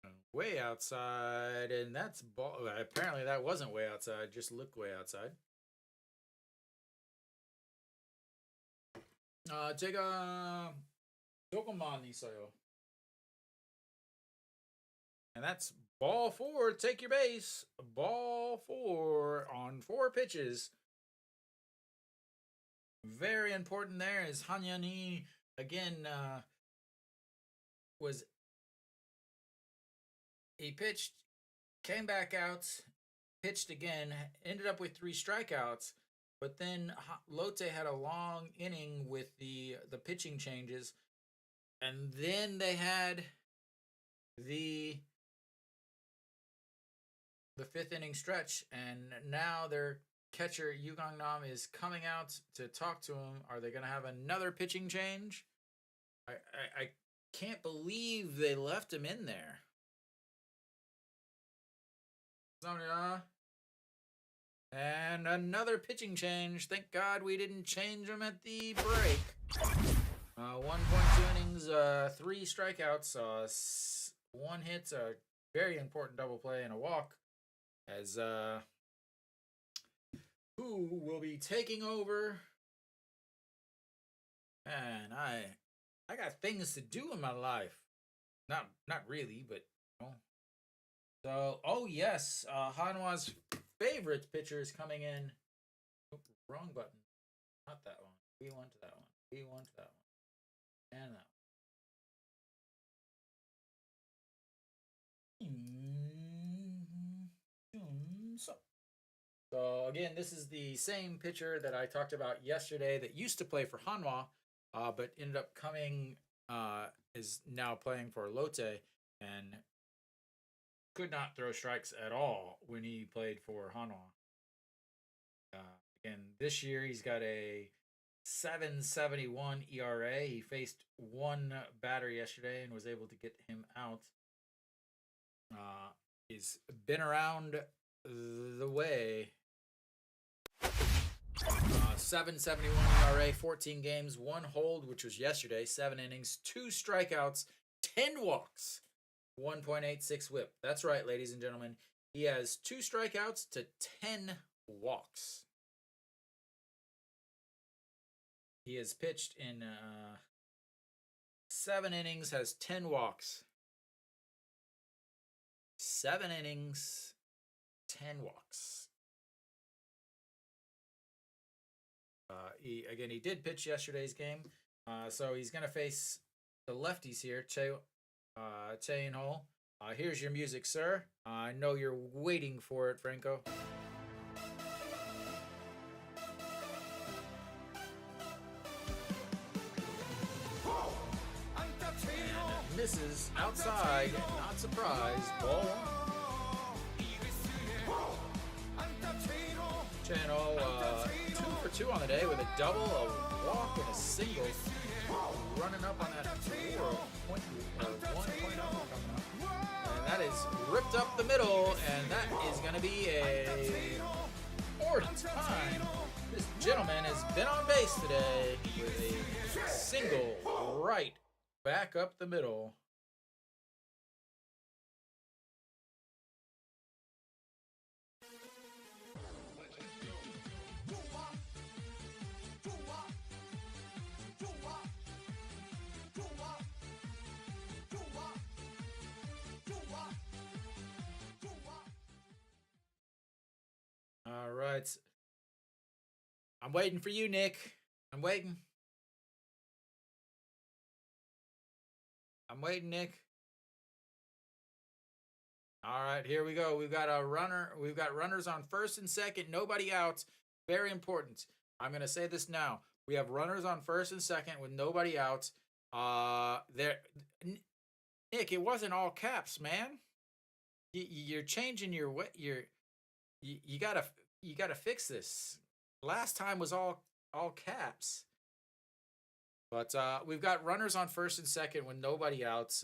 And way outside, and that's ball. Apparently, that wasn't way outside. Just looked way outside. 제가 조금만 있어요. And that's ball 4. Take your base. Ball 4 on 4 pitches. Very important there is Hanyan He again he pitched, came back out, pitched again, ended up with 3 strikeouts. But then Lotte had a long inning with the pitching changes, and then they had the 5th inning stretch, and now their catcher Yu Gangnam is coming out to talk to him. Are they going to have another pitching change? I can't believe they left him in there. And another pitching change. Thank God we didn't change him at the break. 1.2 innings, 3 strikeouts, 1 hit, a very important double play and a walk. As who will be taking over? Man, I got things to do in my life. Not really, but you know. So, oh yes, Hanwha's favorite pitcher is coming in. Oops, wrong button. Not that one. We want to that one. We want to that one. And that one. So again, this is the same pitcher that I talked about yesterday that used to play for Hanwha, but ended up coming, is now playing for Lotte, and could not throw strikes at all when he played for Hanwha. Again, this year he's got a 7.71 ERA. He faced 1 batter yesterday and was able to get him out. He's been around the way. 7.71 ERA, 14 games, 1 hold, which was yesterday, 7 innings, 2 strikeouts, 10 walks. 1.86 whip. That's right, ladies and gentlemen. He has 2 strikeouts to 10 walks. He has pitched in 7 innings, has 10 walks. 7 innings, 10 walks. He did pitch yesterday's game. So he's going to face the lefties here, Chae-in-ho. Here's your music, sir. I know you're waiting for it, Franco. And misses outside, not surprised. Ball 1. Chae-in-ho, 2 for 2 on the day with a double, a walk, and a single. Running up on that 1.0 coming up. And that is ripped up the middle, and that is going to be a 4th time this gentleman has been on base today with a single right back up the middle. All right. I'm waiting for you, Nick. I'm waiting. I'm waiting, Nick. All right, here we go. We've got a runner. We've got runners on first and second. Nobody out. Very important. I'm gonna say this now. We have runners on first and second with nobody out. There, Nick. It wasn't all caps, man. You're changing your what? You gotta fix this. Last time was all caps. But we've got runners on first and second with nobody out.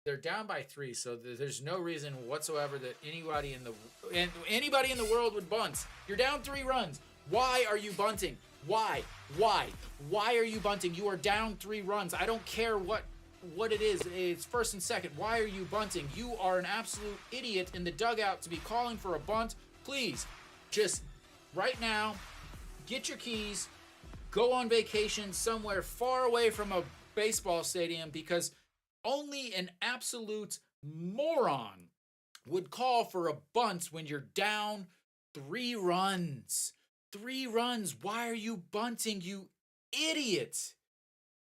They're down by 3, so there's no reason whatsoever that anybody in the world would bunt. You're down 3 runs. Why are you bunting? Why? Why are you bunting? You are down 3 runs. I don't care what it is. It's first and second. Why are you bunting? You are an absolute idiot in the dugout to be calling for a bunt. Please, just right now, get your keys, go on vacation somewhere far away from a baseball stadium, because only an absolute moron would call for a bunt when you're down 3 runs. 3 runs. Why are you bunting, you idiot?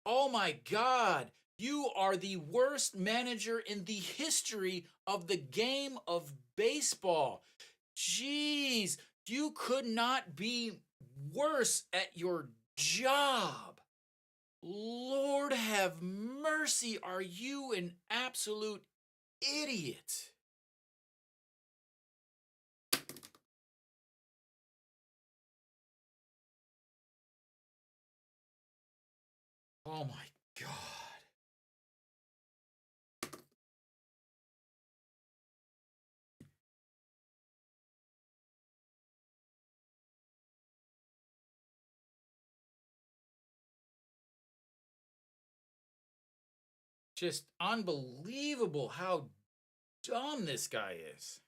Oh my God. You are the worst manager in the history of the game of baseball. Jeez, you could not be worse at your job. Lord have mercy, are you an absolute idiot? Oh my God. Just unbelievable how dumb this guy is.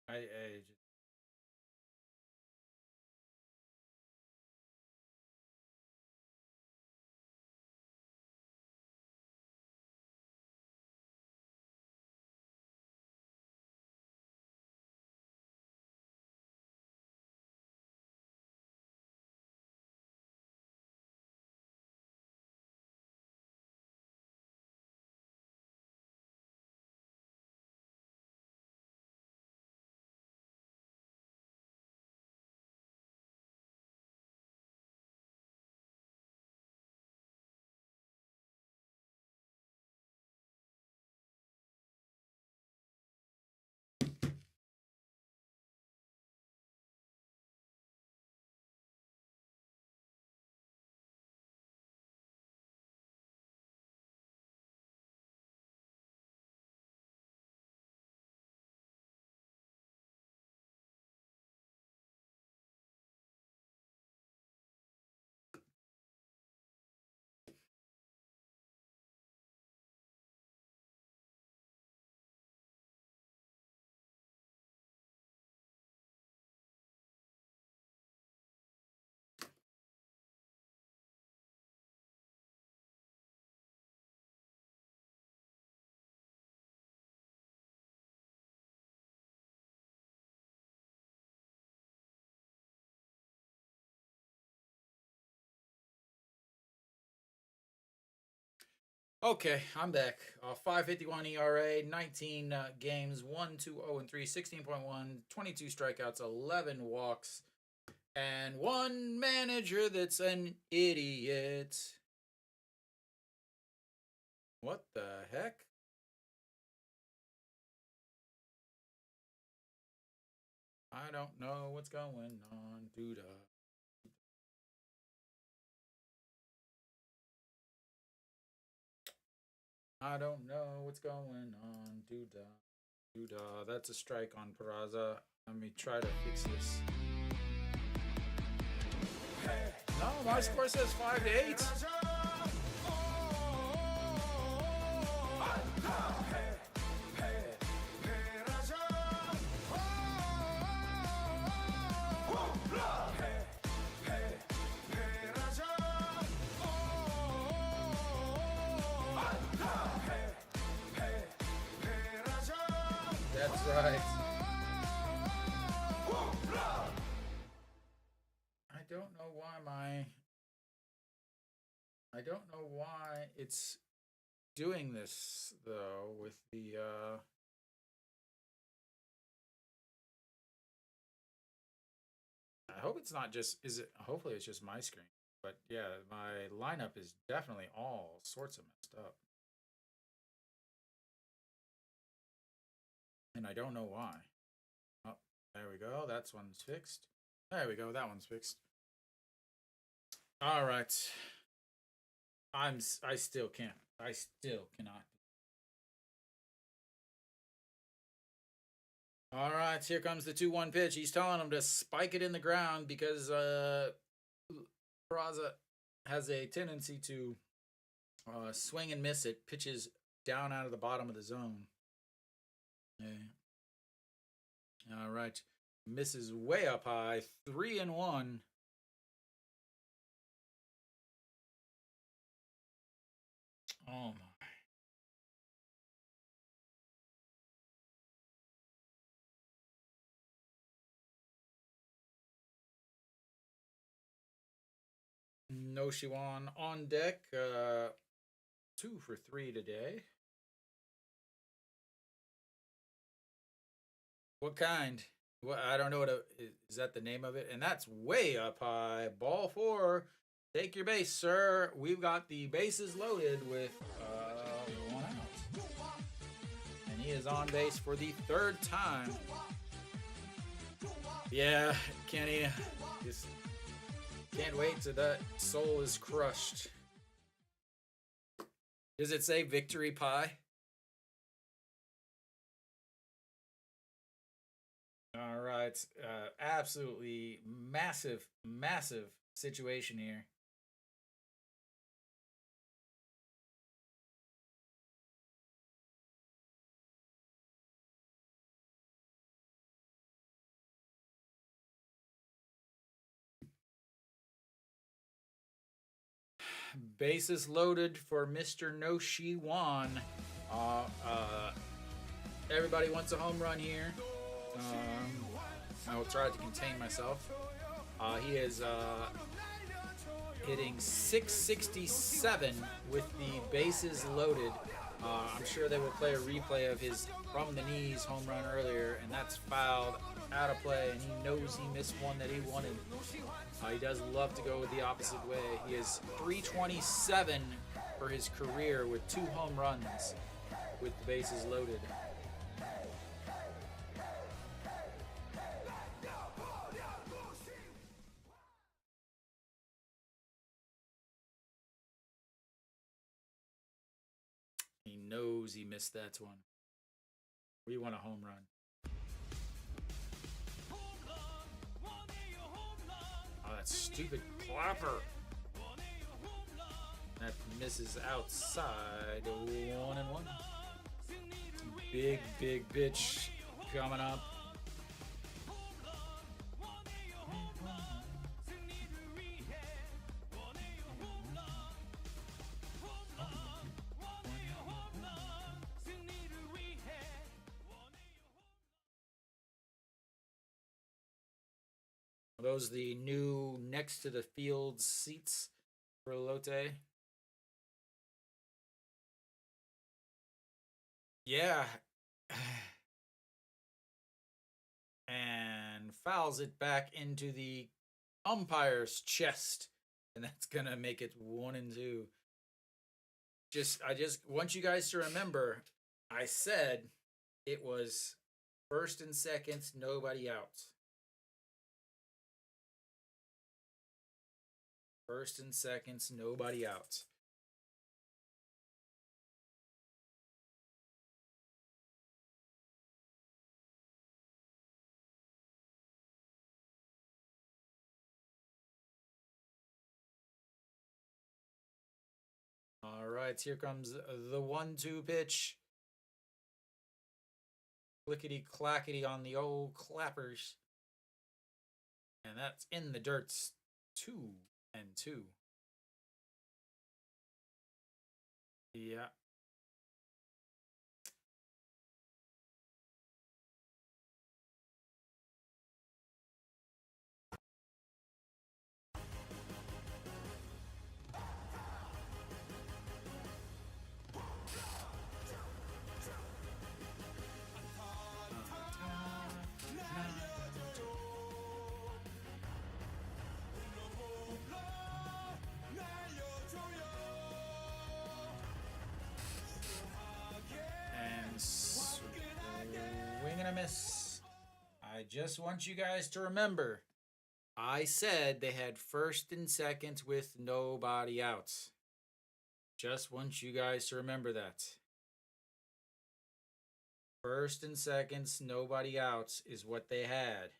I Okay, I'm back. 5.51 ERA, 19 games, 1-2-0-3, 16.1, 22 strikeouts, 11 walks, and one manager that's an idiot. What the heck? I don't know what's going on, dude. I don't know what's going on, dude. Dude, that's a strike on Peraza. Let me try to fix this. No, my score says 5-8. That's right. I don't know why it's doing this though with the I hope it's not just is it hopefully it's just my screen. But yeah, my lineup is definitely all sorts of messed up. And I don't know why. Oh, there we go. That's one's fixed. There we go. That one's fixed. All right. I still can't. I still cannot. All right, here comes the 2-1 pitch. He's telling him to spike it in the ground because Peraza has a tendency to swing and miss it. Pitches down out of the bottom of the zone. Yeah. All right. Misses way up high. 3-1. Oh my. No Shiwan on deck. 2 for 3 today. What kind? What I don't know what is that the name of it? And that's way up high. Ball 4. Take your base, sir. We've got the bases loaded with 1 out. And he is on base for the 3rd time. Yeah, Kenny. Just can't wait till that soul is crushed. Does it say victory pie? All right. Absolutely massive, massive situation here. Bases loaded for Mr. No Shi Wan. Everybody wants a home run here. I will try to contain myself. He is hitting 667 with the bases loaded. I'm sure they will play a replay of his from the knees home run earlier, and that's fouled out of play, and he knows he missed one that he wanted. He does love to go the opposite way. He is 327 for his career with 2 home runs with the bases loaded. He knows he missed that one. We want a home run. Oh, that stupid clapper. That misses outside. 1-1. Big, big bitch coming up. Are those the new next to the field seats for Lotte? Yeah. And fouls it back into the umpire's chest. And that's going to make it 1-2. I just want you guys to remember I said it was first and seconds, nobody out. First and seconds, nobody out. All right, here comes the 1-2 pitch. Clickety clackety on the old clappers. And that's in the dirts. 2-2. Yeah. And swing and a miss. I just want you guys to remember I said they had first and second with nobody out. Just want you guys to remember that. First and seconds, nobody out is what they had.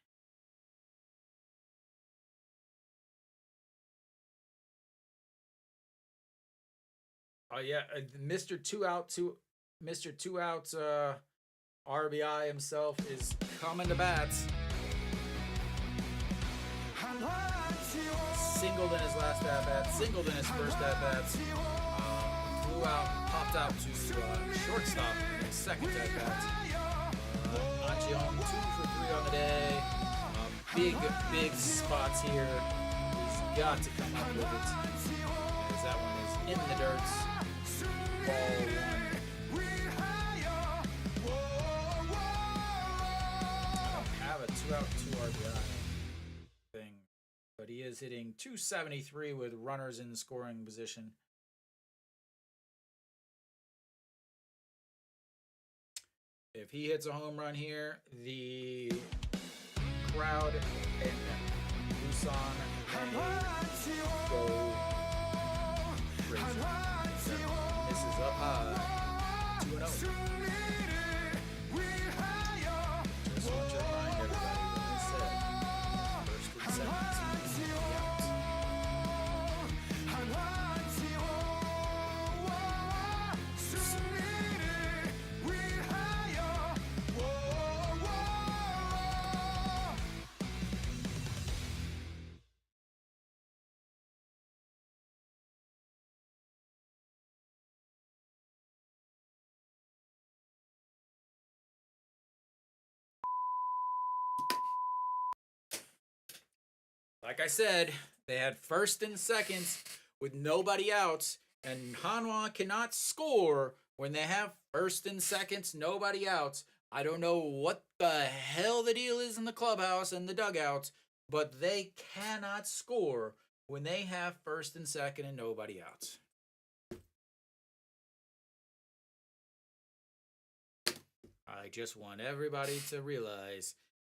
Oh yeah, Mr. Mr. Two Out RBI himself is coming to bat. Singled in his last at bat, singled in his first at bat. Flew out, popped out to shortstop in his second at bat. Angione 2 for 3 on the day. Big spots here. He's got to come up with it. As that one is in the dirt. Ball 1. I don't have a 2 out, 2 RBI thing, but he is hitting 273 with runners in scoring position. If he hits a home run here, the crowd in Busan may go crazy. Misses up high. 2-0. Just want to remind everybody what I said. First and second team out. Like I said, they had first and seconds with nobody out, and Hanwha cannot score when they have first and seconds, nobody out. I don't know what the hell the deal is in the clubhouse and the dugout, but they cannot score when they have first and second and nobody out. I just want everybody to realize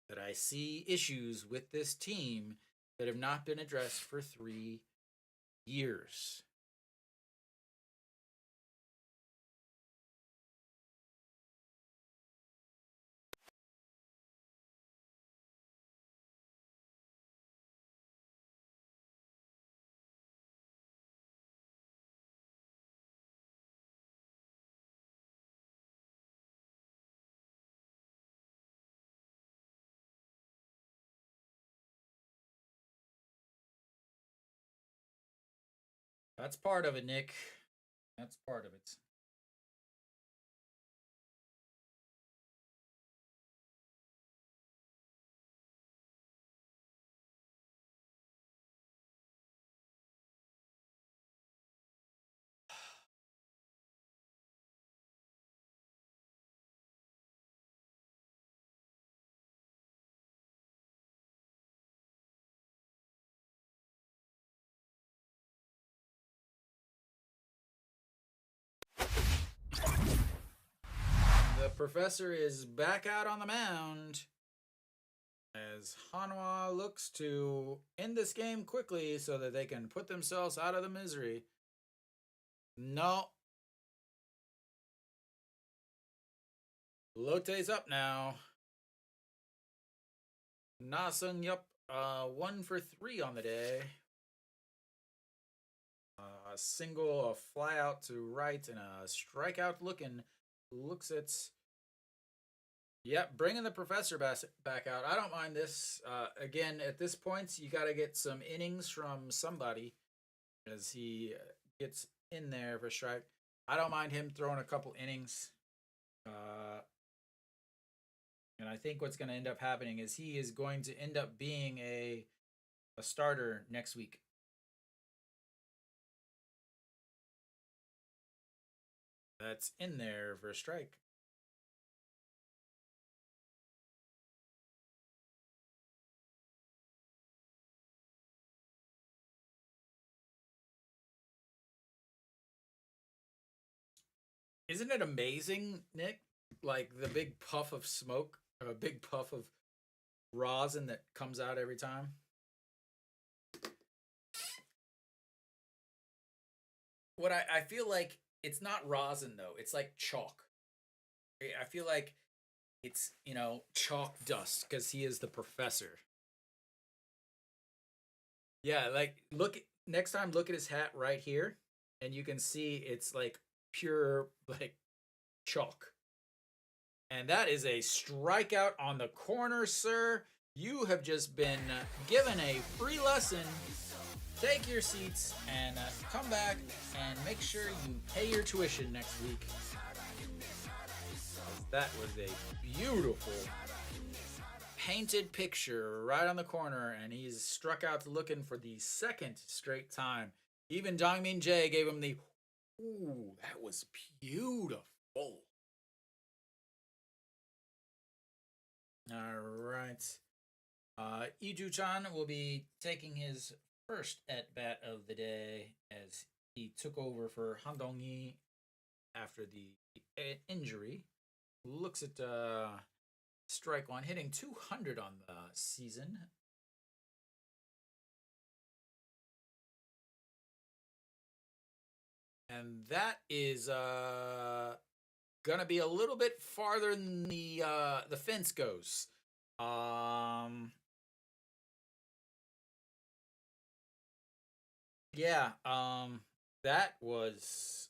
that I see issues with this team that have not been addressed for 3 years. That's part of it, Nick. That's part of it. Professor is back out on the mound as Hanwha looks to end this game quickly so that they can put themselves out of the misery. No. Lotte's up now. Nasung, yup. 1 for 3 on the day. A single, a fly out to right, and a strikeout looks at. Yep, bringing the professor back out. I don't mind this. Again, at this point, you got to get some innings from somebody as he gets in there for strike. I don't mind him throwing a couple innings. And I think what's going to end up happening is he is going to end up being a starter next week. That's in there for a strike. Isn't it amazing, Nick? Like the big puff of smoke, or a big puff of rosin that comes out every time. What I feel like it's not rosin though. It's like chalk. I feel like it's, chalk dust because he is the professor. Yeah, like next time look at his hat right here and you can see it's like pure like chalk. And that is a strikeout on the corner, sir. You have just been given a free lesson. Take your seats and come back and make sure you pay your tuition next week. That was a beautiful painted picture right on the corner, and he's struck out looking for the second straight time. Even Dongmin Jae gave him the, ooh, that was beautiful. All right. Iju-chan will be taking his first at-bat of the day as he took over for Han Dong-hee after the injury. Looks at strike one, hitting 200 on the season. And that is gonna be a little bit farther than the fence goes. Yeah, that was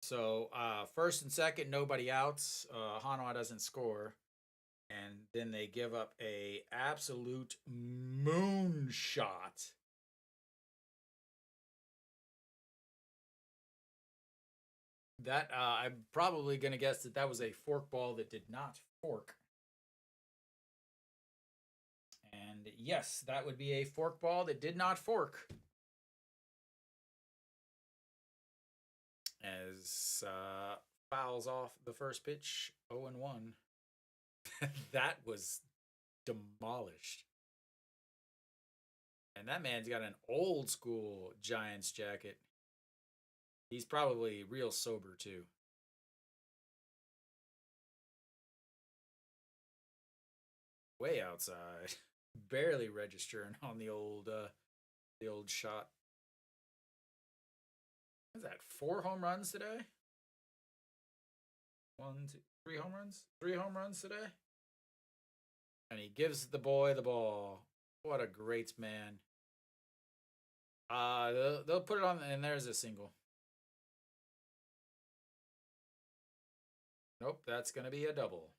so first and second, nobody outs. Hanwha doesn't score. And then they give up a absolute moonshot. That I'm probably going to guess that was a fork ball that did not fork. And yes, that would be a fork ball that did not fork. As fouls off the first pitch, 0-1. That was demolished. And that man's got an old school Giants jacket. He's probably real sober too. Way outside. Barely registering on the old shot. What's that? 4 home runs today? 1, 2, 3 home runs? 3 home runs today? And he gives the boy the ball. What a great man. They'll put it on, and there's a single. Nope, that's going to be a double.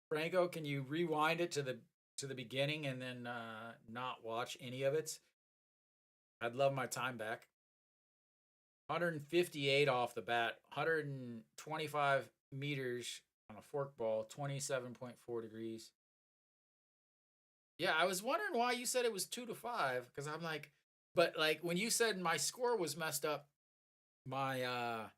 Franco, can you rewind it to the beginning and then not watch any of it? I'd love my time back. 158 off the bat, 125 meters on a fork ball, 27.4 degrees. Yeah, I was wondering why you said it was 2-5 because I'm like, but like when you said my score was messed up, my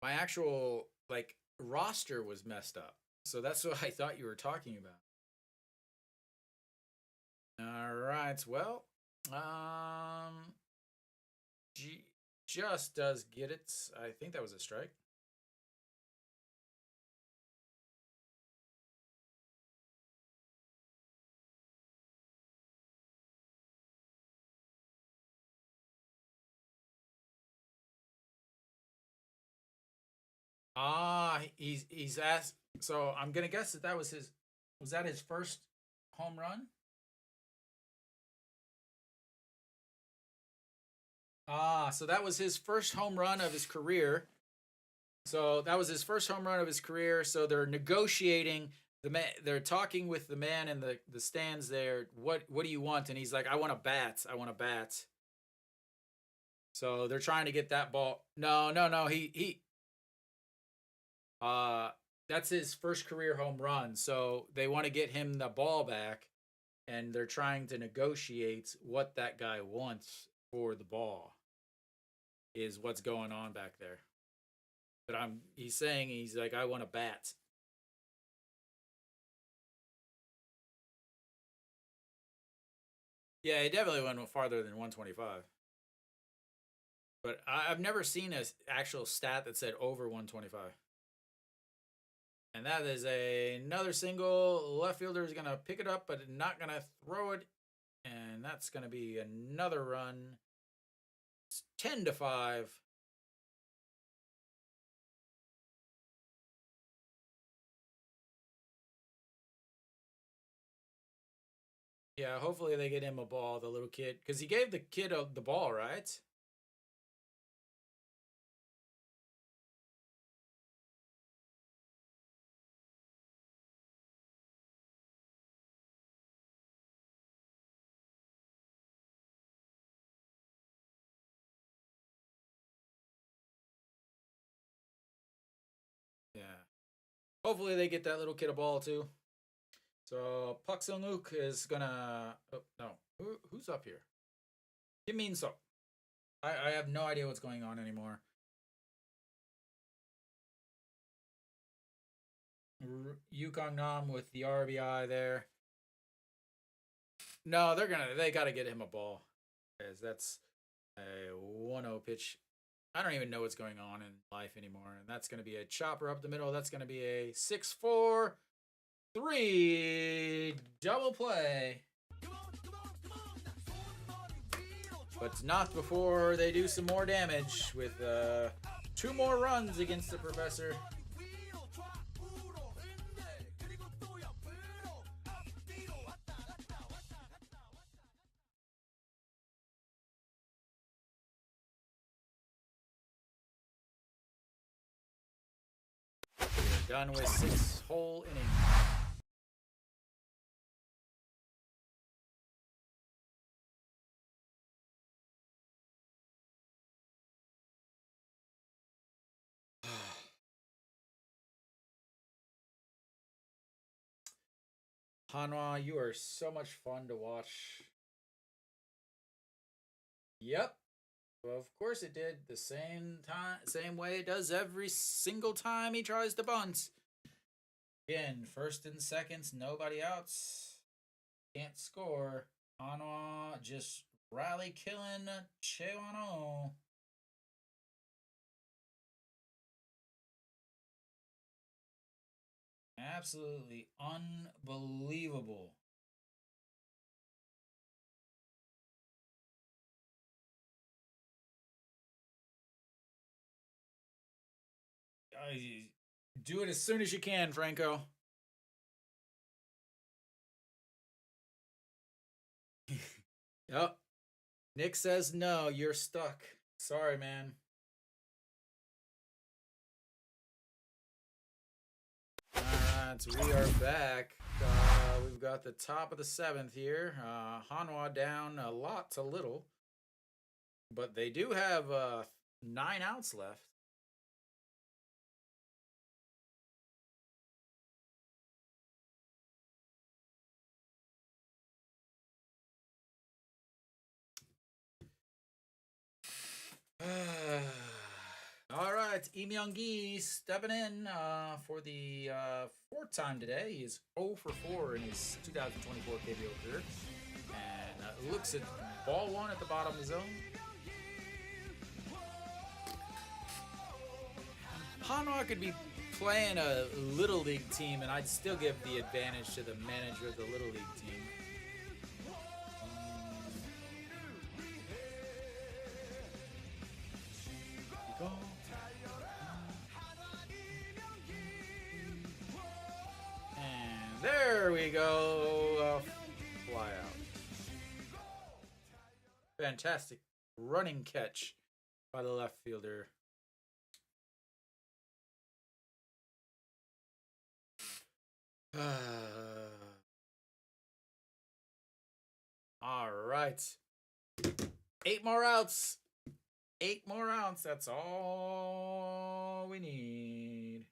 actual like roster was messed up. So that's what I thought you were talking about. All right. Well, um, G just does get it. I think that was a strike. Ah, he's asked. So I'm gonna guess that that was his. Was that his first home run? Ah, so that was his first home run of his career. So that was his first home run of his career. So they're negotiating. The man, they're talking with the man in the stands there. What do you want? And he's like, I want a bat. I want a bat. So they're trying to get that ball. No, no, no. He uh that's his first career home run. So they want to get him the ball back, and they're trying to negotiate what that guy wants for the ball. Is what's going on back there. But he's saying he's like, I want a bat. Yeah, he definitely went farther than 125. But I've never seen an actual stat that said over 125. And that is another single. Left fielder is going to pick it up, but not going to throw it. And that's going to be another run. It's 10-5. Yeah, hopefully they get him a ball, the little kid. Because he gave the kid the ball, right? Yeah. Hopefully they get that little kid a ball, too. So Puck Sung Uk is gonna. Oh no, who's up here? Kim Min So. I have no idea what's going on anymore. Yukong Nam with the RBI there. No, they gotta get him a ball. Because that's a 1-0 pitch. I don't even know what's going on in life anymore. And that's gonna be a chopper up the middle. That's gonna be a 6-4-3 double play. But not before they do some more damage with 2 more runs against the professor. We're done with 6 whole innings. Hanwha, you are so much fun to watch. Yep. Well, of course it did. The same way it does every single time he tries to bunt. Again, first and seconds, nobody outs. Can't score. Hanwha just rally killing Chewano. Absolutely unbelievable. Do it as soon as you can, Franco. Yep. Nick says no, you're stuck. Sorry, man. Alright, so we are back. We've got the top of the 7th here. Hanwha down a lot to little. But they do have 9 outs left. right, Im Young-gi stepping in for the fourth time today. He is 0 for 4 in his 2024 KBO career. And looks at ball one at the bottom of the zone. Hanwha could be playing a Little League team, and I'd still give the advantage to the manager of the Little League team. And there we go. Fly out. Fantastic running catch by the left fielder. All right. 8 more outs. 8 more outs. That's all we need.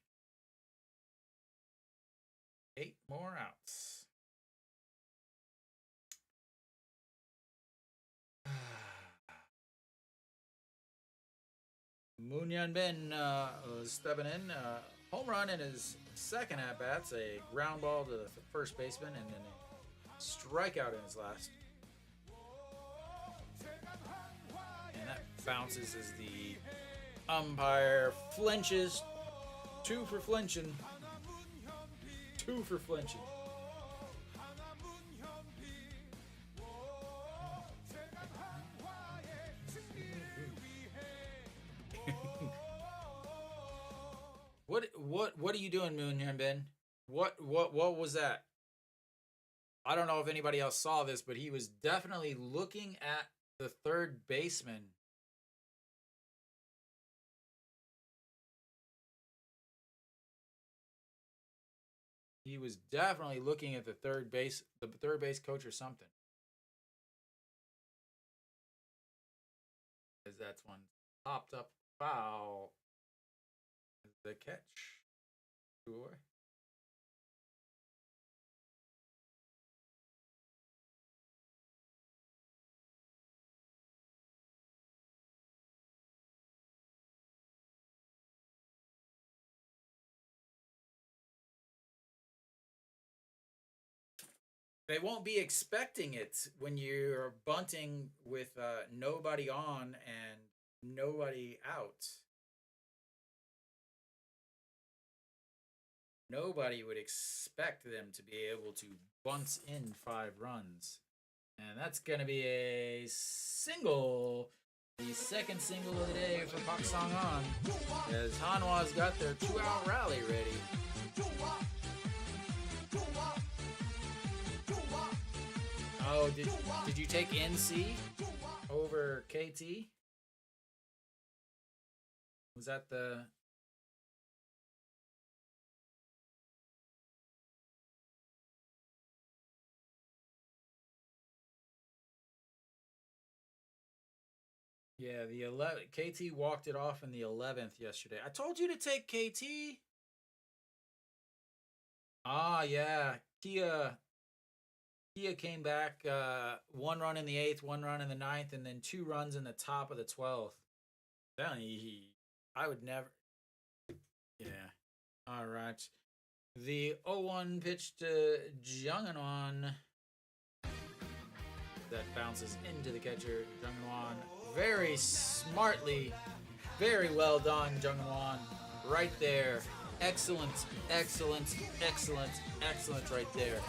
8 more outs. Moon Yun Bin was stepping in. Home run in his second at bats, a ground ball to the first baseman, and then a strikeout in his last. And that bounces as the umpire flinches. 2 for flinching. 2 for flinching. What are you doing, Moon Hyunbin? What was that? I don't know if anybody else saw this, but he was definitely looking at the third baseman. He was definitely looking at the third base coach or something. Because that's one popped up foul. The catch. 2 away. They won't be expecting it when you're bunting with nobody on and nobody out. Nobody would expect them to be able to bunt in 5 runs. And that's going to be a single. The second single of the day for Pak Song On. As Hanwha's got their 2-out rally ready. Oh, did you take NC over KT? Was that the... Yeah, the 11 KT walked it off in the 11th yesterday. I told you to take KT. Ah, yeah. Kia came back 1 run in the 8th, 1 run in the 9th, and then 2 runs in the top of the 12th. I would never. Yeah. All right. The 0-1 pitch to Jungwon. That bounces into the catcher, Jungwon. Very smartly, very well done, Jungwon. Right there. Excellent, excellent, excellent, excellent right there.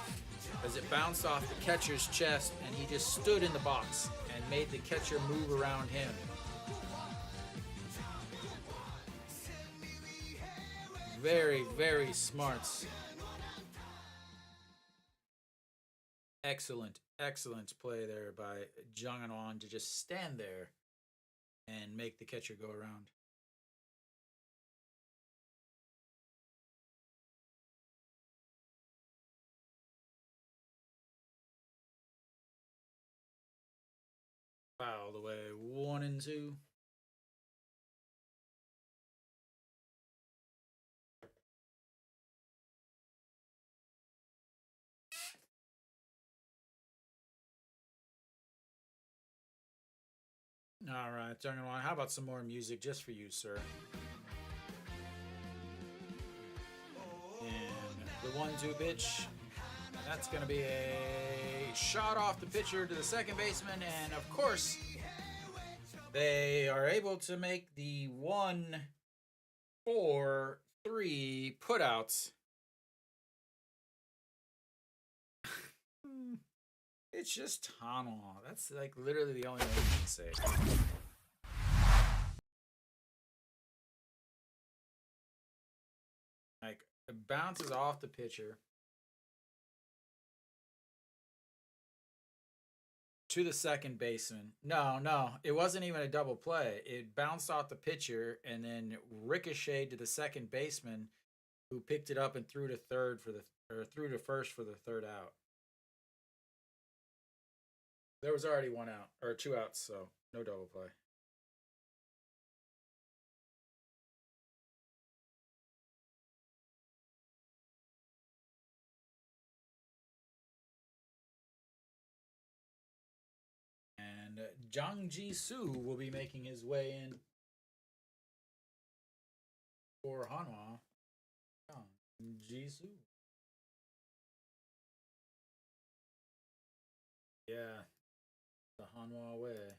As it bounced off the catcher's chest and he just stood in the box and made the catcher move around him. Very, very smart. Excellent, excellent play there by Jungwon to just stand there and make the catcher go around. Fouled away 1 and 2. All right, Jungwon, how about some more music just for you, sir? the 1-2 pitch. And that's going to be a shot off the pitcher to the second baseman. And of course, they are able to make the 1-4-3 putouts. It's just Hanwha. That's like literally the only thing you can say. Like, it bounces off the pitcher to the second baseman. No, it wasn't even a double play. It bounced off the pitcher and then ricocheted to the second baseman, who picked it up and threw to first for the third out. There was already 1 out or 2 outs, so no double play. And Jang Ji-soo will be making his way in for Hanwha. Jang Ji-soo. Yeah, the Hanwha way.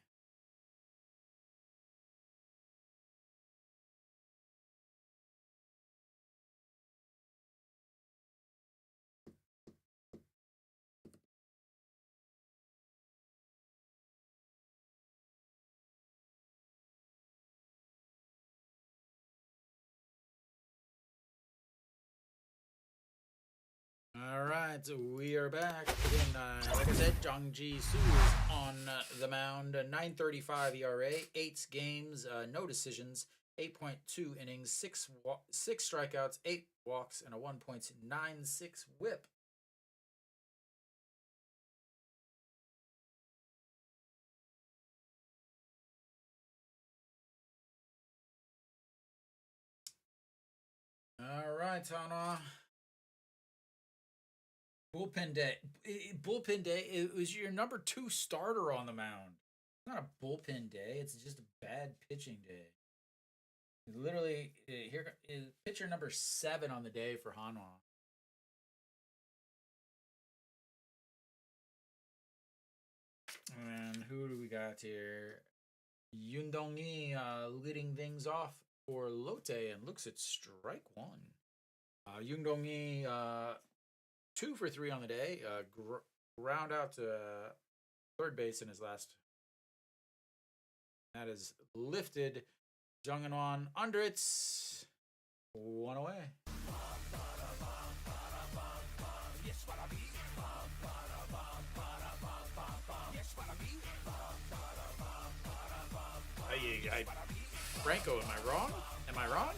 All right, so we are back. And, like I said, Jang Ji-soo is on the mound. 9.35 ERA, 8 games, no decisions, 8.2 innings, 6 strikeouts, 8 walks, and a 1.96 WHIP. All right, Hanwha. Bullpen day. Bullpen day. It was your number 2 starter on the mound. It's not a bullpen day. It's just a bad pitching day. Literally, here is pitcher number 7 on the day for Hanwha. And who do we got here? Yoon Dong-hee leading things off for Lotte and looks at strike 1. Yoon Dong-hee 2 for 3 on the day. Ground out to third base in his last. That is lifted. Jung In-won under it. 1 away. Franco, am I wrong? Am I wrong?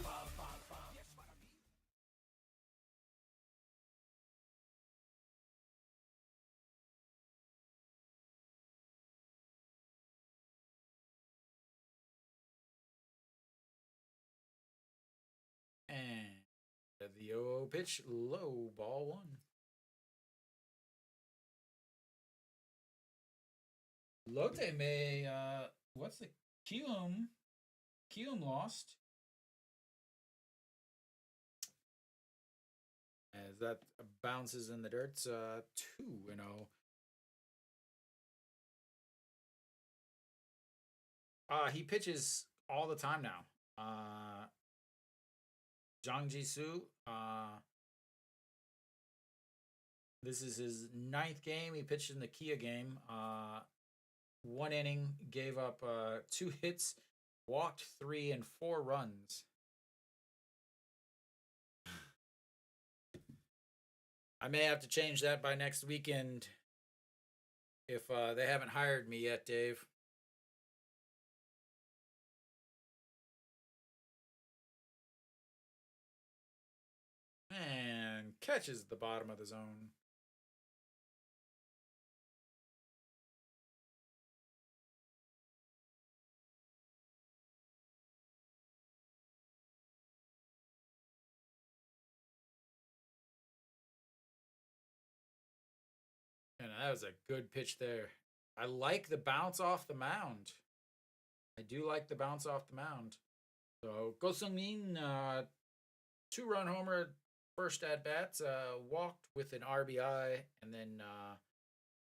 And the 0 pitch, low, ball 1. Lotte may, what's the Kium? Kium lost. As that bounces in the dirt, 2-0. He pitches all the time now. Jang Ji-soo. This is his 9th game. He pitched in the Kia game. 1 inning, gave up 2 hits, walked 3 and 4 runs. I may have to change that by next weekend if they haven't hired me yet, Dave. And catches the bottom of the zone. And that was a good pitch there. I like the bounce off the mound. I do like the bounce off the mound. So Go Sung-min, 2-run homer first at bat, walked with an RBI, and then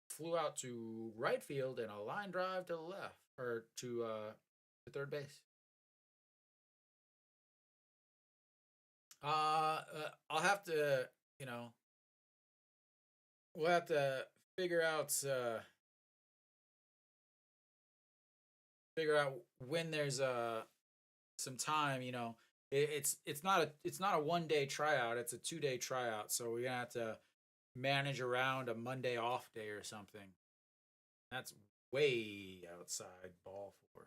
flew out to right field and a line drive to the left or to third base. I'll have to, you know, we'll have to figure out uh, figure out when there's some time. It's not a 1 day tryout. It's a 2 day tryout. So we're gonna have to manage around a Monday off day or something. That's way outside ball for.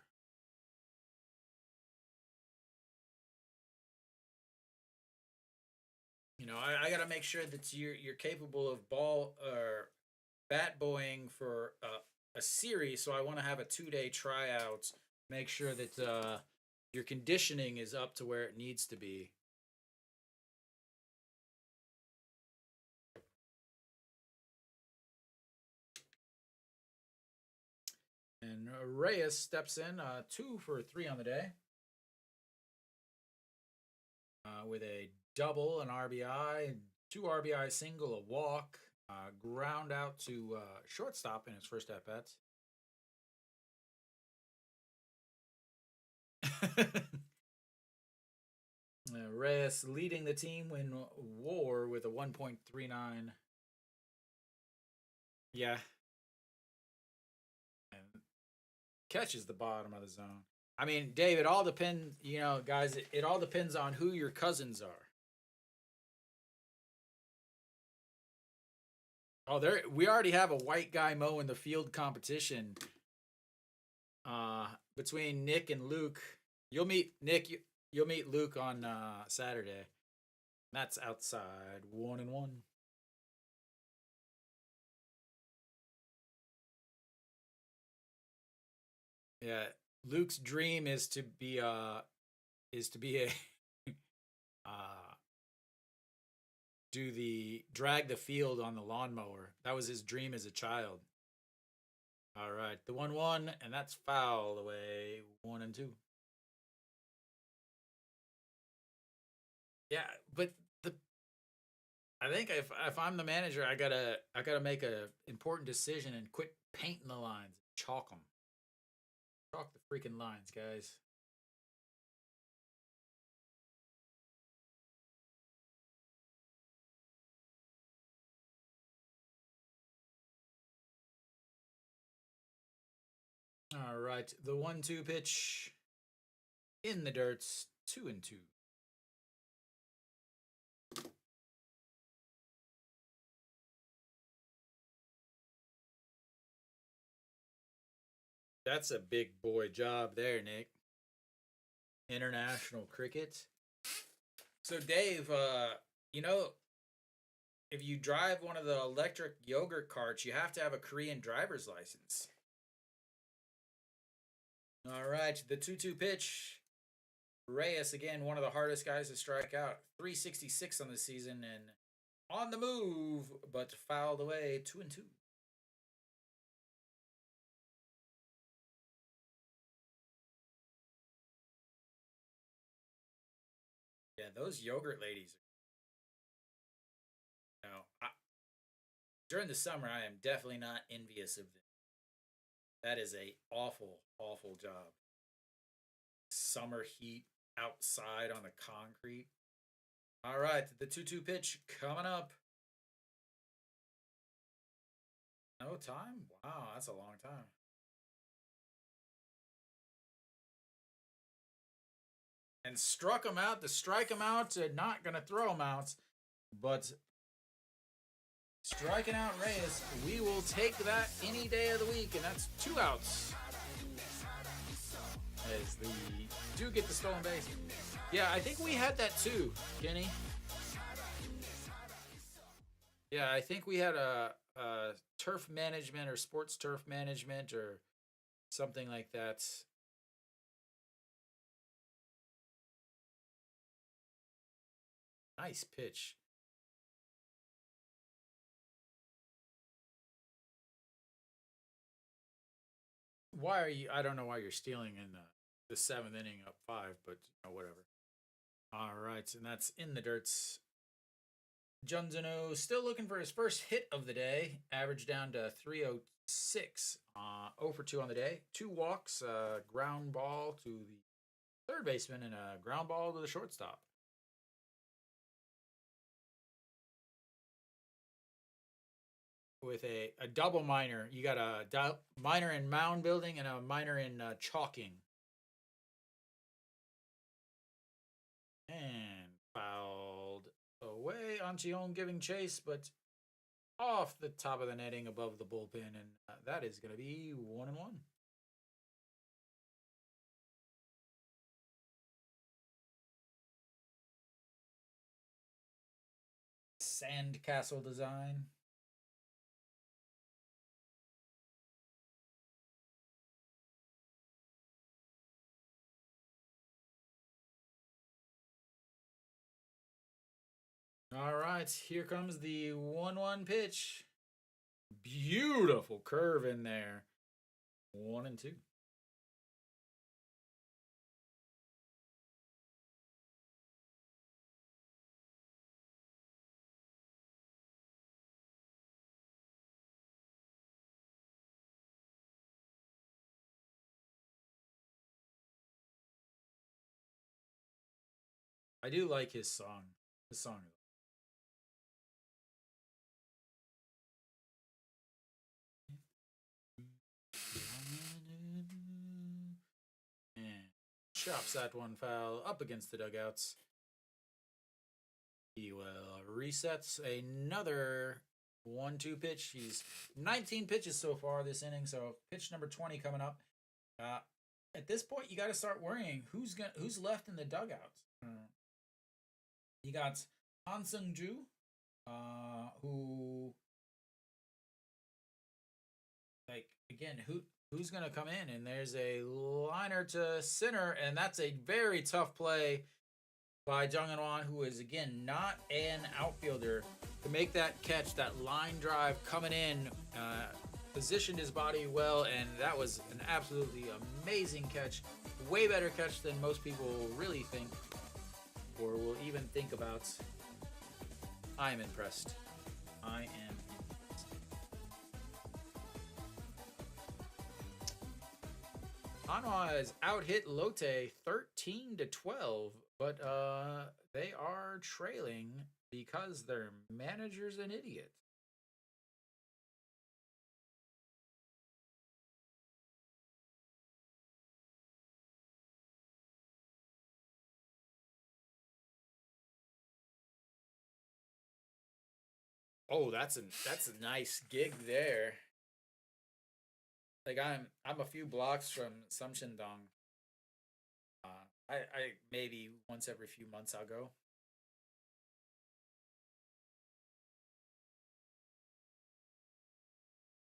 I got to make sure that you're capable of ball or bat boying for a series. So I want to have a 2 day tryout. Make sure that your conditioning is up to where it needs to be. And Reyes steps in 2 for 3 on the day with a double, an RBI, 2 RBI single, a walk, ground out to shortstop in his first at bats. Reyes leading the team in WAR with a 1.39. Yeah. And catches the bottom of the zone. I mean, Dave, it all depends, guys, it all depends on who your cousins are. Oh, we already have a white guy mowing the field competition between Nick and Luke. You'll meet Nick, you'll meet Luke on Saturday. That's outside 1-1. Yeah, Luke's dream is to be a uh do the drag the field on the lawnmower. That was his dream as a child. All right, the 1-1, and that's foul away 1-2. Yeah, but the I think if I'm the manager, I gotta make a important decision and quit painting the lines, chalk them, chalk the freaking lines, guys. All right, the 1-2 pitch in the dirts, 2-2. That's a big boy job there, Nick. International cricket. So, Dave, you know, if you drive one of the electric yogurt carts, you have to have a Korean driver's license. All right, the 2-2 pitch. Reyes, again, one of the hardest guys to strike out. 366 on the season and on the move, but fouled away 2-2. Yeah, those yogurt ladies. You know, during the summer, I am definitely not envious of them. That is a awful, awful job. Summer heat outside on the concrete. All right, the 2-2 pitch coming up. No time? Wow, that's a long time. And struck him out. To strike him out, not going to throw him out, but striking out Reyes. We will take that any day of the week, and that's 2 outs. As the do get the stolen base. Yeah, I think we had that too, Kenny. Yeah, I think we had a turf management or sports turf management or something like that. Nice pitch. Why are you? I don't know why you're stealing in the 7th inning up 5, but whatever. All right, and that's in the dirts. Junzuno still looking for his first hit of the day. Average down to 306. 0 for 2 on the day. 2 walks, ground ball to the third baseman, and a ground ball to the shortstop. With a double minor. You got a minor in mound building and a minor in chalking. And fouled away. Anchion giving chase, but off the top of the netting above the bullpen, and that is going to be 1-1. Sandcastle design. All right, here comes the 1-1 pitch. Beautiful curve in there. 1-2. I do like his song. His song. And chops that one foul up against the dugouts. He resets another 1-2 pitch. He's 19 pitches so far this inning, so pitch number 20 coming up. At this point, you got to start worrying who's left in the dugouts. You got Han Seung-ju, who, like, again, who's going to come in? And there's a liner to center, and that's a very tough play by Jung Hanwha, who is, again, not an outfielder, to make that catch, that line drive coming in, positioned his body well, and that was an absolutely amazing catch. Way better catch than most people really think or will even think about. I'm impressed. I am impressed. Hanwha has out-hit Lotte 13-12, but they are trailing because their manager's an idiot. Oh, that's a nice gig there. Like I'm a few blocks from Samshendong. I maybe once every few months I'll go.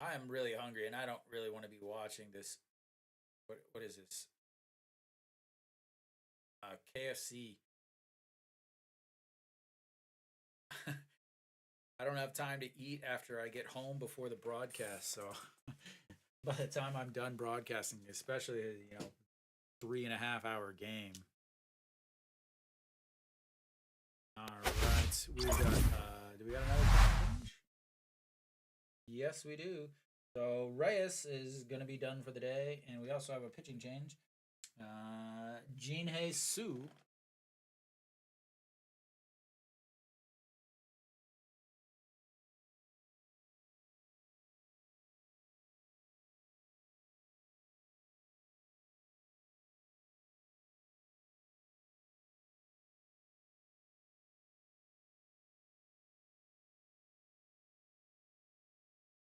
I am really hungry and I don't really want to be watching this. What is this? KFC. I don't have time to eat after I get home before the broadcast, so by the time I'm done broadcasting, especially 3.5 hour game. All right, we got. Do we got another change? Yes, we do. So Reyes is going to be done for the day, and we also have a pitching change. Jinhei Su.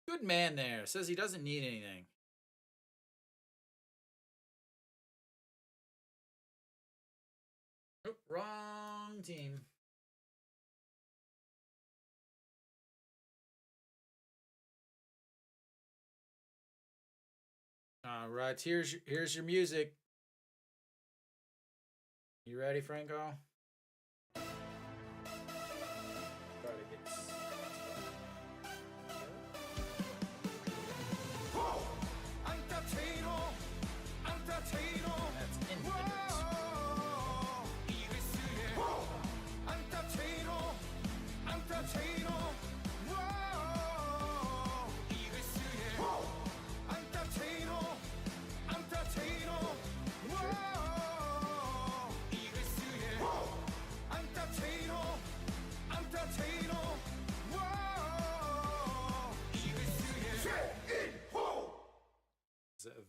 Good man there. Says he doesn't need anything. Nope, wrong team. All right, here's your music. You ready, Franco?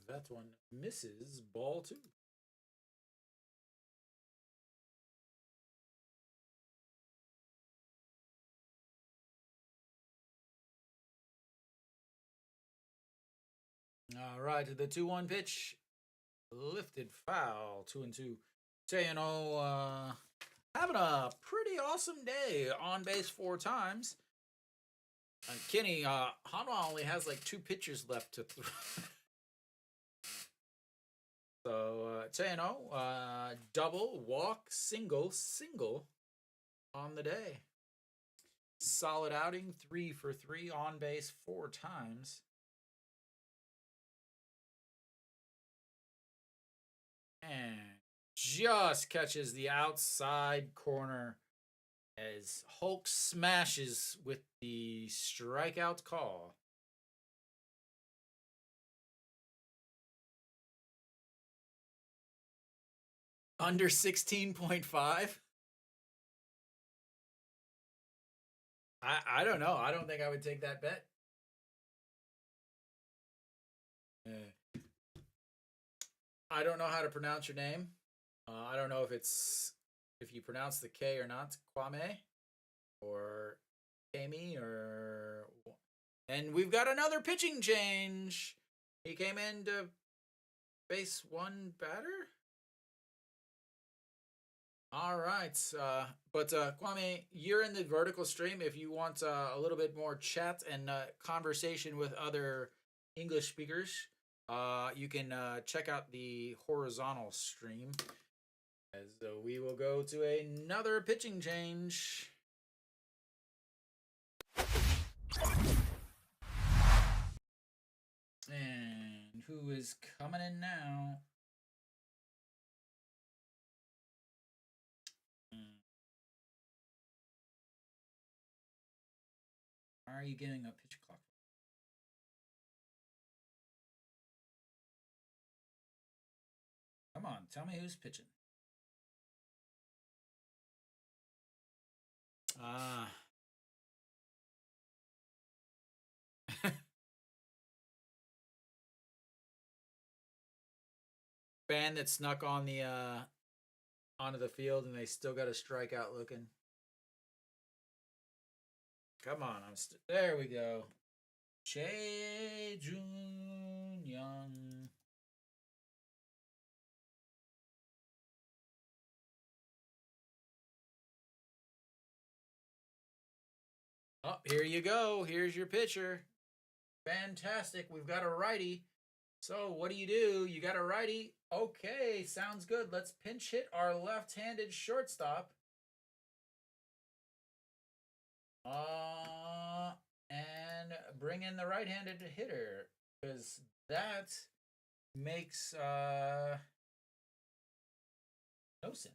That one misses ball 2. All right, the 2-1 pitch. Lifted foul, 2-2. Tayano having a pretty awesome day. On base 4 times. Kenny, Hanwha only has like 2 pitchers left to throw. So, Tayano, double, walk, single, single on the day. Solid outing, 3 for 3, on base 4 times. And just catches the outside corner as Hulk smashes with the strikeout call. Under 16.5? I don't know. I don't think I would take that bet. I don't know how to pronounce your name. I don't know if you pronounce the K or not. Kwame or Kami or... And we've got another pitching change. He came in to face 1 batter. All right. But Kwame, you're in the vertical stream. If you want a little bit more chat and conversation with other English speakers, you can check out the horizontal stream. As we will go to another pitching change. And who is coming in now? Why are you getting a pitch clock? Come on, tell me who's pitching. Fan that snuck on the onto the field and they still got a strikeout looking. Come on, there we go. Che Jun Young. Oh, here you go. Here's your pitcher. Fantastic. We've got a righty. So what do? You got a righty. Okay, sounds good. Let's pinch hit our left-handed shortstop. And bring in the right-handed hitter, because that makes no sense.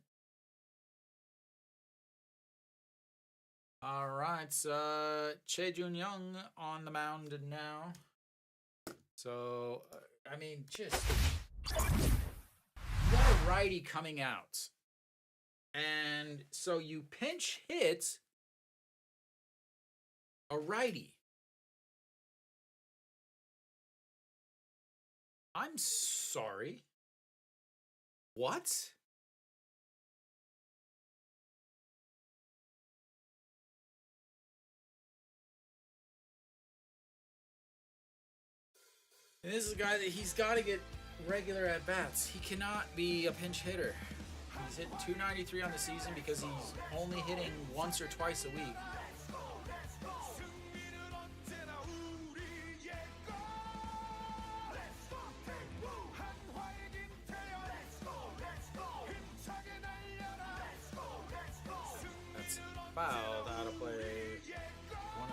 All right, Che Jun Young on the mound now. So, I mean, just you got a righty coming out. And so you pinch hit a righty. I'm sorry. What? And this is a guy that he's got to get regular at bats. He cannot be a pinch hitter. He's hitting 293 on the season because he's only hitting once or twice a week. That's fouled out of play.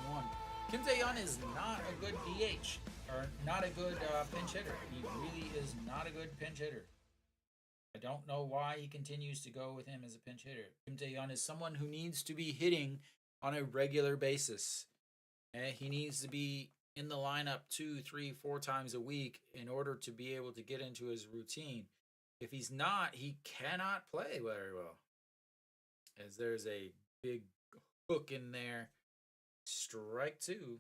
1-1. Kim Tae-yeon is not a good DH. Or not a good pinch hitter. He really is not a good pinch hitter. I don't know why he continues to go with him as a pinch hitter. Kim Tae-yeon is someone who needs to be hitting on a regular basis. He needs to be in the lineup 2, 3, 4 times a week in order to be able to get into his routine. If he's not, he cannot play very well. As there's a big hook in there. Strike 2.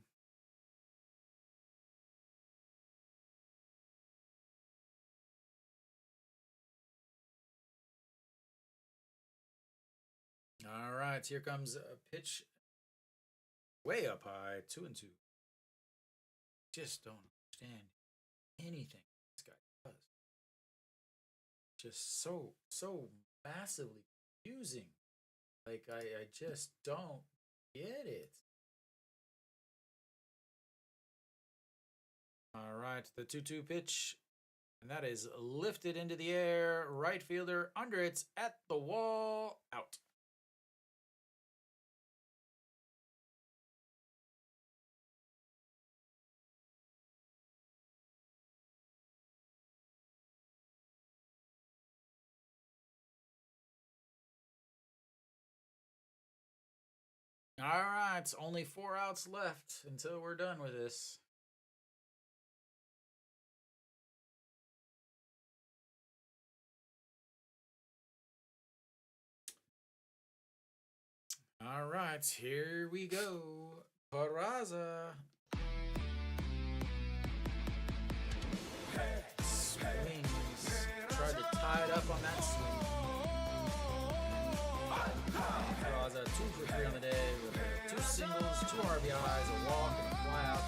right, here comes a pitch way up high, 2-2. Just don't understand anything this guy does. Just so massively confusing. Like I just don't get it. All right, the 2-2 pitch, and that is lifted into the air. Right fielder under it's at the wall, out. All right, only 4 outs left until we're done with this. All right, here we go. Peraza. Swings. Tried to tie it up on that swing. Peraza 2 for 3 on the day with 2 singles, 2 RBIs, a walk, and a flyout.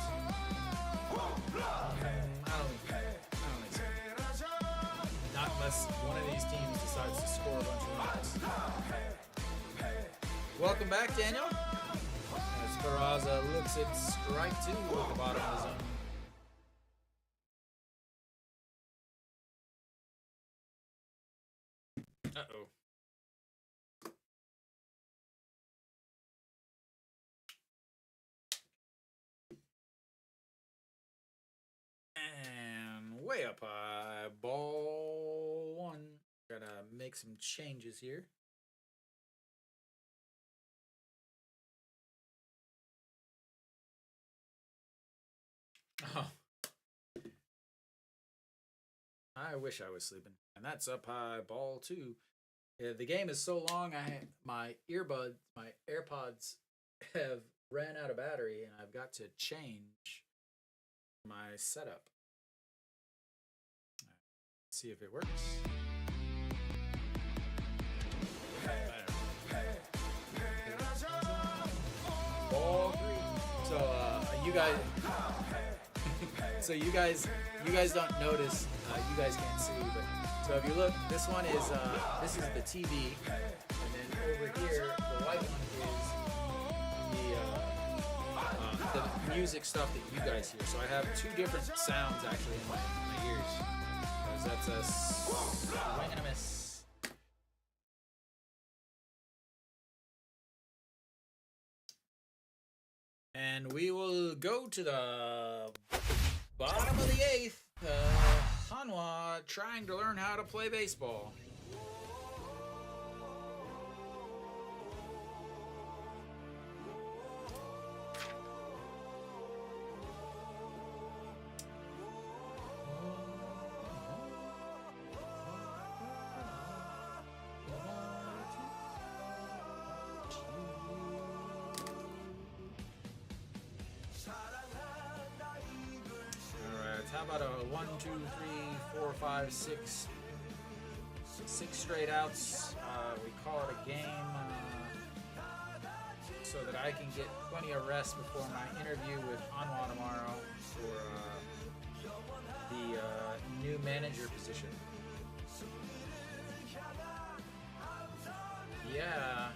I don't think so. Not unless one of these teams decides to score a bunch of runs. Welcome back, Daniel. As Peraza looks at strike 2 at the bottom of the zone. Uh-oh. And way up high, ball 1. Gotta make some changes here. Oh. I wish I was sleeping. And that's up high, ball 2. Yeah, the game is so long, my AirPods have ran out of battery, and I've got to change my setup. Let's see if it works. Ball 3. So you guys, you guys don't notice. You guys can't see, but so if you look, this one is this is the TV, and then over here, the white one is the music stuff that you guys hear. So I have 2 different sounds actually in my ears. Because that's a swing and a miss. And we will go to the bottom of the 8th. Hanwha trying to learn how to play baseball. How about a 1, 2, 3, 4, 5, 6 straight outs? We call it a game so that I can get plenty of rest before my interview with Hanwha tomorrow for the new manager position. Yeah.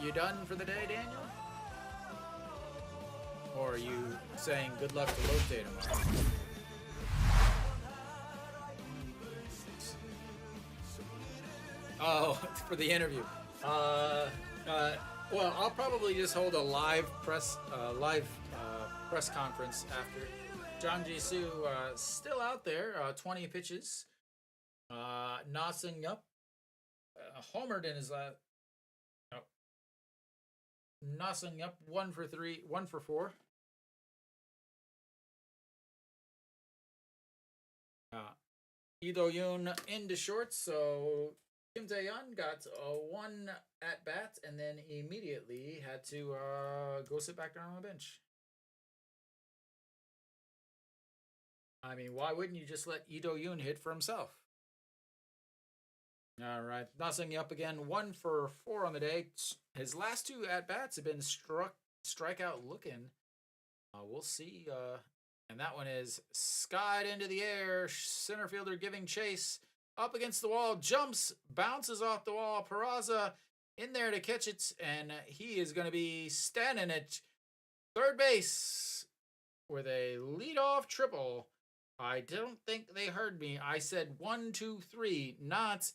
You done for the day, Daniel? Or are you saying good luck to Lotte tomorrow? Oh, for the interview. Well, I'll probably just hold a live press conference after. John Jisoo still out there, 20 pitches, nossing up, homered in his last. Nossing up 1 for 3, 1 for 4. Ido Yoon into shorts, so Kim Tae-yeon got one at bat and then immediately had to go sit back down on the bench. I mean, why wouldn't you just let Lee Do-yoon hit for himself? All right, Nossing up again, 1 for 4 on the day. His last 2 at bats have been strikeout looking. We'll see. And that one is skied into the air. Center fielder giving chase. Up against the wall, jumps, bounces off the wall. Peraza in there to catch it, and he is going to be standing at third base with a leadoff triple. I don't think they heard me. I said 1, 2, 3, not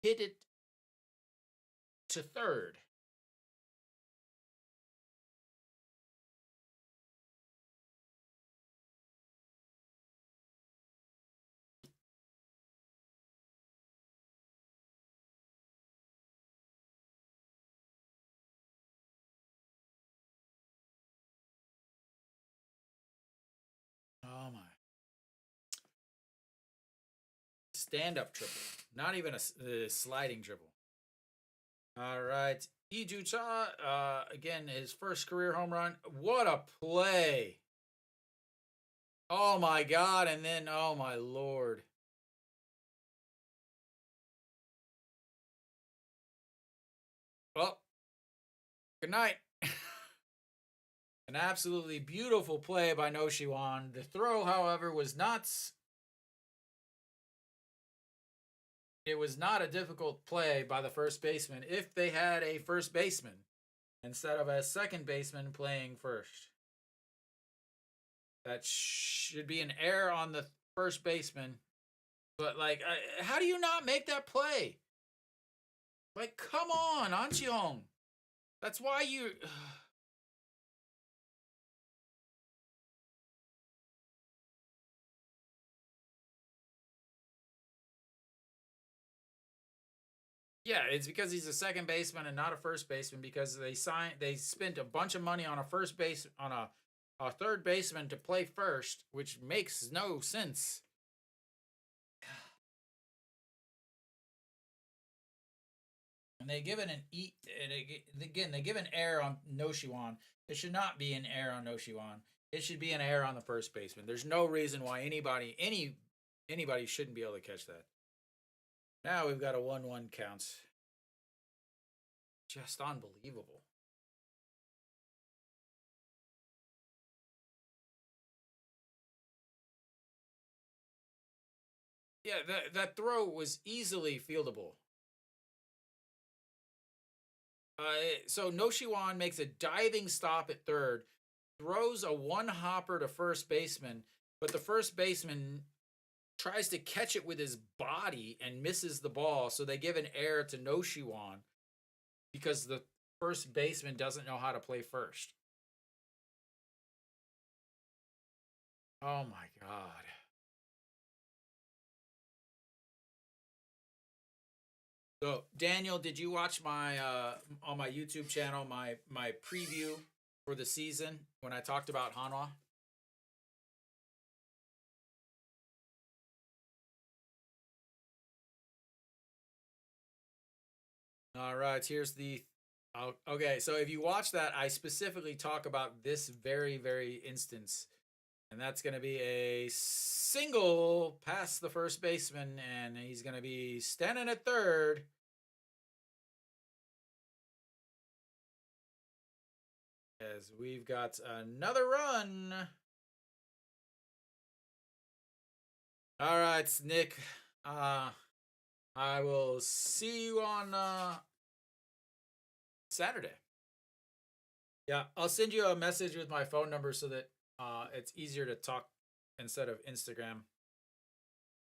hit it to third. Oh my. Stand-up triple. Not even a sliding triple. All right. Lee Ju-cha, again, his first career home run. What a play. Oh my God. And then, oh my Lord. Well, good night. An absolutely beautiful play by No Shiwan. The throw, however, was not. It was not a difficult play by the first baseman if they had a first baseman instead of a second baseman playing first. That should be an error on the first baseman. But, like, how do you not make that play? Like, come on, An Chi-hong. That's why you. Yeah, it's because he's a second baseman and not a first baseman because they spent a bunch of money on a third baseman to play first, which makes no sense. And they give it again, they give an error on No Shiwan. It should not be an error on No Shiwan. It should be an error on the first baseman. There's no reason why anybody shouldn't be able to catch that. Now we've got a 1-1 count. Just unbelievable. Yeah, that throw was easily fieldable. So No Shiwan makes a diving stop at third, throws a one hopper to first baseman, but the first baseman tries to catch it with his body and misses the ball. So they give an error to No Shiwan because the first baseman doesn't know how to play first. Oh my God. So Daniel, did you watch my on my YouTube channel my preview for the season when I talked about Hanwha? All right, here's the. Okay, so if you watch that, I specifically talk about this very instance, and that's going to be a single past the first baseman, and he's going to be standing at third. As we've got another run. All right, Nick. I will see you on Saturday. Yeah, I'll send you a message with my phone number so that it's easier to talk instead of Instagram.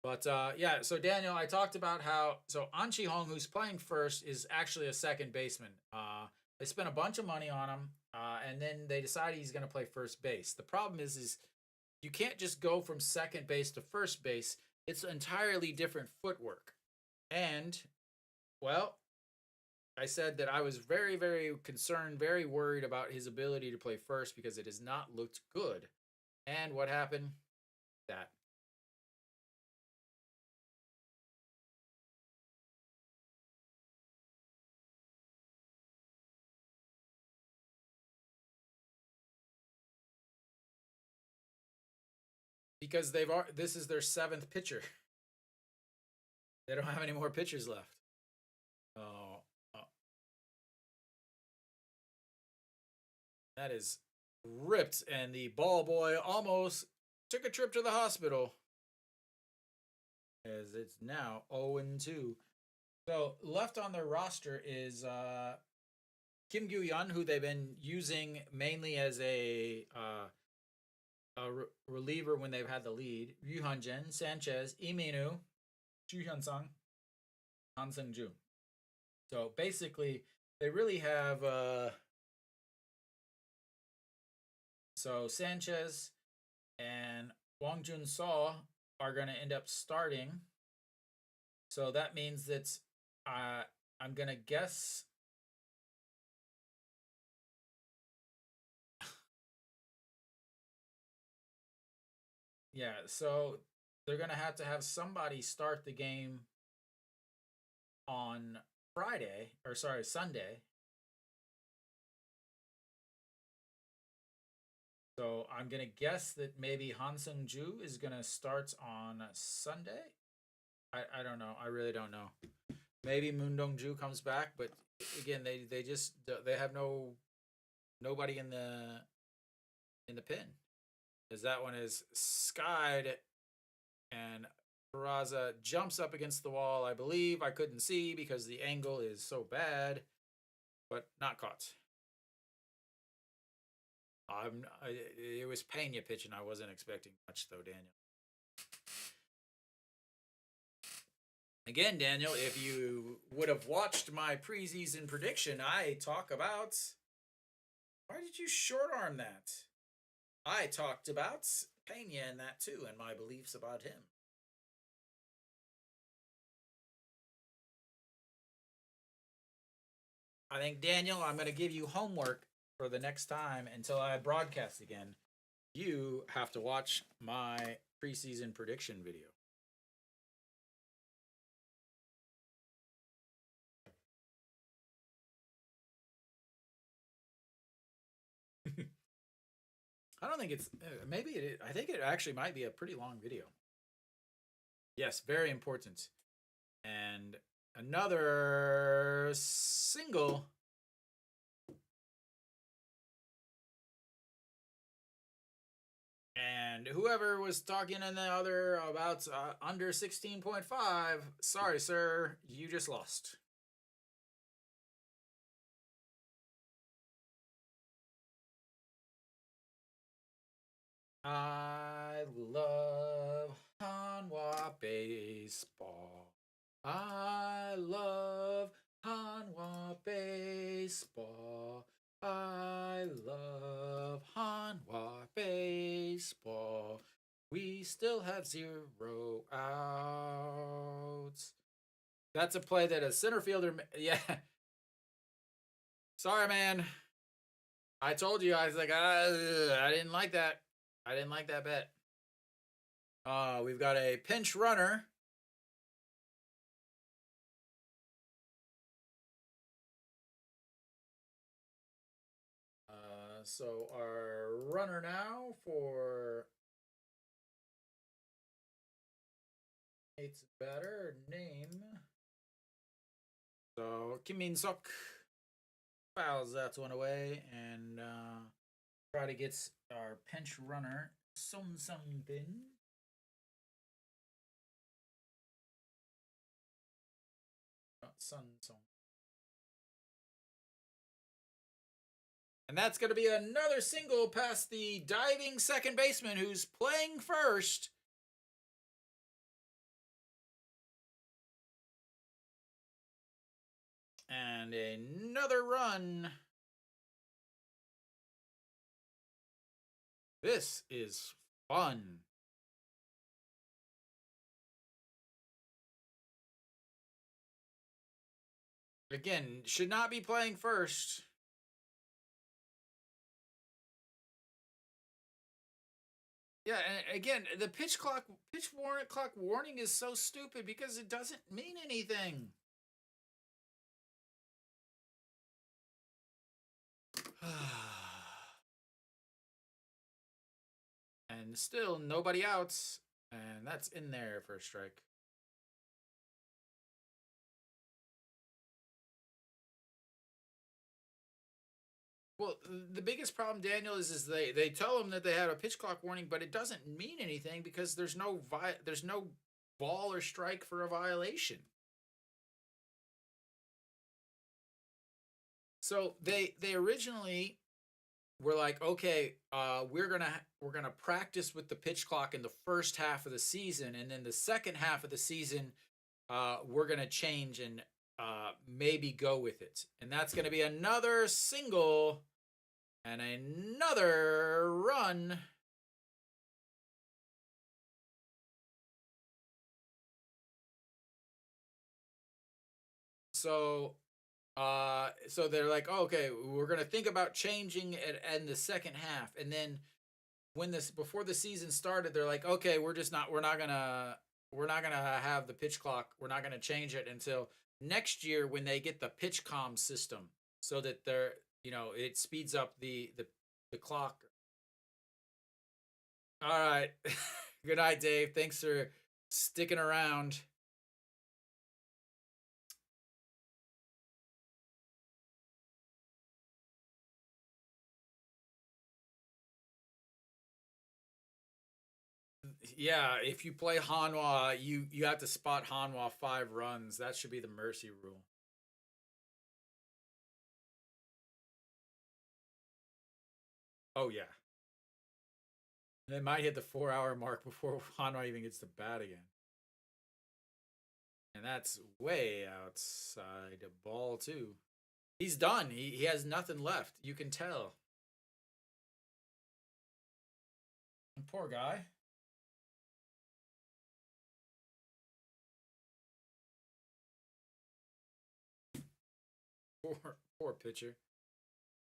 But yeah, so Daniel, I talked about how An Chi-hong, who's playing first, is actually a second baseman. They spent a bunch of money on him, and then they decided he's going to play first base. The problem is you can't just go from second base to first base. It's entirely different footwork. And, well, I said that I was very concerned, very worried about his ability to play first because it has not looked good. And what happened? That. because this is their 7th pitcher. They don't have any more pitchers left. Oh, that is ripped, and the ball boy almost took a trip to the hospital, as it's now 0-2. So left on their roster is Kim Gyu-yeon, who they've been using mainly as a reliever when they've had the lead. Ryu Han-jin, Sanchez, Lee Min-woo, Ju Hyun-sung, Han Seung-ju. So basically, they really have so Sanchez and Wang Jun-seo are going to end up starting. So that means that I'm going to guess yeah, so they're going to have somebody start the game on Sunday. So I'm going to guess that maybe Han Seung-ju is going to start on Sunday. I don't know. I really don't know. Maybe Moon Dong-ju comes back, but again, they have nobody in the pin. As that one is skied, and Peraza jumps up against the wall. I believe I couldn't see because the angle is so bad, but not caught. It was Pena pitching. I wasn't expecting much though, Daniel. Again, Daniel, if you would have watched my preseason prediction, I talk about. Why did you short arm that? I talked about Pena and that too, and my beliefs about him. I think, Daniel, I'm going to give you homework for the next time until I broadcast again. You have to watch my preseason prediction video. I don't think it's, maybe it, I think it actually might be a pretty long video. Yes, very important. And another single. And whoever was talking in the other about under 16.5, sorry, sir, you just lost. I love Hanwha baseball. I love Hanwha baseball. I love Hanwha baseball. We still have 0 outs. That's a play that a center fielder. Yeah. Sorry, man. I told you. I was like, I didn't like that. I didn't like that bet. We've got a pinch runner. So our runner now for its batter name. So Kim Min-sok fouls that one away and try to get our pinch runner Sung Bin. Sun Sung. And that's going to be another single past the diving second baseman who's playing first. And another run. This is fun. Again, should not be playing first. Yeah, and again, the pitch clock warning is so stupid because it doesn't mean anything. And still nobody outs. And that's in there for a strike. Well, the biggest problem, Daniel, is they tell them that they had a pitch clock warning, but it doesn't mean anything because there's no ball or strike for a violation. So they originally were like, okay, we're gonna practice with the pitch clock in the first half of the season, and then the second half of the season, we're gonna change and maybe go with it, and that's gonna be another single and another run. So so they're like, oh, okay, we're gonna think about changing it in the second half, and then when this before the season started, they're like, okay, we're not gonna have the pitch clock. We're not gonna change it until next year when they get the pitch com system, so that they're it speeds up the clock. All right, good night, Dave. Thanks for sticking around. Yeah, if you play Hanwha, you have to spot Hanwha 5 runs. That should be the mercy rule. Oh yeah, they might hit the 4 hour mark before Hanwha even gets to bat again. And that's way outside of ball two. He's done. He has nothing left. You can tell. Poor guy. Poor pitcher.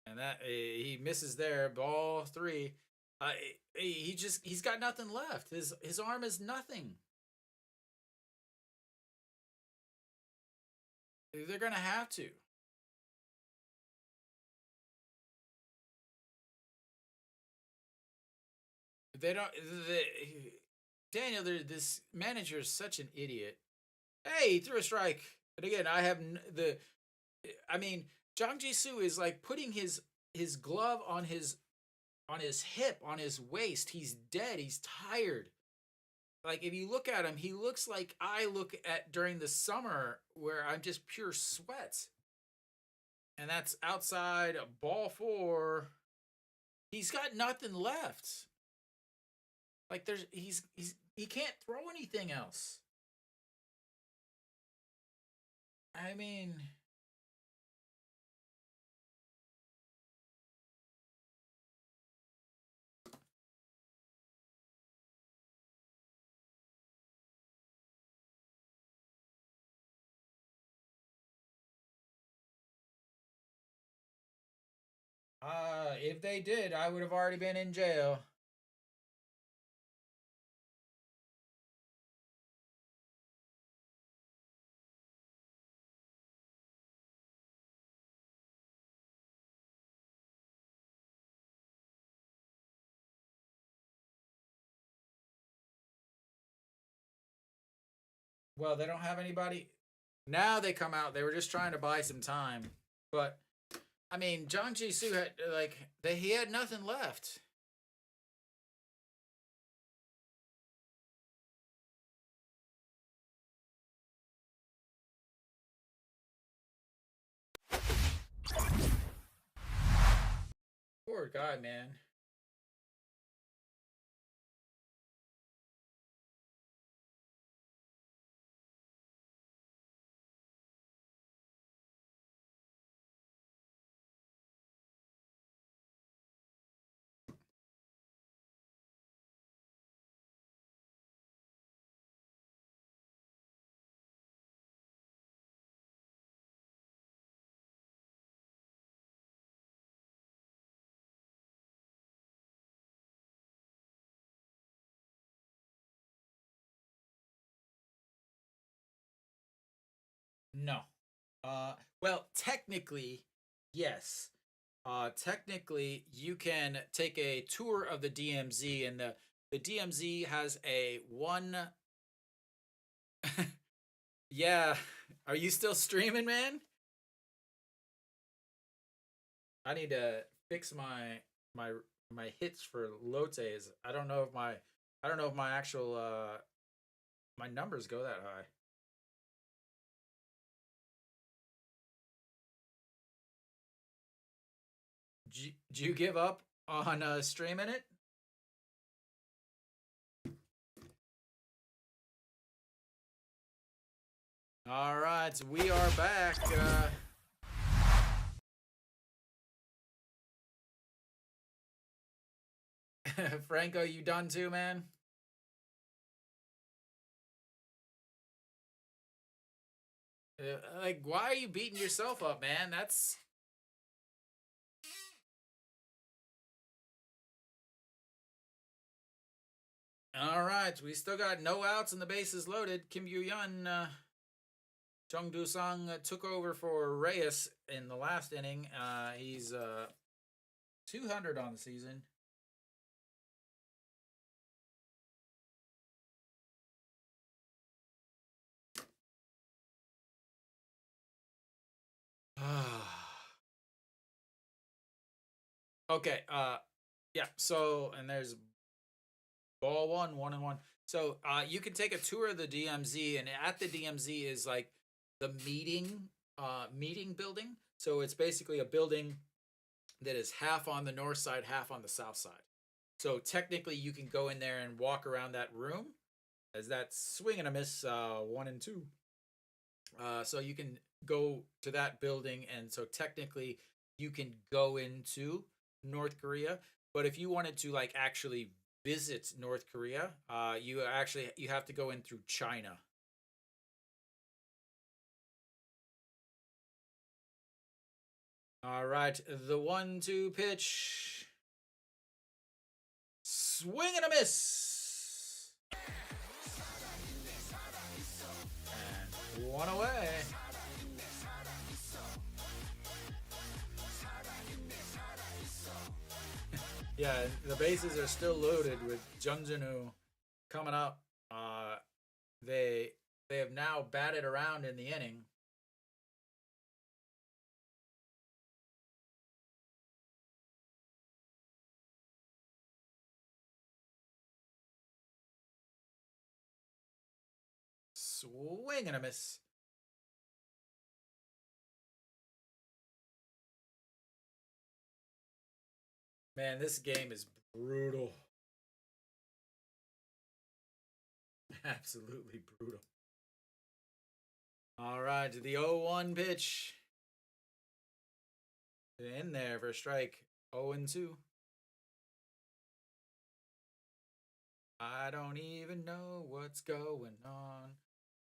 And that he misses there. Ball three. He's got nothing left. His arm is nothing. They're gonna have to. They don't. Daniel, this manager is such an idiot. Hey, he threw a strike. But again, I have the. I mean, Jang Ji-soo is like putting his glove on his hip, on his waist. He's dead. He's tired. Like if you look at him, he looks like I look at during the summer where I'm just pure sweat. And that's outside ball four. He's got nothing left. Like he can't throw anything else. I mean, if they did, I would have already been in jail. Well, they don't have anybody. Now they come out. They were just trying to buy some time. But I mean, Jang Ji-soo had he had nothing left. Poor guy, man. No. Well, technically, yes. technically you can take a tour of the DMZ, and the DMZ has a one. Yeah, are you still streaming, man? I need to fix my my hits for Lottes. I don't know if my actual my numbers go that high. Do you give up on streaming it? All right, so we are back. Franco, you done too, man? Like, why are you beating yourself up, man? That's all right. We still got no outs and the bases loaded. Kim Yu Yun, Chung Du Sung took over for Reyes in the last inning. He's 200 on the season. Okay. Yeah. So, and there's ball one, 1-1. So, you can take a tour of the DMZ, and at the DMZ is like the meeting building. So it's basically a building that is half on the north side, half on the south side. So technically, you can go in there and walk around that room, as that's swing and a miss, 1-2. So you can go to that building, and so technically you can go into North Korea. But if you wanted to like actually visit North Korea, you have to go in through China. All right, the 1-2 pitch, swing and a miss, and one away. Yeah, the bases are still loaded with Junjunu coming up. They they have now batted around in the inning. Swing and a miss. Man, this game is brutal. Absolutely brutal. All right, the 0-1 pitch. In there for a strike. 0-2. I don't even know what's going on.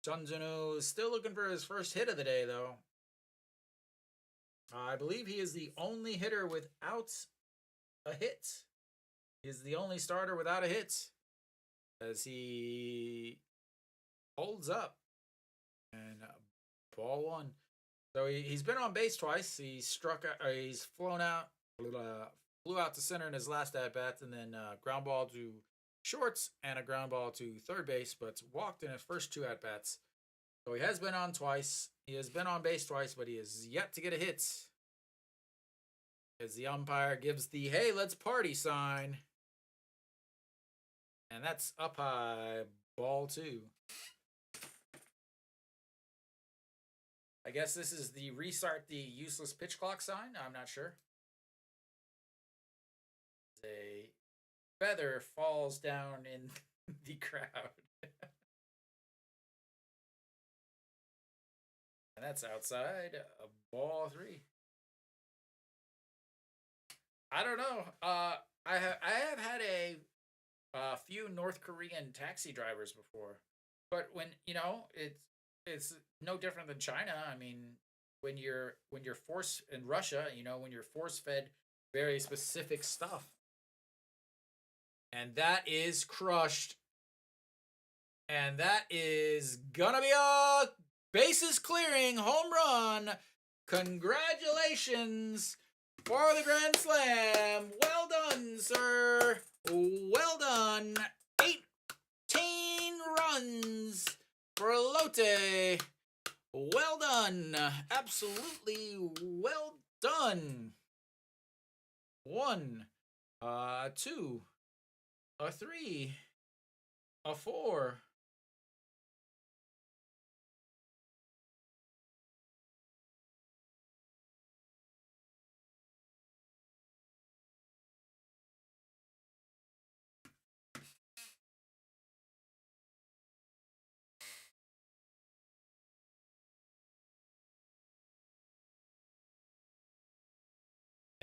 Junjunu is still looking for his first hit of the day, though. I believe he is the only hitter without a hit. He is the only starter without a hit, as he holds up. And ball one. So he's been on base twice. He's flown out, flew out to center in his last at bat, and then ground ball to shorts and a ground ball to third base, but walked in his first two at bats. So he has been on twice. He has been on base twice, but he has yet to get a hit. As the umpire gives the "Hey, let's party" sign, and that's up high, ball two. I guess this is the restart the useless pitch clock sign. I'm not sure. A feather falls down in the crowd. And that's outside. Ball three. I don't know. I have had a few North Korean taxi drivers before, but when it's no different than China. I mean, when you're forced in Russia, when you're force fed very specific stuff, and that is crushed, and that is gonna be a bases clearing home run. Congratulations for the Grand Slam. Well done, sir. Well done. 18 runs for Lotte. Well done. Absolutely well done. 1, 2, 3, 4.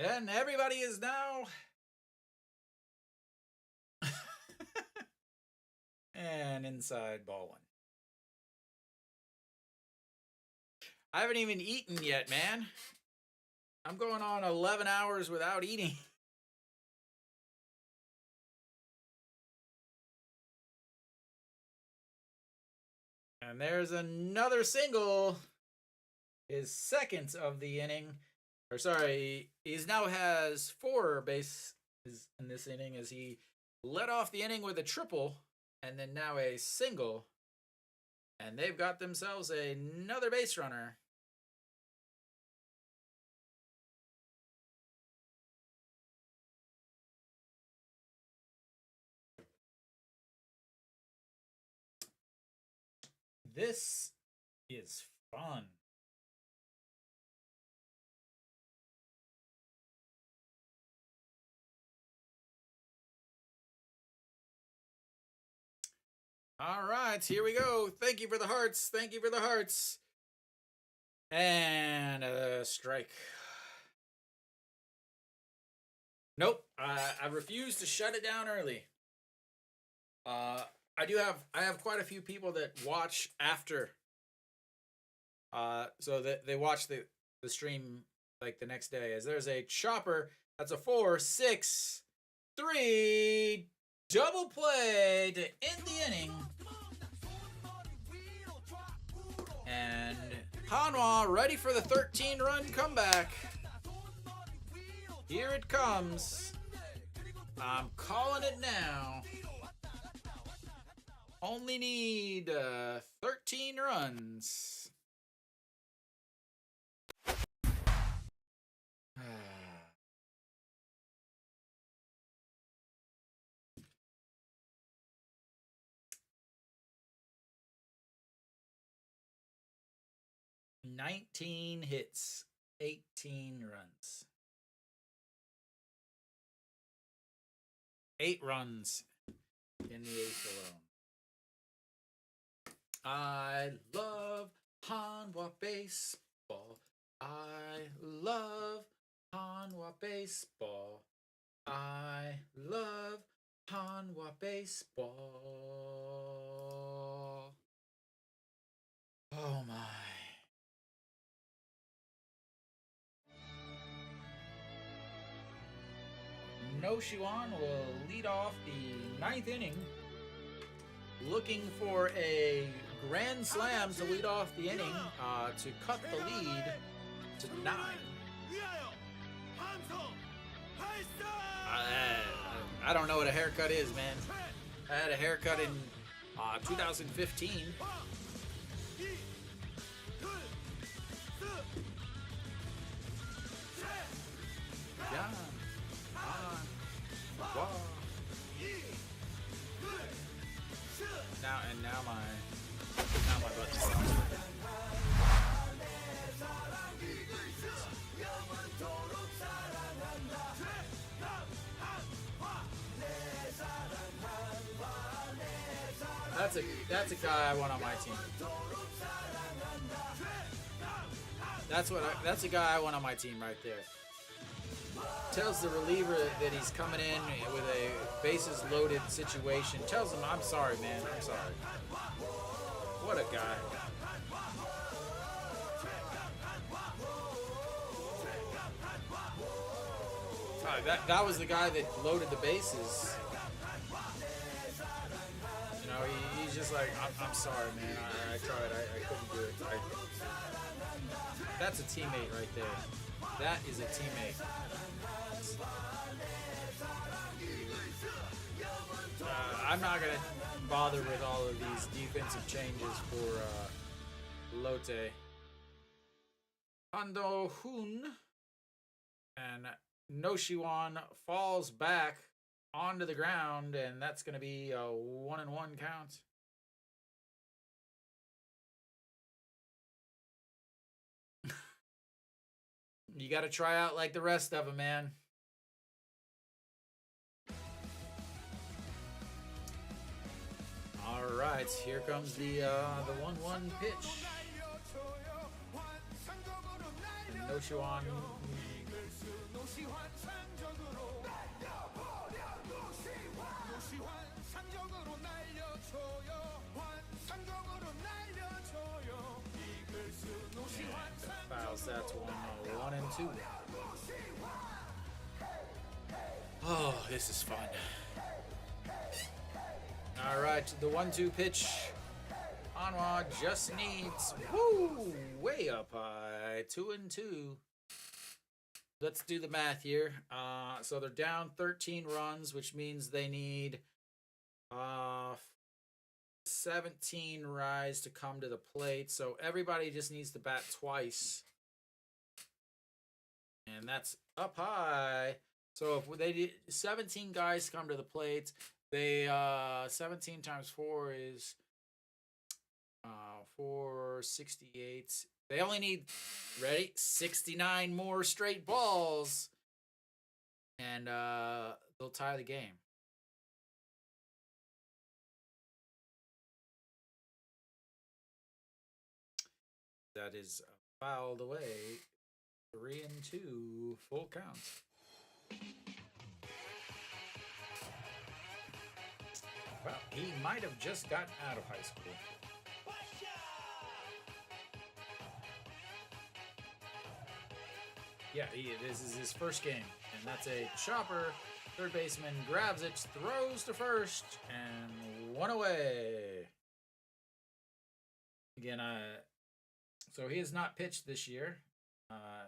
And everybody is now and inside ball 1. I haven't even eaten yet, man. I'm going on 11 hours without eating. And there's another single. His second of the inning. Or sorry, he now has 4 bases in this inning as he led off the inning with a triple and then now a single. And they've got themselves another base runner. This is fun. All right, here we go. Thank you for the hearts. Thank you for the hearts. And a strike. Nope, I refuse to shut it down early. I have quite a few people that watch after. So that they watch the stream like the next day. As there's a chopper. That's a 4-6-3 double play to end the inning. And Hanwha ready for the 13-run comeback. Here it comes. I'm calling it now. Only need 13 runs. 19 hits, 18 runs. 8 runs in the 8th alone. I love Hanwha baseball. I love Hanwha baseball. I love Hanwha baseball. Oh my. No Shiwan will lead off the 9th inning, looking for a grand slam to lead off the inning to cut the lead to 9. I don't know what a haircut is, man. I had a haircut in 2015. Yeah. Wow. Now my butt's That's a guy I want on my team. That's a guy I want on my team right there. Tells the reliever that he's coming in with a bases loaded situation. Tells him, I'm sorry, man. I'm sorry. What a guy. That was the guy that loaded the bases. You know, he's just like, I'm sorry, man. I tried. I couldn't do it. That's a teammate right there. That is a teammate. I'm not going to bother with all of these defensive changes for Lotte. Ando Hun and Noshiwan falls back onto the ground, and that's going to be a 1-1 count. You got to try out like the rest of them, man. All right, here comes the 1-1 pitch. Noshiwan. Fouls that to 1-2. Oh, this is fun. All right, the 1-2 pitch. Hanwha just needs way up high, 2-2. Let's do the math here. So they're down 13 runs, which means they need 17 rise to come to the plate. So everybody just needs to bat twice, and that's up high. So if they did 17 guys come to the plate, they 17 times 4 is 468. They only need 69 more straight balls, and they'll tie the game. That is fouled away. 3-2, full count. Well, he might have just gotten out of high school. Yeah, this is his first game, and that's a chopper. Third baseman grabs it, throws to first, and 1 away. Again, so he has not pitched this year.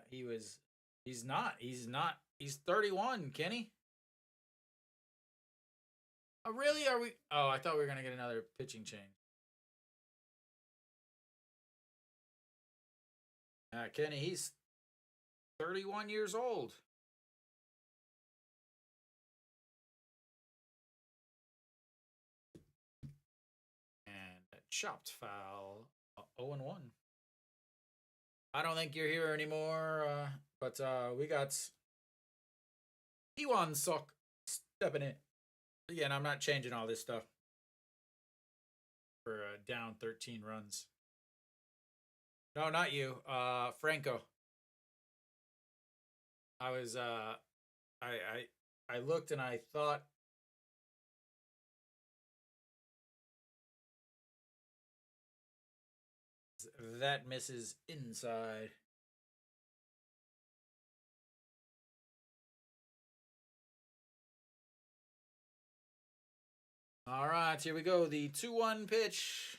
He's not. He's 31, Kenny. Oh, really? Are we? Oh, I thought we were going to get another pitching change. Kenny, he's 31 years old. And a chopped foul, 0-1. I don't think you're here anymore, but we got Iwan Sok stepping in. Again, I'm not changing all this stuff for down 13 runs. No, not you, Franco. I was I looked and I thought that misses inside. All right, here we go. The 2-1 pitch.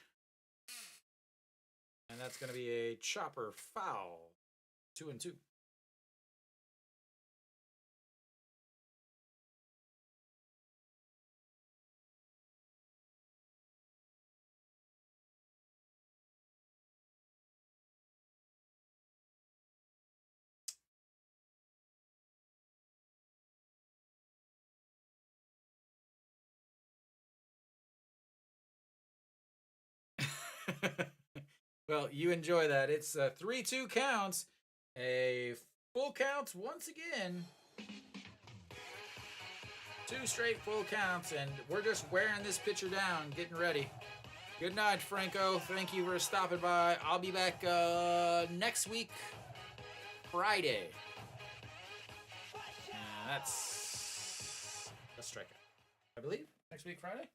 And that's going to be a chopper foul. 2-2. Well, you enjoy that. It's 3-2 counts. A full count once again. 2 straight full counts, and we're just wearing this pitcher down, getting ready. Good night, Franco. Thank you for stopping by. I'll be back next week, Friday. And that's a strikeout, I believe. Next week, Friday?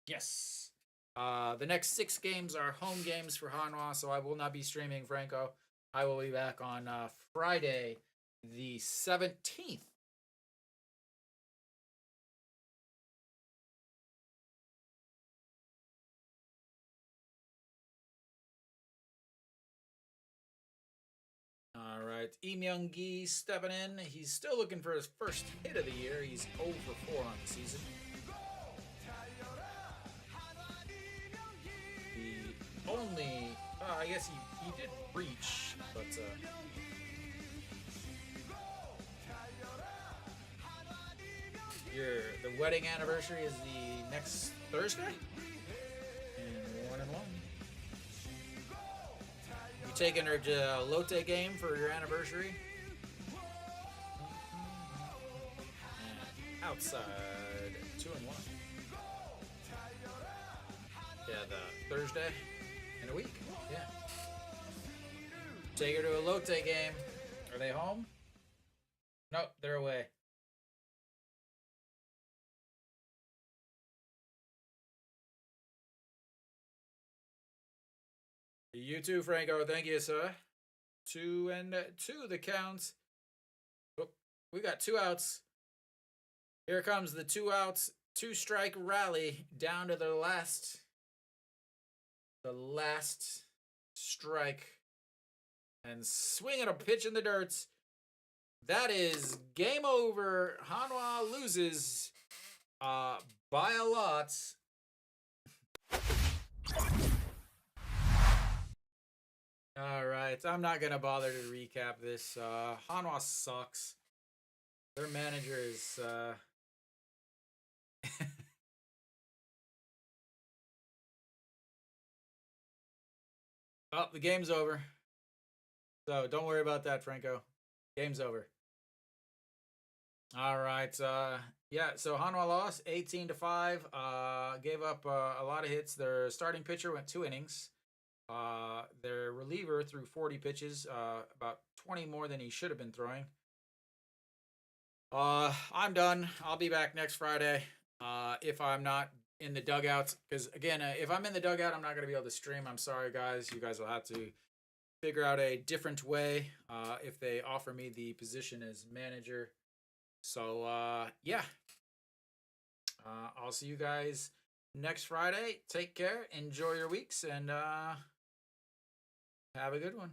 Yes. The next 6 games are home games for Hanwha, so I will not be streaming Franco. I will be back on Friday, the 17th. All right, Im Young-gi stepping in. He's still looking for his first hit of the year. He's 0 for 4 on the season. The only, I guess he did reach, but the wedding anniversary is the next Thursday. And 1-1. You taking her to Lotte game for your anniversary? And outside 2-1. Yeah, the Thursday in a week. Yeah. Take her to a Lotte game. Are they home? Nope, they're away. You too, Franco. Thank you, sir. 2-2 the count. Oh, we got 2 outs. Here comes the 2 outs, 2 strike rally down to the last strike. And swinging a pitch in the dirt. That is game over. Hanwha loses by a lot. All right, I'm not gonna bother to recap this. Hanwha sucks. Their manager is oh, the game's over. So don't worry about that, Franco. Game's over. All right. Yeah, so Hanwha lost 18-5. Gave up a lot of hits. Their starting pitcher went 2 innings. Their reliever threw 40 pitches, about 20 more than he should have been throwing. I'm done. I'll be back next Friday. If I'm not in the dugouts, because again, if I'm in the dugout, I'm not going to be able to stream. I'm sorry, guys. You guys will have to figure out a different way if they offer me the position as manager. So, yeah. I'll see you guys next Friday. Take care. Enjoy your weeks, and have a good one.